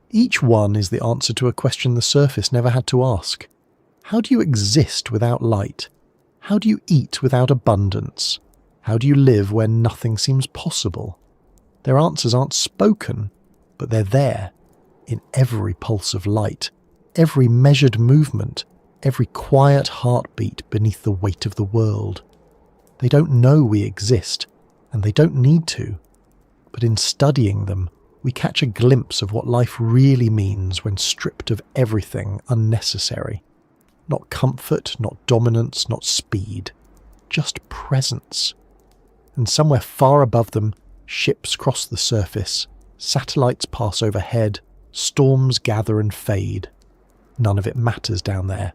Each one is the answer to a question the surface never had to ask. How do you exist without light? How do you eat without abundance? How do you live where nothing seems possible? Their answers aren't spoken, but they're there, in every pulse of light, every measured movement, every quiet heartbeat beneath the weight of the world. They don't know we exist, and they don't need to. But in studying them, we catch a glimpse of what life really means when stripped of everything unnecessary. Not comfort, not dominance, not speed, just presence. And somewhere far above them, ships cross the surface, satellites pass overhead, storms gather and fade. None of it matters down there.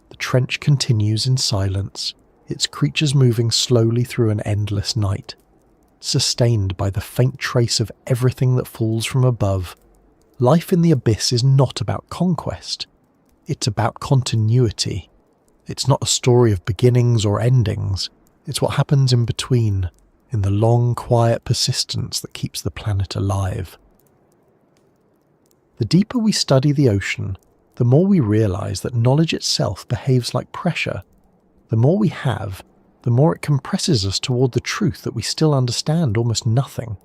The trench continues in silence, its creatures moving slowly through an endless night, sustained by the faint trace of everything that falls from above. Life in the abyss is not about conquest. It's about continuity. It's not a story of beginnings or endings. It's what happens in between, in the long, quiet persistence that keeps the planet alive. The deeper we study the ocean, the more we realize that knowledge itself behaves like pressure. The more we have, the more it compresses us toward the truth that we still understand almost nothing.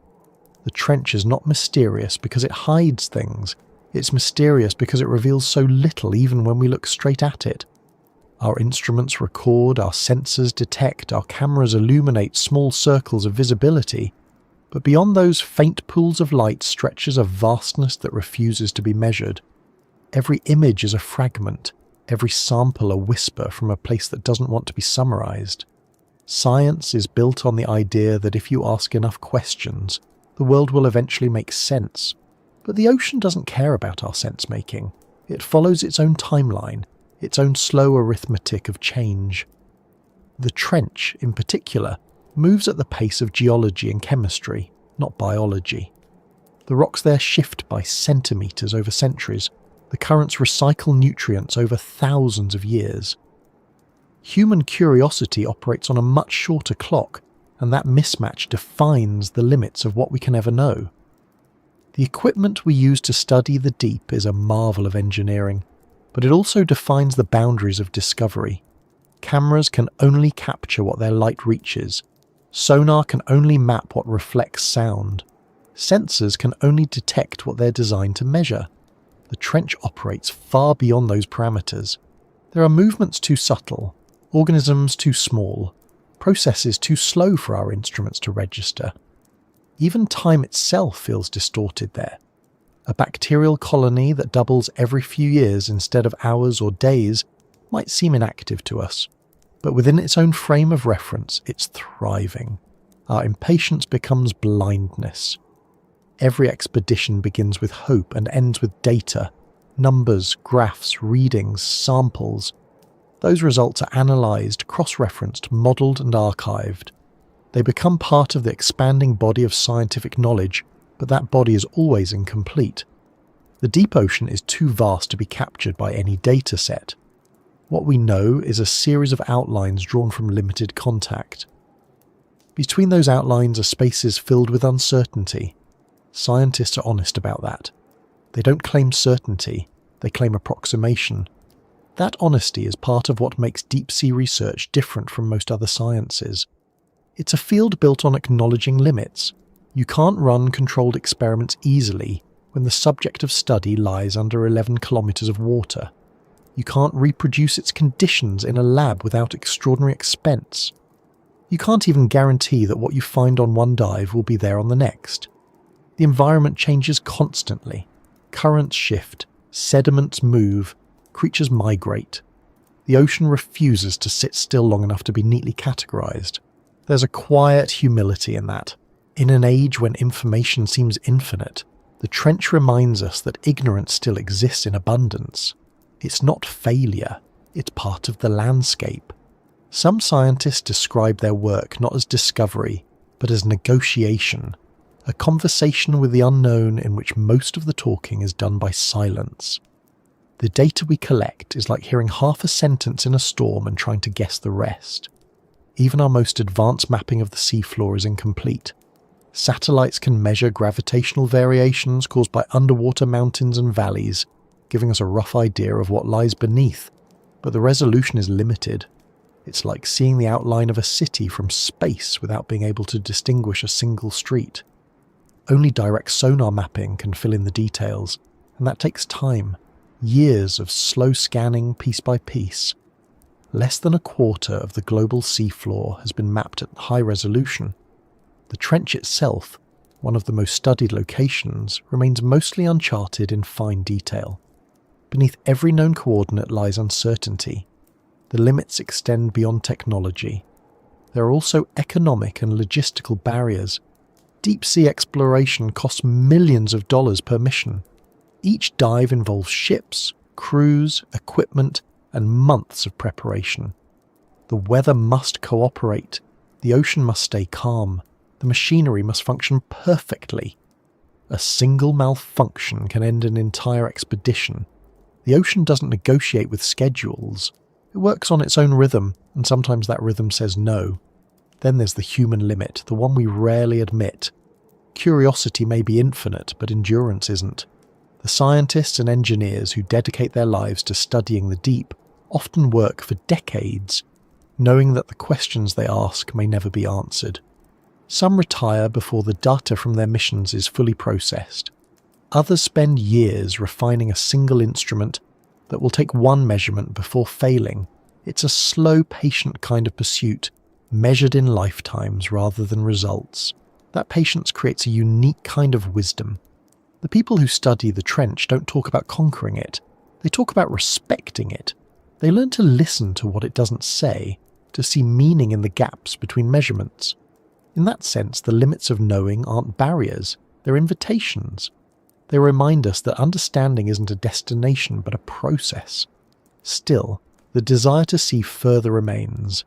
The trench is not mysterious because it hides things. It's mysterious because it reveals so little even when we look straight at it. Our instruments record, our sensors detect, our cameras illuminate small circles of visibility. But beyond those faint pools of light stretches a vastness that refuses to be measured. Every image is a fragment, every sample a whisper from a place that doesn't want to be summarized. Science is built on the idea that if you ask enough questions, the world will eventually make sense. But the ocean doesn't care about our sense-making. It follows its own timeline, its own slow arithmetic of change. The trench, in particular, moves at the pace of geology and chemistry, not biology. The rocks there shift by centimetres over centuries. The currents recycle nutrients over thousands of years. Human curiosity operates on a much shorter clock, and that mismatch defines the limits of what we can ever know. The equipment we use to study the deep is a marvel of engineering, but it also defines the boundaries of discovery. Cameras can only capture what their light reaches. Sonar can only map what reflects sound. Sensors can only detect what they're designed to measure. The trench operates far beyond those parameters. There are movements too subtle, organisms too small, processes too slow for our instruments to register. Even time itself feels distorted there. A bacterial colony that doubles every few years instead of hours or days might seem inactive to us, but within its own frame of reference, it's thriving. Our impatience becomes blindness. Every expedition begins with hope and ends with data, numbers, graphs, readings, samples. Those results are analysed, cross-referenced, modelled and archived. They become part of the expanding body of scientific knowledge, but that body is always incomplete. The deep ocean is too vast to be captured by any data set. What we know is a series of outlines drawn from limited contact. Between those outlines are spaces filled with uncertainty. Scientists are honest about that. They don't claim certainty, they claim approximation. That honesty is part of what makes deep-sea research different from most other sciences. It's a field built on acknowledging limits. You can't run controlled experiments easily when the subject of study lies under 11 kilometres of water. You can't reproduce its conditions in a lab without extraordinary expense. You can't even guarantee that what you find on one dive will be there on the next. The environment changes constantly. Currents shift, sediments move, creatures migrate. The ocean refuses to sit still long enough to be neatly categorized. There's a quiet humility in that. In an age when information seems infinite, the trench reminds us that ignorance still exists in abundance. It's not failure, it's part of the landscape. Some scientists describe their work not as discovery, but as negotiation, a conversation with the unknown in which most of the talking is done by silence. The data we collect is like hearing half a sentence in a storm and trying to guess the rest. Even our most advanced mapping of the seafloor is incomplete. Satellites can measure gravitational variations caused by underwater mountains and valleys, giving us a rough idea of what lies beneath, but the resolution is limited. It's like seeing the outline of a city from space without being able to distinguish a single street. Only direct sonar mapping can fill in the details, and that takes time, years of slow scanning piece by piece. Less than a quarter of the global seafloor has been mapped at high resolution. The trench itself, one of the most studied locations, remains mostly uncharted in fine detail. Beneath every known coordinate lies uncertainty. The limits extend beyond technology. There are also economic and logistical barriers. Deep-sea exploration costs millions of dollars per mission. Each dive involves ships, crews, equipment, and months of preparation. The weather must cooperate. The ocean must stay calm. The machinery must function perfectly. A single malfunction can end an entire expedition. The ocean doesn't negotiate with schedules. It works on its own rhythm, and sometimes that rhythm says no. Then there's the human limit, the one we rarely admit. Curiosity may be infinite, but endurance isn't. The scientists and engineers who dedicate their lives to studying the deep often work for decades, knowing that the questions they ask may never be answered. Some retire before the data from their missions is fully processed. Others spend years refining a single instrument that will take one measurement before failing. It's a slow, patient kind of pursuit, measured in lifetimes rather than results. That patience creates a unique kind of wisdom. The people who study the trench don't talk about conquering it. They talk about respecting it. They learn to listen to what it doesn't say, to see meaning in the gaps between measurements. In that sense, the limits of knowing aren't barriers, they're invitations. They remind us that understanding isn't a destination but a process. Still, the desire to see further remains.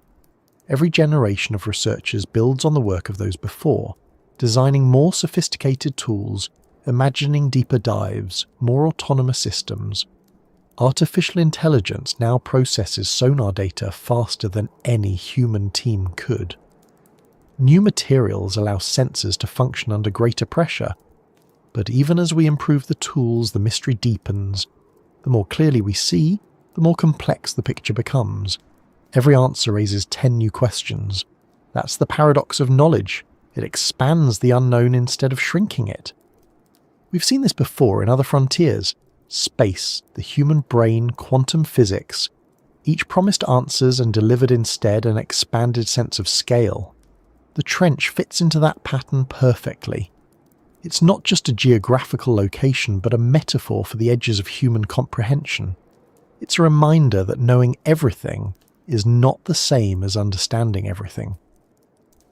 Every generation of researchers builds on the work of those before, designing more sophisticated tools, imagining deeper dives, more autonomous systems. Artificial intelligence now processes sonar data faster than any human team could. New materials allow sensors to function under greater pressure, but even as we improve the tools, the mystery deepens. The more clearly we see, the more complex the picture becomes. Every answer raises 10 new questions. That's the paradox of knowledge. It expands the unknown instead of shrinking it. We've seen this before in other frontiers. Space, the human brain, quantum physics. Each promised answers and delivered instead an expanded sense of scale. The trench fits into that pattern perfectly. It's not just a geographical location, but a metaphor for the edges of human comprehension. It's a reminder that knowing everything is not the same as understanding everything.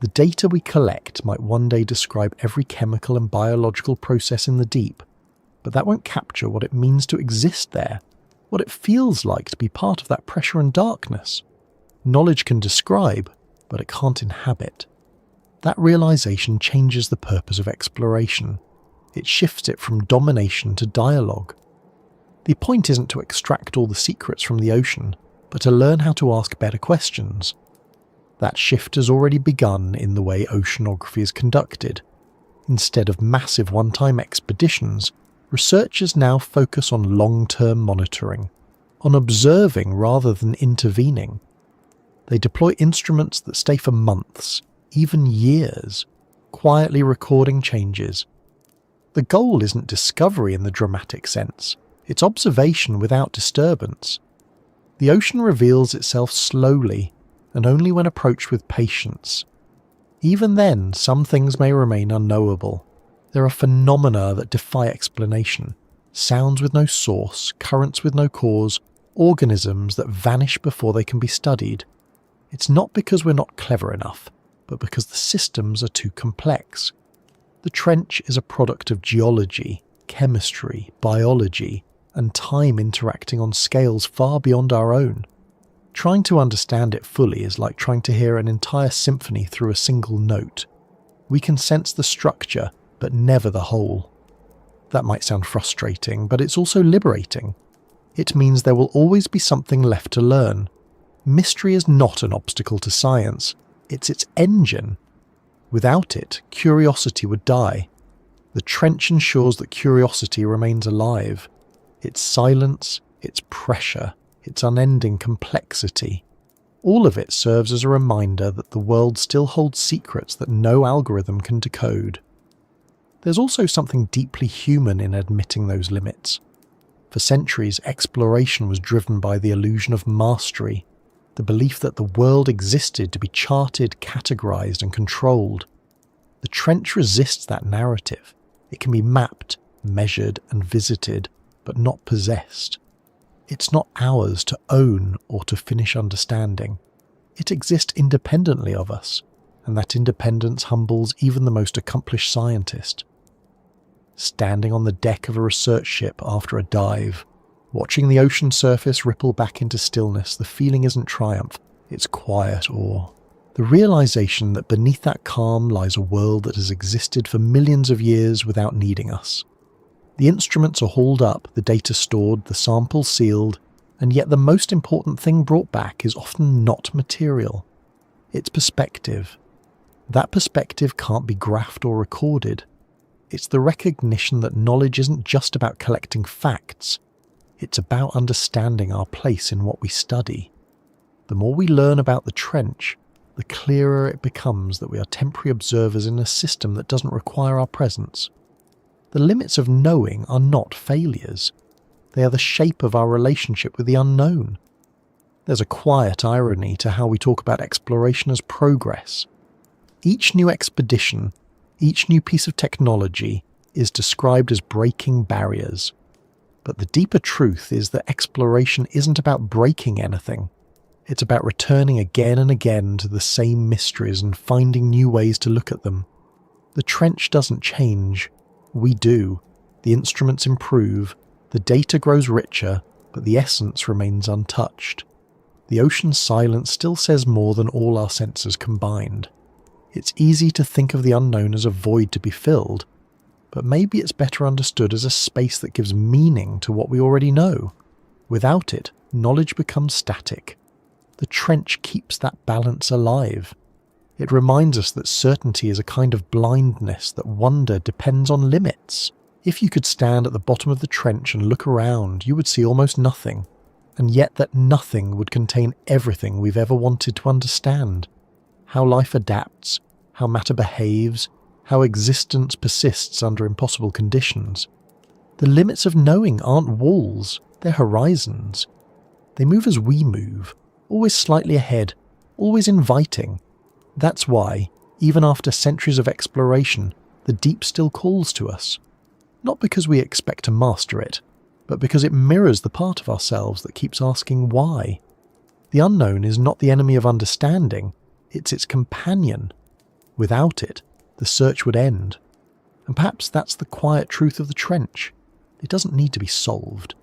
The data we collect might one day describe every chemical and biological process in the deep, but that won't capture what it means to exist there, what it feels like to be part of that pressure and darkness. Knowledge can describe, but it can't inhabit. That realization changes the purpose of exploration. It shifts it from domination to dialogue. The point isn't to extract all the secrets from the ocean, but to learn how to ask better questions. That shift has already begun in the way oceanography is conducted. Instead of massive one-time expeditions, researchers now focus on long-term monitoring, on observing rather than intervening. They deploy instruments that stay for months, even years, quietly recording changes. The goal isn't discovery in the dramatic sense, it's observation without disturbance. The ocean reveals itself slowly, and only when approached with patience. Even then, some things may remain unknowable. There are phenomena that defy explanation, sounds with no source, currents with no cause, organisms that vanish before they can be studied. It's not because we're not clever enough, but because the systems are too complex. The trench is a product of geology, chemistry, biology, and time interacting on scales far beyond our own. Trying to understand it fully is like trying to hear an entire symphony through a single note. We can sense the structure, but never the whole. That might sound frustrating, but it's also liberating. It means there will always be something left to learn. Mystery is not an obstacle to science, it's its engine. Without it, curiosity would die. The trench ensures that curiosity remains alive. Its silence, its pressure, its unending complexity. All of it serves as a reminder that the world still holds secrets that no algorithm can decode. There's also something deeply human in admitting those limits. For centuries, exploration was driven by the illusion of mastery, the belief that the world existed to be charted, categorized, and controlled. The trench resists that narrative. It can be mapped, measured, and visited, but not possessed. It's not ours to own or to finish understanding. It exists independently of us, and that independence humbles even the most accomplished scientist. Standing on the deck of a research ship after a dive, watching the ocean surface ripple back into stillness, the feeling isn't triumph, it's quiet awe. The realization that beneath that calm lies a world that has existed for millions of years without needing us. The instruments are hauled up, the data stored, the samples sealed, and yet the most important thing brought back is often not material. It's perspective. That perspective can't be graphed or recorded. It's the recognition that knowledge isn't just about collecting facts. It's about understanding our place in what we study. The more we learn about the trench, the clearer it becomes that we are temporary observers in a system that doesn't require our presence. The limits of knowing are not failures. They are the shape of our relationship with the unknown. There's a quiet irony to how we talk about exploration as progress. Each new expedition, each new piece of technology is described as breaking barriers. But the deeper truth is that exploration isn't about breaking anything. It's about returning again and again to the same mysteries and finding new ways to look at them. The trench doesn't change. We do. The instruments improve, the data grows richer, but the essence remains untouched. the ocean's silence still says more than all our senses combined. It's easy to think of the unknown as a void to be filled, but maybe it's better understood as a space that gives meaning to what we already know. Without it, knowledge becomes static. The trench keeps that balance alive. It reminds us that certainty is a kind of blindness, that wonder depends on limits. If you could stand at the bottom of the trench and look around, you would see almost nothing, and yet that nothing would contain everything we've ever wanted to understand. How life adapts, how matter behaves, how existence persists under impossible conditions. The limits of knowing aren't walls, they're horizons. They move as we move, always slightly ahead, always inviting. That's why, even after centuries of exploration, the deep still calls to us. Not because we expect to master it, but because it mirrors the part of ourselves that keeps asking why. The unknown is not the enemy of understanding, it's its companion. Without it, the search would end. And perhaps that's the quiet truth of the trench. It doesn't need to be solved.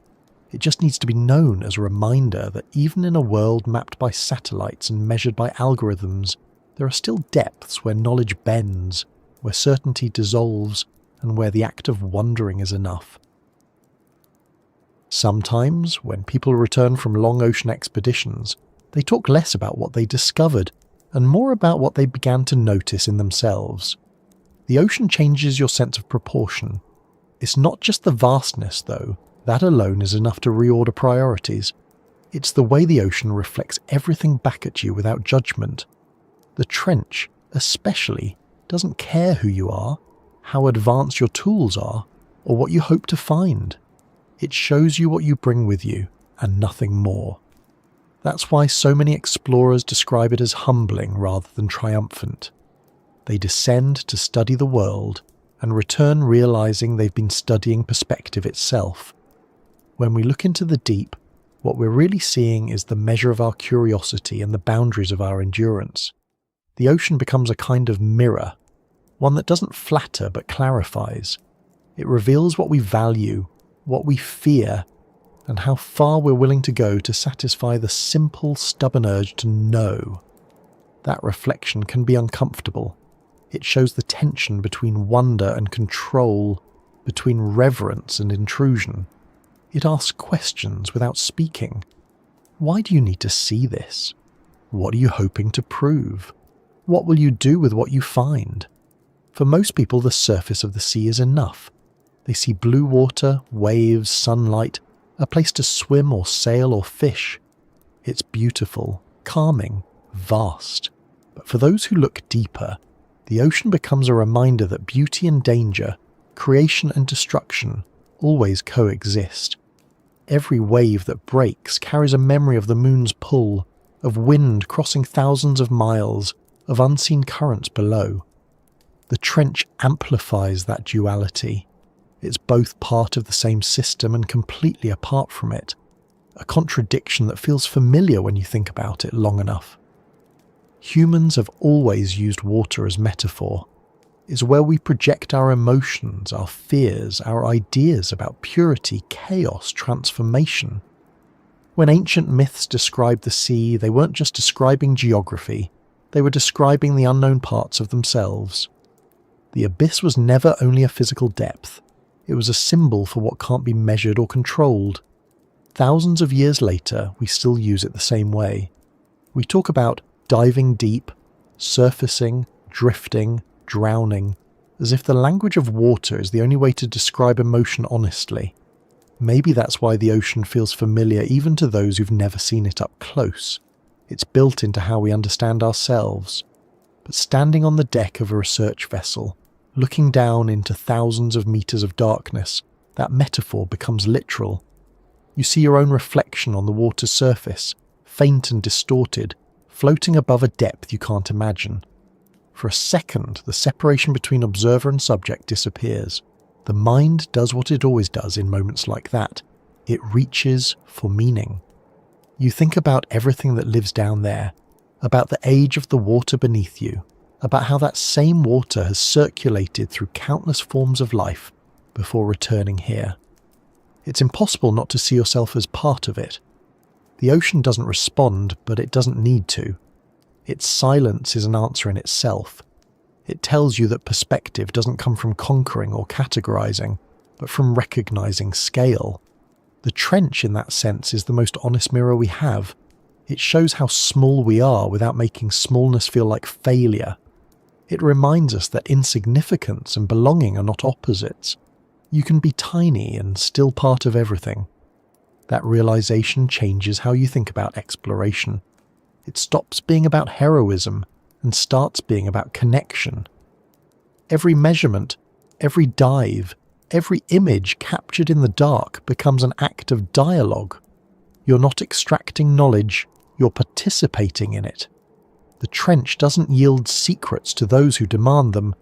It just needs to be known as a reminder that even in a world mapped by satellites and measured by algorithms, there are still depths where knowledge bends, where certainty dissolves, and where the act of wondering is enough. Sometimes, when people return from long ocean expeditions, they talk less about what they discovered and more about what they began to notice in themselves. The ocean changes your sense of proportion. It's not just the vastness, though. That alone is enough to reorder priorities. It's the way the ocean reflects everything back at you without judgment. The trench, especially, doesn't care who you are, how advanced your tools are, or what you hope to find. It shows you what you bring with you, and nothing more. That's why so many explorers describe it as humbling rather than triumphant. They descend to study the world, and return realizing they've been studying perspective itself. When we look into the deep, what we're really seeing is the measure of our curiosity and the boundaries of our endurance. The ocean becomes a kind of mirror, one that doesn't flatter but clarifies. It reveals what we value, what we fear, and how far we're willing to go to satisfy the simple, stubborn urge to know. That reflection can be uncomfortable. It shows the tension between wonder and control, between reverence and intrusion. It asks questions without speaking. Why do you need to see this? What are you hoping to prove? What will you do with what you find? For most people, the surface of the sea is enough. They see blue water, waves, sunlight, a place to swim or sail or fish. It's beautiful, calming, vast. But for those who look deeper, the ocean becomes a reminder that beauty and danger, creation and destruction, always coexist. Every wave that breaks carries a memory of the moon's pull, of wind crossing thousands of miles, of unseen currents below. The trench amplifies that duality. It's both part of the same system and completely apart from it, a contradiction that feels familiar when you think about it long enough. Humans have always used water as metaphor. It's where we project our emotions, our fears, our ideas about purity, chaos, transformation. When ancient myths described the sea, they weren't just describing geography, they were describing the unknown parts of themselves. The abyss was never only a physical depth. It was a symbol for what can't be measured or controlled. Thousands of years later, we still use it the same way. We talk about diving deep, surfacing, drifting, drowning, as if the language of water is the only way to describe emotion honestly. Maybe that's why the ocean feels familiar even to those who've never seen it up close. It's built into how we understand ourselves. But standing on the deck of a research vessel, looking down into thousands of meters of darkness, that metaphor becomes literal. You see your own reflection on the water's surface, faint and distorted, floating above a depth you can't imagine. For a second, the separation between observer and subject disappears. The mind does what it always does in moments like that. It reaches for meaning. You think about everything that lives down there, about the age of the water beneath you, about how that same water has circulated through countless forms of life before returning here. It's impossible not to see yourself as part of it. The ocean doesn't respond, but it doesn't need to. Its silence is an answer in itself. It tells you that perspective doesn't come from conquering or categorizing, but from recognizing scale. The trench, in that sense, is the most honest mirror we have. It shows how small we are without making smallness feel like failure. It reminds us that insignificance and belonging are not opposites. You can be tiny and still part of everything. That realization changes how you think about exploration. It stops being about heroism and starts being about connection. Every measurement, every dive, every image captured in the dark becomes an act of dialogue. You're not extracting knowledge, you're participating in it. The trench doesn't yield secrets to those who demand them.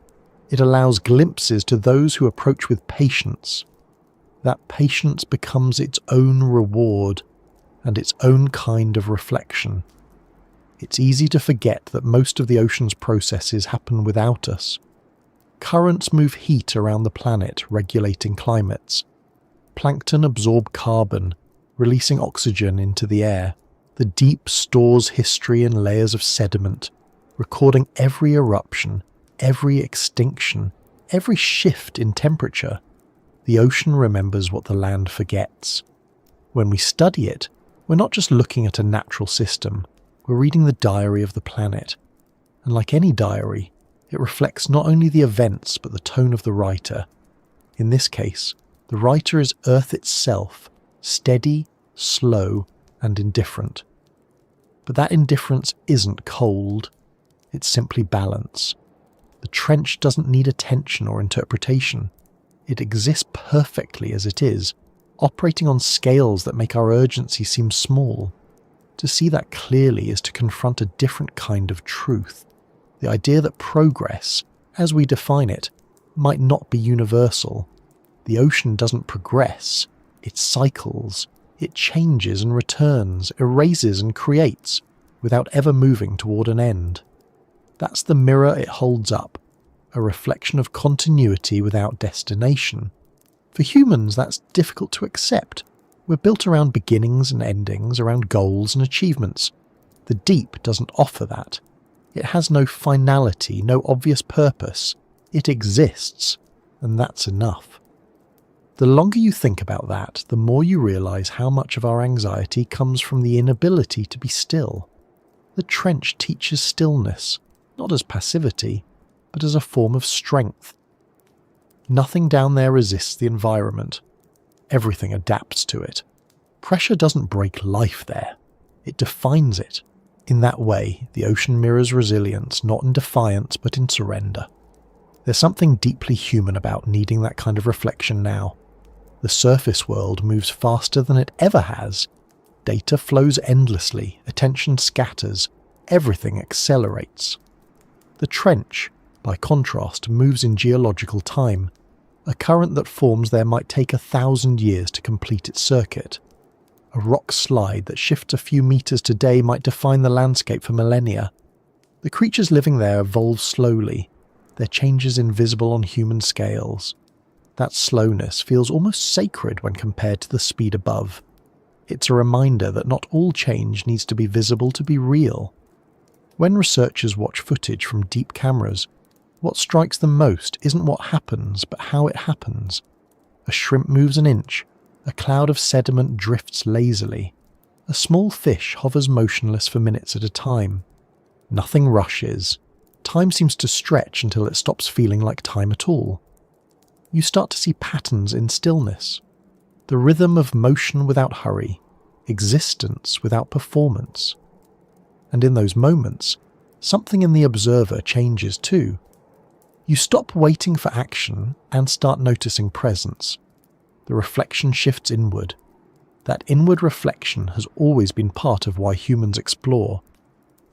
It allows glimpses to those who approach with patience. That patience becomes its own reward and its own kind of reflection. It's easy to forget that most of the ocean's processes happen without us. Currents move heat around the planet, regulating climates. Plankton absorb carbon, releasing oxygen into the air. The deep stores history in layers of sediment, recording every eruption, every extinction, every shift in temperature. The ocean remembers what the land forgets. When we study it, we're not just looking at a natural system, we're reading the diary of the planet. And like any diary, it reflects not only the events but the tone of the writer. In this case, the writer is Earth itself, steady, slow, and indifferent. But that indifference isn't cold, it's simply balance. The trench doesn't need attention or interpretation. It exists perfectly as it is, operating on scales that make our urgency seem small. To see that clearly is to confront a different kind of truth. The idea that progress, as we define it, might not be universal. The ocean doesn't progress, it cycles. It changes and returns, erases and creates, without ever moving toward an end. That's the mirror it holds up, a reflection of continuity without destination. For humans, that's difficult to accept. We're built around beginnings and endings, around goals and achievements. The deep doesn't offer that. It has no finality, no obvious purpose. It exists, and that's enough. The longer you think about that, the more you realize how much of our anxiety comes from the inability to be still. The trench teaches stillness, not as passivity, but as a form of strength. Nothing down there resists the environment. Everything adapts to it. Pressure doesn't break life there. It defines it. In that way, the ocean mirrors resilience, not in defiance, but in surrender. There's something deeply human about needing that kind of reflection now. The surface world moves faster than it ever has. Data flows endlessly, attention scatters, everything accelerates. The trench, by contrast, moves in geological time. A current that forms there might take 1,000 years to complete its circuit. A rock slide that shifts a few meters today might define the landscape for millennia. The creatures living there evolve slowly, their changes invisible on human scales. That slowness feels almost sacred when compared to the speed above. It's a reminder that not all change needs to be visible to be real. When researchers watch footage from deep cameras, what strikes them most isn't what happens, but how it happens. A shrimp moves an inch, a cloud of sediment drifts lazily. A small fish hovers motionless for minutes at a time. Nothing rushes. Time seems to stretch until it stops feeling like time at all. You start to see patterns in stillness. The rhythm of motion without hurry, existence without performance. And in those moments, something in the observer changes too. You stop waiting for action and start noticing presence. The reflection shifts inward. That inward reflection has always been part of why humans explore.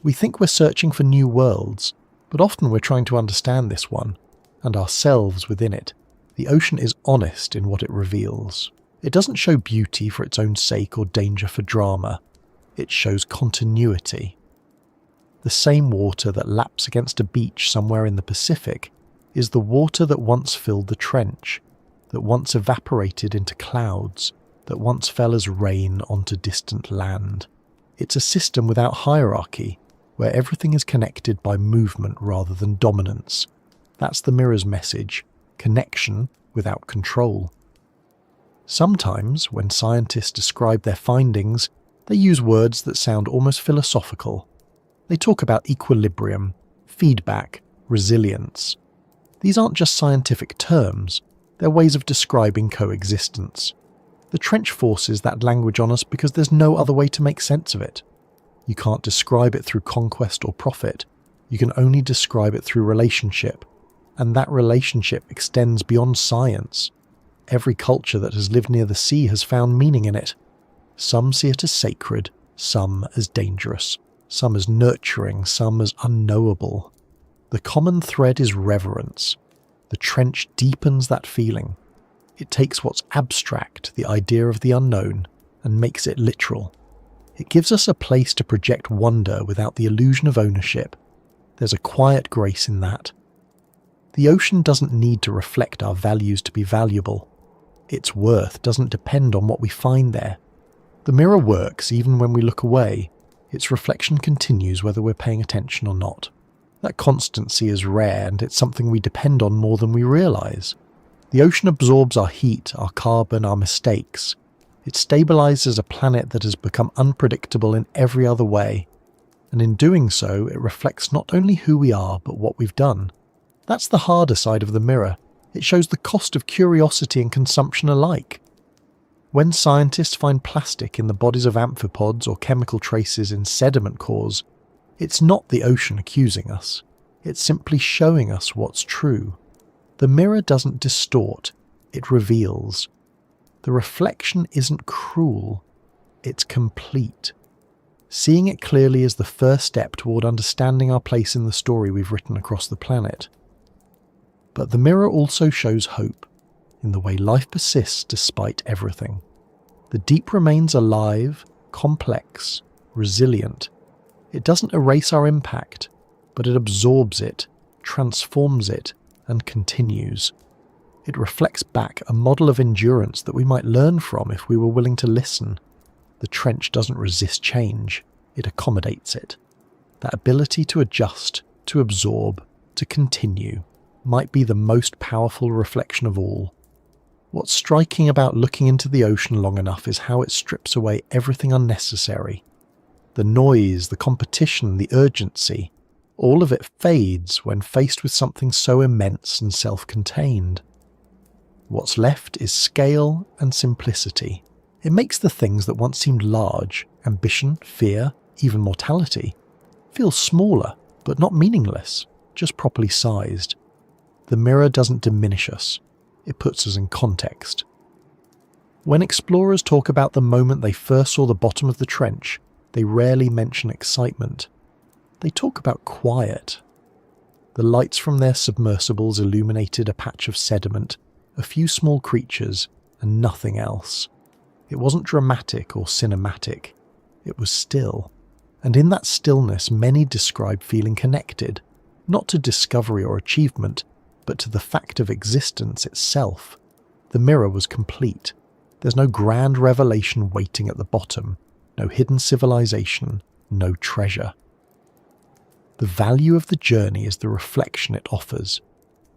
We think we're searching for new worlds, but often we're trying to understand this one, and ourselves within it. The ocean is honest in what it reveals. It doesn't show beauty for its own sake or danger for drama. It shows continuity. The same water that laps against a beach somewhere in the Pacific is the water that once filled the trench, that once evaporated into clouds, that once fell as rain onto distant land. It's a system without hierarchy, where everything is connected by movement rather than dominance. That's the mirror's message: connection without control. Sometimes, when scientists describe their findings, they use words that sound almost philosophical. They talk about equilibrium, feedback, resilience. These aren't just scientific terms, they're ways of describing coexistence. The trench forces that language on us because there's no other way to make sense of it. You can't describe it through conquest or profit. You can only describe it through relationship, and that relationship extends beyond science. Every culture that has lived near the sea has found meaning in it. Some see it as sacred, some as dangerous, some as nurturing, some as unknowable. The common thread is reverence. The trench deepens that feeling. It takes what's abstract, the idea of the unknown, and makes it literal. It gives us a place to project wonder without the illusion of ownership. There's a quiet grace in that. The ocean doesn't need to reflect our values to be valuable. Its worth doesn't depend on what we find there. The mirror works even when we look away. Its reflection continues whether we're paying attention or not. That constancy is rare, and it's something we depend on more than we realise. The ocean absorbs our heat, our carbon, our mistakes. It stabilises a planet that has become unpredictable in every other way. And in doing so, it reflects not only who we are, but what we've done. That's the harder side of the mirror. It shows the cost of curiosity and consumption alike. When scientists find plastic in the bodies of amphipods or chemical traces in sediment cores, it's not the ocean accusing us. It's simply showing us what's true. The mirror doesn't distort, it reveals. The reflection isn't cruel, it's complete. Seeing it clearly is the first step toward understanding our place in the story we've written across the planet. But the mirror also shows hope, in the way life persists despite everything. The deep remains alive, complex, resilient. It doesn't erase our impact, but it absorbs it, transforms it, and continues. It reflects back a model of endurance that we might learn from if we were willing to listen. The trench doesn't resist change, it accommodates it. That ability to adjust, to absorb, to continue, might be the most powerful reflection of all. What's striking about looking into the ocean long enough is how it strips away everything unnecessary. The noise, the competition, the urgency, all of it fades when faced with something so immense and self-contained. What's left is scale and simplicity. It makes the things that once seemed large, ambition, fear, even mortality, feel smaller, but not meaningless, just properly sized. The mirror doesn't diminish us, it puts us in context. When explorers talk about the moment they first saw the bottom of the trench, they rarely mention excitement. They talk about quiet. The lights from their submersibles illuminated a patch of sediment, a few small creatures, and nothing else. It wasn't dramatic or cinematic. It was still. And in that stillness, many describe feeling connected, not to discovery or achievement, but to the fact of existence itself. The mirror was complete. There's no grand revelation waiting at the bottom, no hidden civilization, no treasure. The value of the journey is the reflection it offers.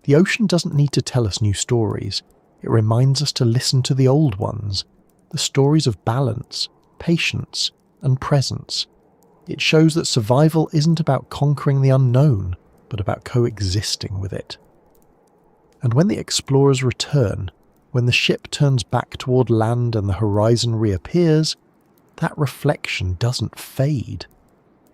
The ocean doesn't need to tell us new stories. It reminds us to listen to the old ones, the stories of balance, patience, and presence. It shows that survival isn't about conquering the unknown, but about coexisting with it. And when the explorers return, when the ship turns back toward land and the horizon reappears, that reflection doesn't fade.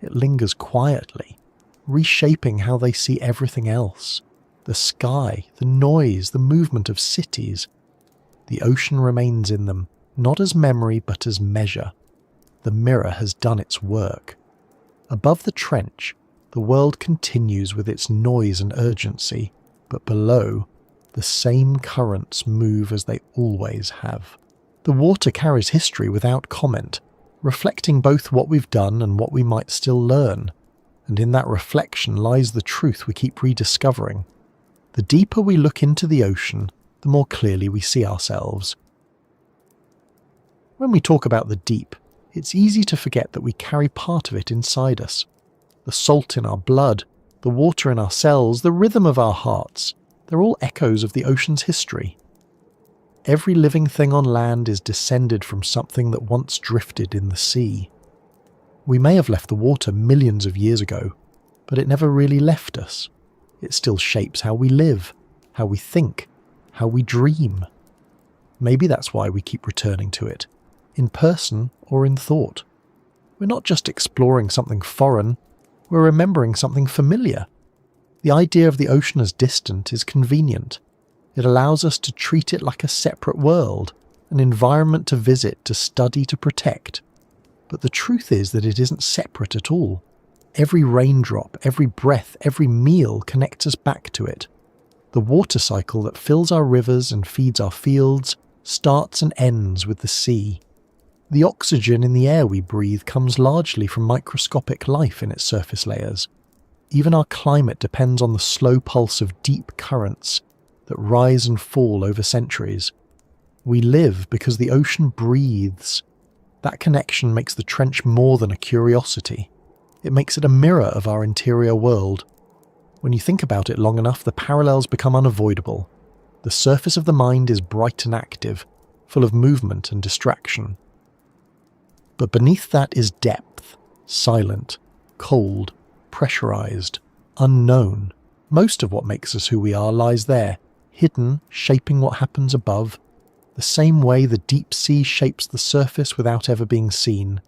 It lingers quietly, reshaping how they see everything else. The sky, the noise, the movement of cities. The ocean remains in them, not as memory but as measure. The mirror has done its work. Above the trench, the world continues with its noise and urgency, but below, the same currents move as they always have. The water carries history without comment, reflecting both what we've done and what we might still learn. And in that reflection lies the truth we keep rediscovering. The deeper we look into the ocean, the more clearly we see ourselves. When we talk about the deep, it's easy to forget that we carry part of it inside us. The salt in our blood, the water in our cells, the rhythm of our hearts, they're all echoes of the ocean's history. Every living thing on land is descended from something that once drifted in the sea. We may have left the water millions of years ago, but it never really left us. It still shapes how we live, how we think, how we dream. Maybe that's why we keep returning to it, in person or in thought. We're not just exploring something foreign, we're remembering something familiar. The idea of the ocean as distant is convenient. It allows us to treat it like a separate world, an environment to visit, to study, to protect. But the truth is that it isn't separate at all. Every raindrop, every breath, every meal connects us back to it. The water cycle that fills our rivers and feeds our fields starts and ends with the sea. The oxygen in the air we breathe comes largely from microscopic life in its surface layers. Even our climate depends on the slow pulse of deep currents that rise and fall over centuries. We live because the ocean breathes. That connection makes the trench more than a curiosity. It makes it a mirror of our interior world. When you think about it long enough, the parallels become unavoidable. The surface of the mind is bright and active, full of movement and distraction. But beneath that is depth, silent, cold, pressurized, unknown. Most of what makes us who we are lies there, hidden, shaping what happens above, the same way the deep sea shapes the surface without ever being seen.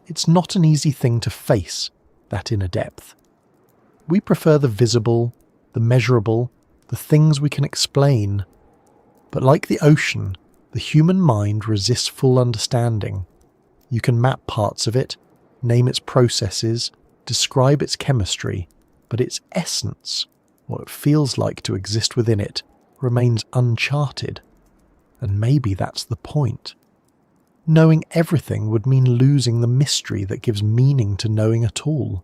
It's not an easy thing to face, that inner depth. We prefer the visible, the measurable, the things we can explain. But like the ocean, the human mind resists full understanding. You can map parts of it, name its processes, describe its chemistry, but its essence, what it feels like to exist within it, remains uncharted. And maybe that's the point. Knowing everything would mean losing the mystery that gives meaning to knowing at all.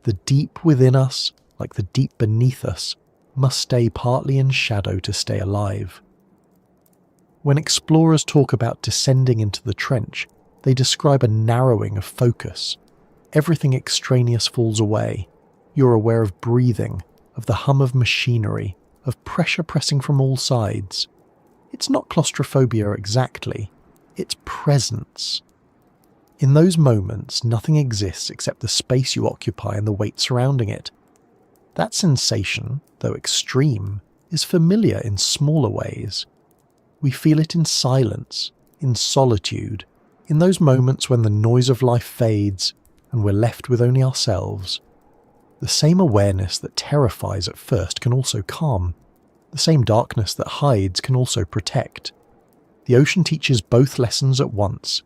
The deep within us, like the deep beneath us, must stay partly in shadow to stay alive. When explorers talk about descending into the trench, they describe a narrowing of focus. Everything extraneous falls away. You're aware of breathing, of the hum of machinery, of pressure pressing from all sides. It's not claustrophobia exactly, it's presence. In those moments, nothing exists except the space you occupy and the weight surrounding it. That sensation, though extreme, is familiar in smaller ways. We feel it in silence, in solitude, in those moments when the noise of life fades and we're left with only ourselves. The same awareness that terrifies at first can also calm. The same darkness that hides can also protect. The ocean teaches both lessons at once.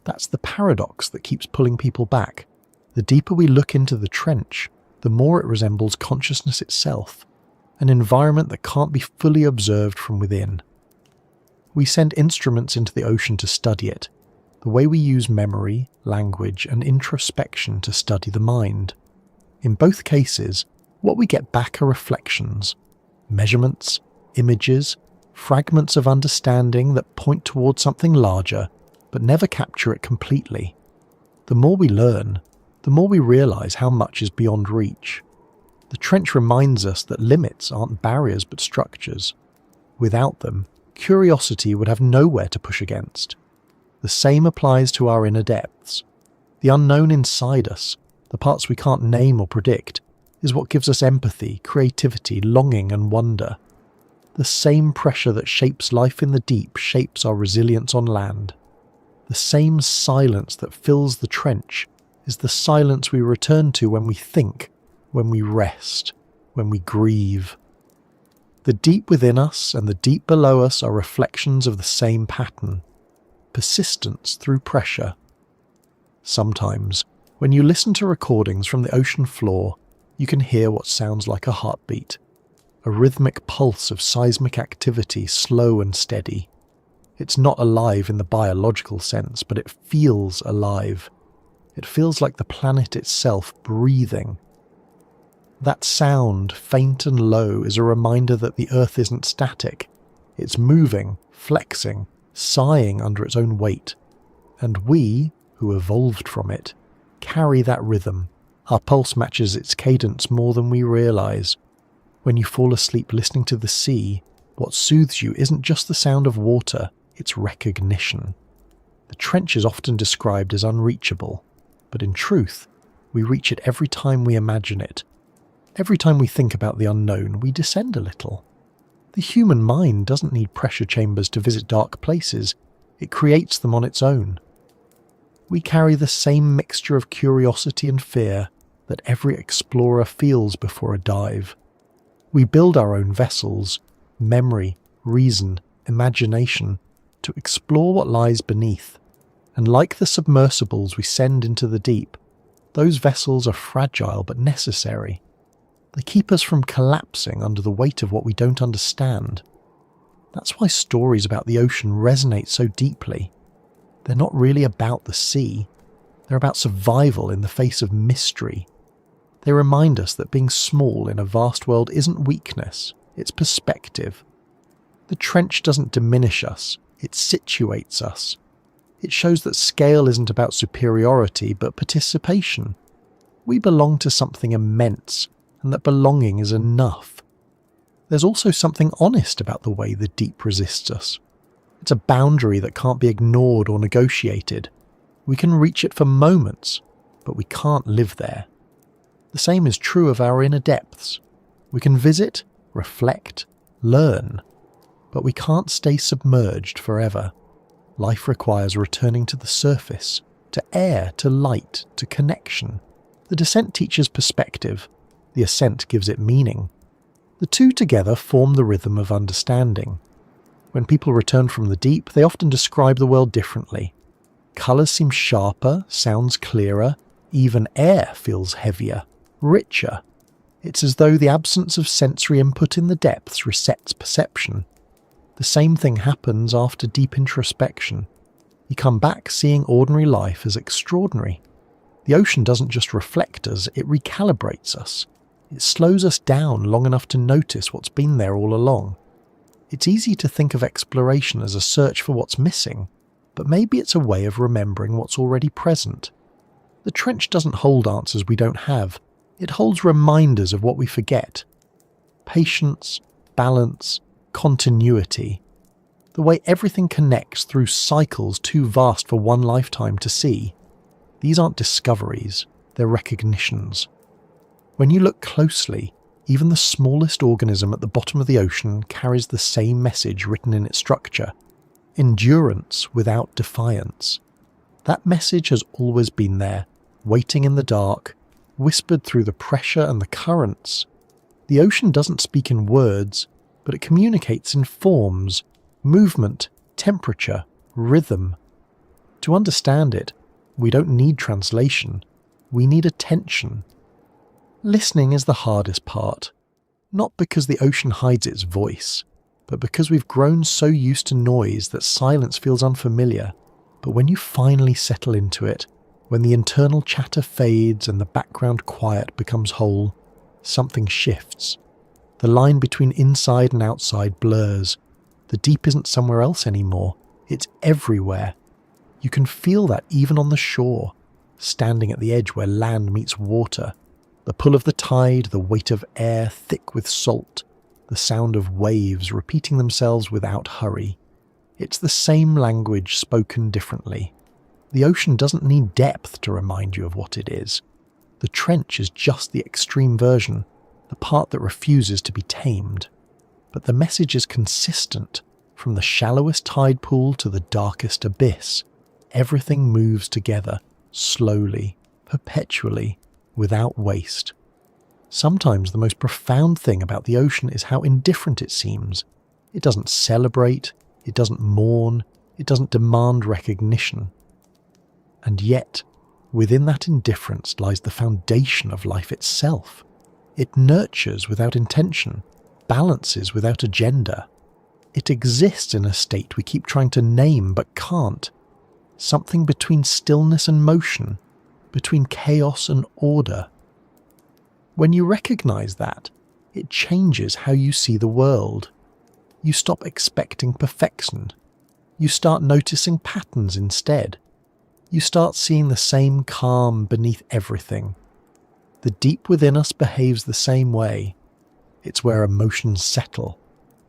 That's the paradox that keeps pulling people back. The deeper we look into the trench, the more it resembles consciousness itself, an environment that can't be fully observed from within. We send instruments into the ocean to study it, the way we use memory, language, and introspection to study the mind. In both cases, what we get back are reflections, measurements, images, fragments of understanding that point towards something larger, but never capture it completely. The more we learn, the more we realize how much is beyond reach. The trench reminds us that limits aren't barriers but structures. Without them, curiosity would have nowhere to push against. The same applies to our inner depths. The unknown inside us, the parts we can't name or predict, is what gives us empathy, creativity, longing and wonder. The same pressure that shapes life in the deep shapes our resilience on land. The same silence that fills the trench is the silence we return to when we think, when we rest, when we grieve. The deep within us and the deep below us are reflections of the same pattern. Persistence through pressure. Sometimes, when you listen to recordings from the ocean floor, you can hear what sounds like a heartbeat, a rhythmic pulse of seismic activity, slow and steady. It's not alive in the biological sense, but it feels alive. It feels like the planet itself breathing. That sound, faint and low, is a reminder that the Earth isn't static. It's moving, flexing, sighing under its own weight. And we, who evolved from it, carry that rhythm. Our pulse matches its cadence more than we realize. When you fall asleep listening to the sea, what soothes you isn't just the sound of water, it's recognition. The trench is often described as unreachable, but in truth, we reach it every time we imagine it. Every time we think about the unknown, we descend a little. The human mind doesn't need pressure chambers to visit dark places, it creates them on its own. We carry the same mixture of curiosity and fear that every explorer feels before a dive. We build our own vessels, memory, reason, imagination, to explore what lies beneath. And like the submersibles we send into the deep, those vessels are fragile but necessary. They keep us from collapsing under the weight of what we don't understand. That's why stories about the ocean resonate so deeply. They're not really about the sea. They're about survival in the face of mystery. They remind us that being small in a vast world isn't weakness, it's perspective. The trench doesn't diminish us, it situates us. It shows that scale isn't about superiority but participation. We belong to something immense, and that belonging is enough. There's also something honest about the way the deep resists us. It's a boundary that can't be ignored or negotiated. We can reach it for moments, but we can't live there. The same is true of our inner depths. We can visit, reflect, learn, but we can't stay submerged forever. Life requires returning to the surface, to air, to light, to connection. The descent teaches perspective, the ascent gives it meaning. The two together form the rhythm of understanding. When people return from the deep, they often describe the world differently. Colours seem sharper, sounds clearer, even air feels heavier, richer. It's as though the absence of sensory input in the depths resets perception. The same thing happens after deep introspection. You come back seeing ordinary life as extraordinary. The ocean doesn't just reflect us, it recalibrates us. It slows us down long enough to notice what's been there all along. It's easy to think of exploration as a search for what's missing, but maybe it's a way of remembering what's already present. The trench doesn't hold answers we don't have, it holds reminders of what we forget. Patience, balance, continuity. The way everything connects through cycles too vast for one lifetime to see. These aren't discoveries, they're recognitions. When you look closely, even the smallest organism at the bottom of the ocean carries the same message written in its structure. Endurance without defiance. That message has always been there, waiting in the dark, whispered through the pressure and the currents. The ocean doesn't speak in words, but it communicates in forms, movement, temperature, rhythm. To understand it, we don't need translation, we need attention. Listening is the hardest part, not because the ocean hides its voice, but because we've grown so used to noise that silence feels unfamiliar. But when you finally settle into it, when the internal chatter fades and the background quiet becomes whole, something shifts. The line between inside and outside blurs. The deep isn't somewhere else anymore, it's everywhere. You can feel that even on the shore, standing at the edge where land meets water. The pull of the tide, the weight of air thick with salt, the sound of waves repeating themselves without hurry. It's the same language spoken differently. The ocean doesn't need depth to remind you of what it is. The trench is just the extreme version, the part that refuses to be tamed. But the message is consistent, from the shallowest tide pool to the darkest abyss. Everything moves together, slowly, perpetually, without waste. Sometimes the most profound thing about the ocean is how indifferent it seems. It doesn't celebrate, it doesn't mourn, it doesn't demand recognition. And yet, within that indifference lies the foundation of life itself. It nurtures without intention, balances without agenda. It exists in a state we keep trying to name but can't. Something between stillness and motion, between chaos and order. When you recognize that, it changes how you see the world. You stop expecting perfection. You start noticing patterns instead. you start seeing the same calm beneath everything. The deep within us behaves the same way. It's where emotions settle,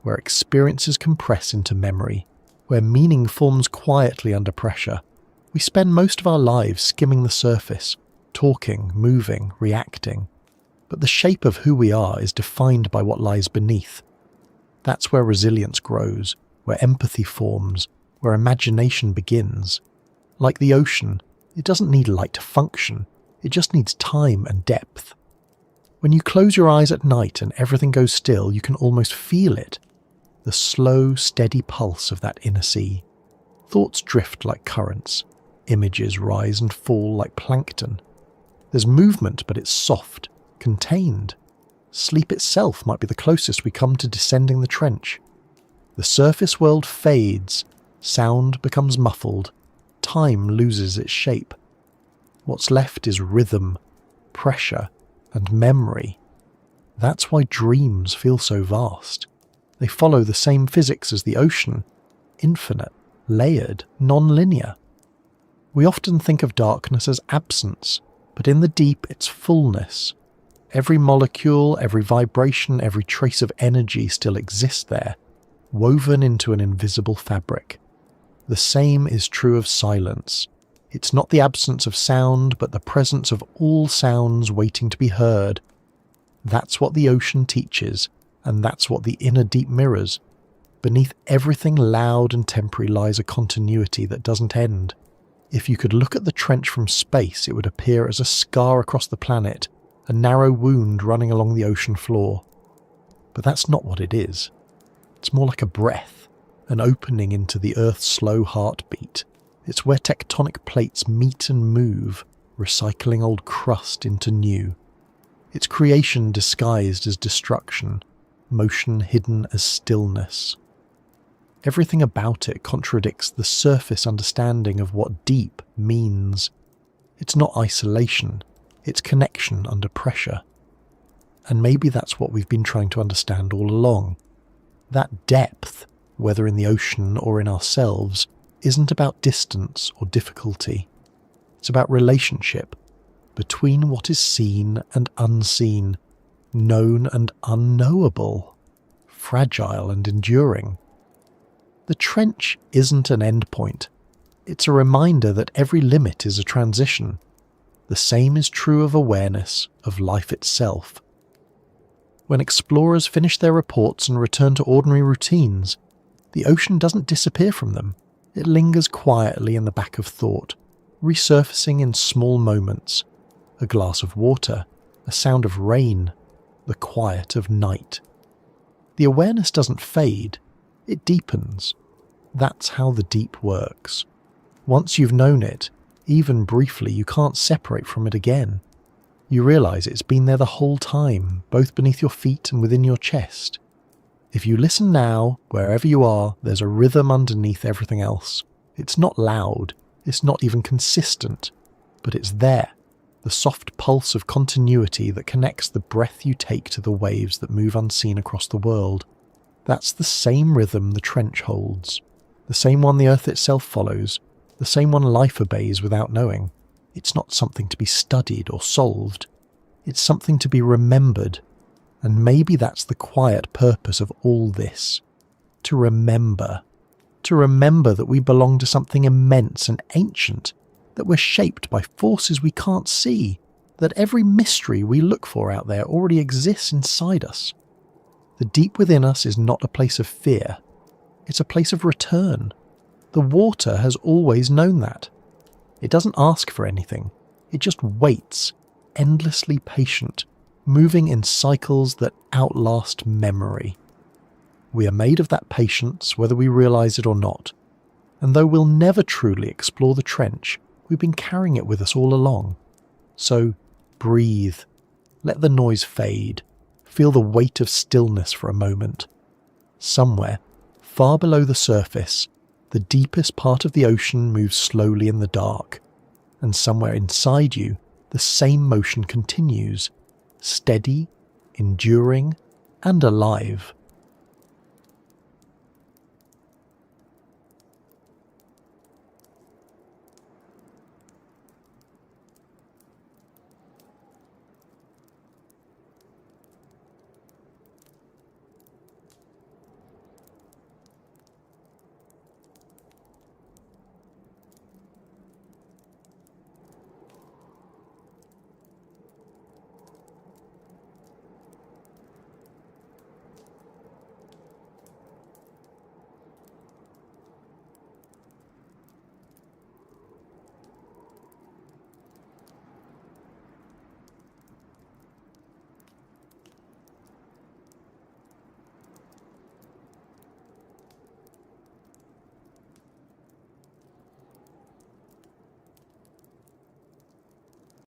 where experiences compress into memory, where meaning forms quietly under pressure. We spend most of our lives skimming the surface, talking, moving, reacting. But the shape of who we are is defined by what lies beneath. That's where resilience grows, where empathy forms, where imagination begins. Like the ocean, it doesn't need light to function, it just needs time and depth. When you close your eyes at night and everything goes still, you can almost feel it. The slow, steady pulse of that inner sea. Thoughts drift like currents. Images rise and fall like plankton. There's movement, but it's soft, contained. Sleep itself might be the closest we come to descending the trench. The surface world fades, sound becomes muffled, time loses its shape. What's left is rhythm, pressure, and memory. That's why dreams feel so vast. They follow the same physics as the ocean, infinite, layered, non-linear. We often think of darkness as absence, but in the deep it's fullness. Every molecule, every vibration, every trace of energy still exists there, woven into an invisible fabric. The same is true of silence. It's not the absence of sound, but the presence of all sounds waiting to be heard. That's what the ocean teaches, and that's what the inner deep mirrors. Beneath everything loud and temporary lies a continuity that doesn't end. If you could look at the trench from space, it would appear as a scar across the planet, a narrow wound running along the ocean floor. But that's not what it is. It's more like a breath, an opening into the Earth's slow heartbeat. It's where tectonic plates meet and move, recycling old crust into new. It's creation disguised as destruction, motion hidden as stillness. Everything about it contradicts the surface understanding of what deep means. It's not isolation, it's connection under pressure. And maybe that's what we've been trying to understand all along. That depth, whether in the ocean or in ourselves, isn't about distance or difficulty. It's about relationship between what is seen and unseen, known and unknowable, fragile and enduring. The trench isn't an endpoint. It's a reminder that every limit is a transition. The same is true of awareness, of life itself. When explorers finish their reports and return to ordinary routines, the ocean doesn't disappear from them. It lingers quietly in the back of thought, resurfacing in small moments. A glass of water, a sound of rain, the quiet of night. The awareness doesn't fade, it deepens. That's how the deep works. Once you've known it, even briefly, you can't separate from it again. You realise it's been there the whole time, both beneath your feet and within your chest. If you listen now, wherever you are, there's a rhythm underneath everything else. It's not loud, it's not even consistent, but it's there, the soft pulse of continuity that connects the breath you take to the waves that move unseen across the world. That's the same rhythm the trench holds, the same one the earth itself follows, the same one life obeys without knowing. It's not something to be studied or solved. It's something to be remembered. And maybe that's the quiet purpose of all this. To remember. To remember that we belong to something immense and ancient, that we're shaped by forces we can't see, that every mystery we look for out there already exists inside us. The deep within us is not a place of fear. It's a place of return. The water has always known that. It doesn't ask for anything. It just waits, endlessly patient, moving in cycles that outlast memory. We are made of that patience, whether we realise it or not. And though we'll never truly explore the trench, we've been carrying it with us all along. So, breathe. Let the noise fade. Feel the weight of stillness for a moment. Somewhere, far below the surface, the deepest part of the ocean moves slowly in the dark, and somewhere inside you, the same motion continues, steady, enduring, and alive.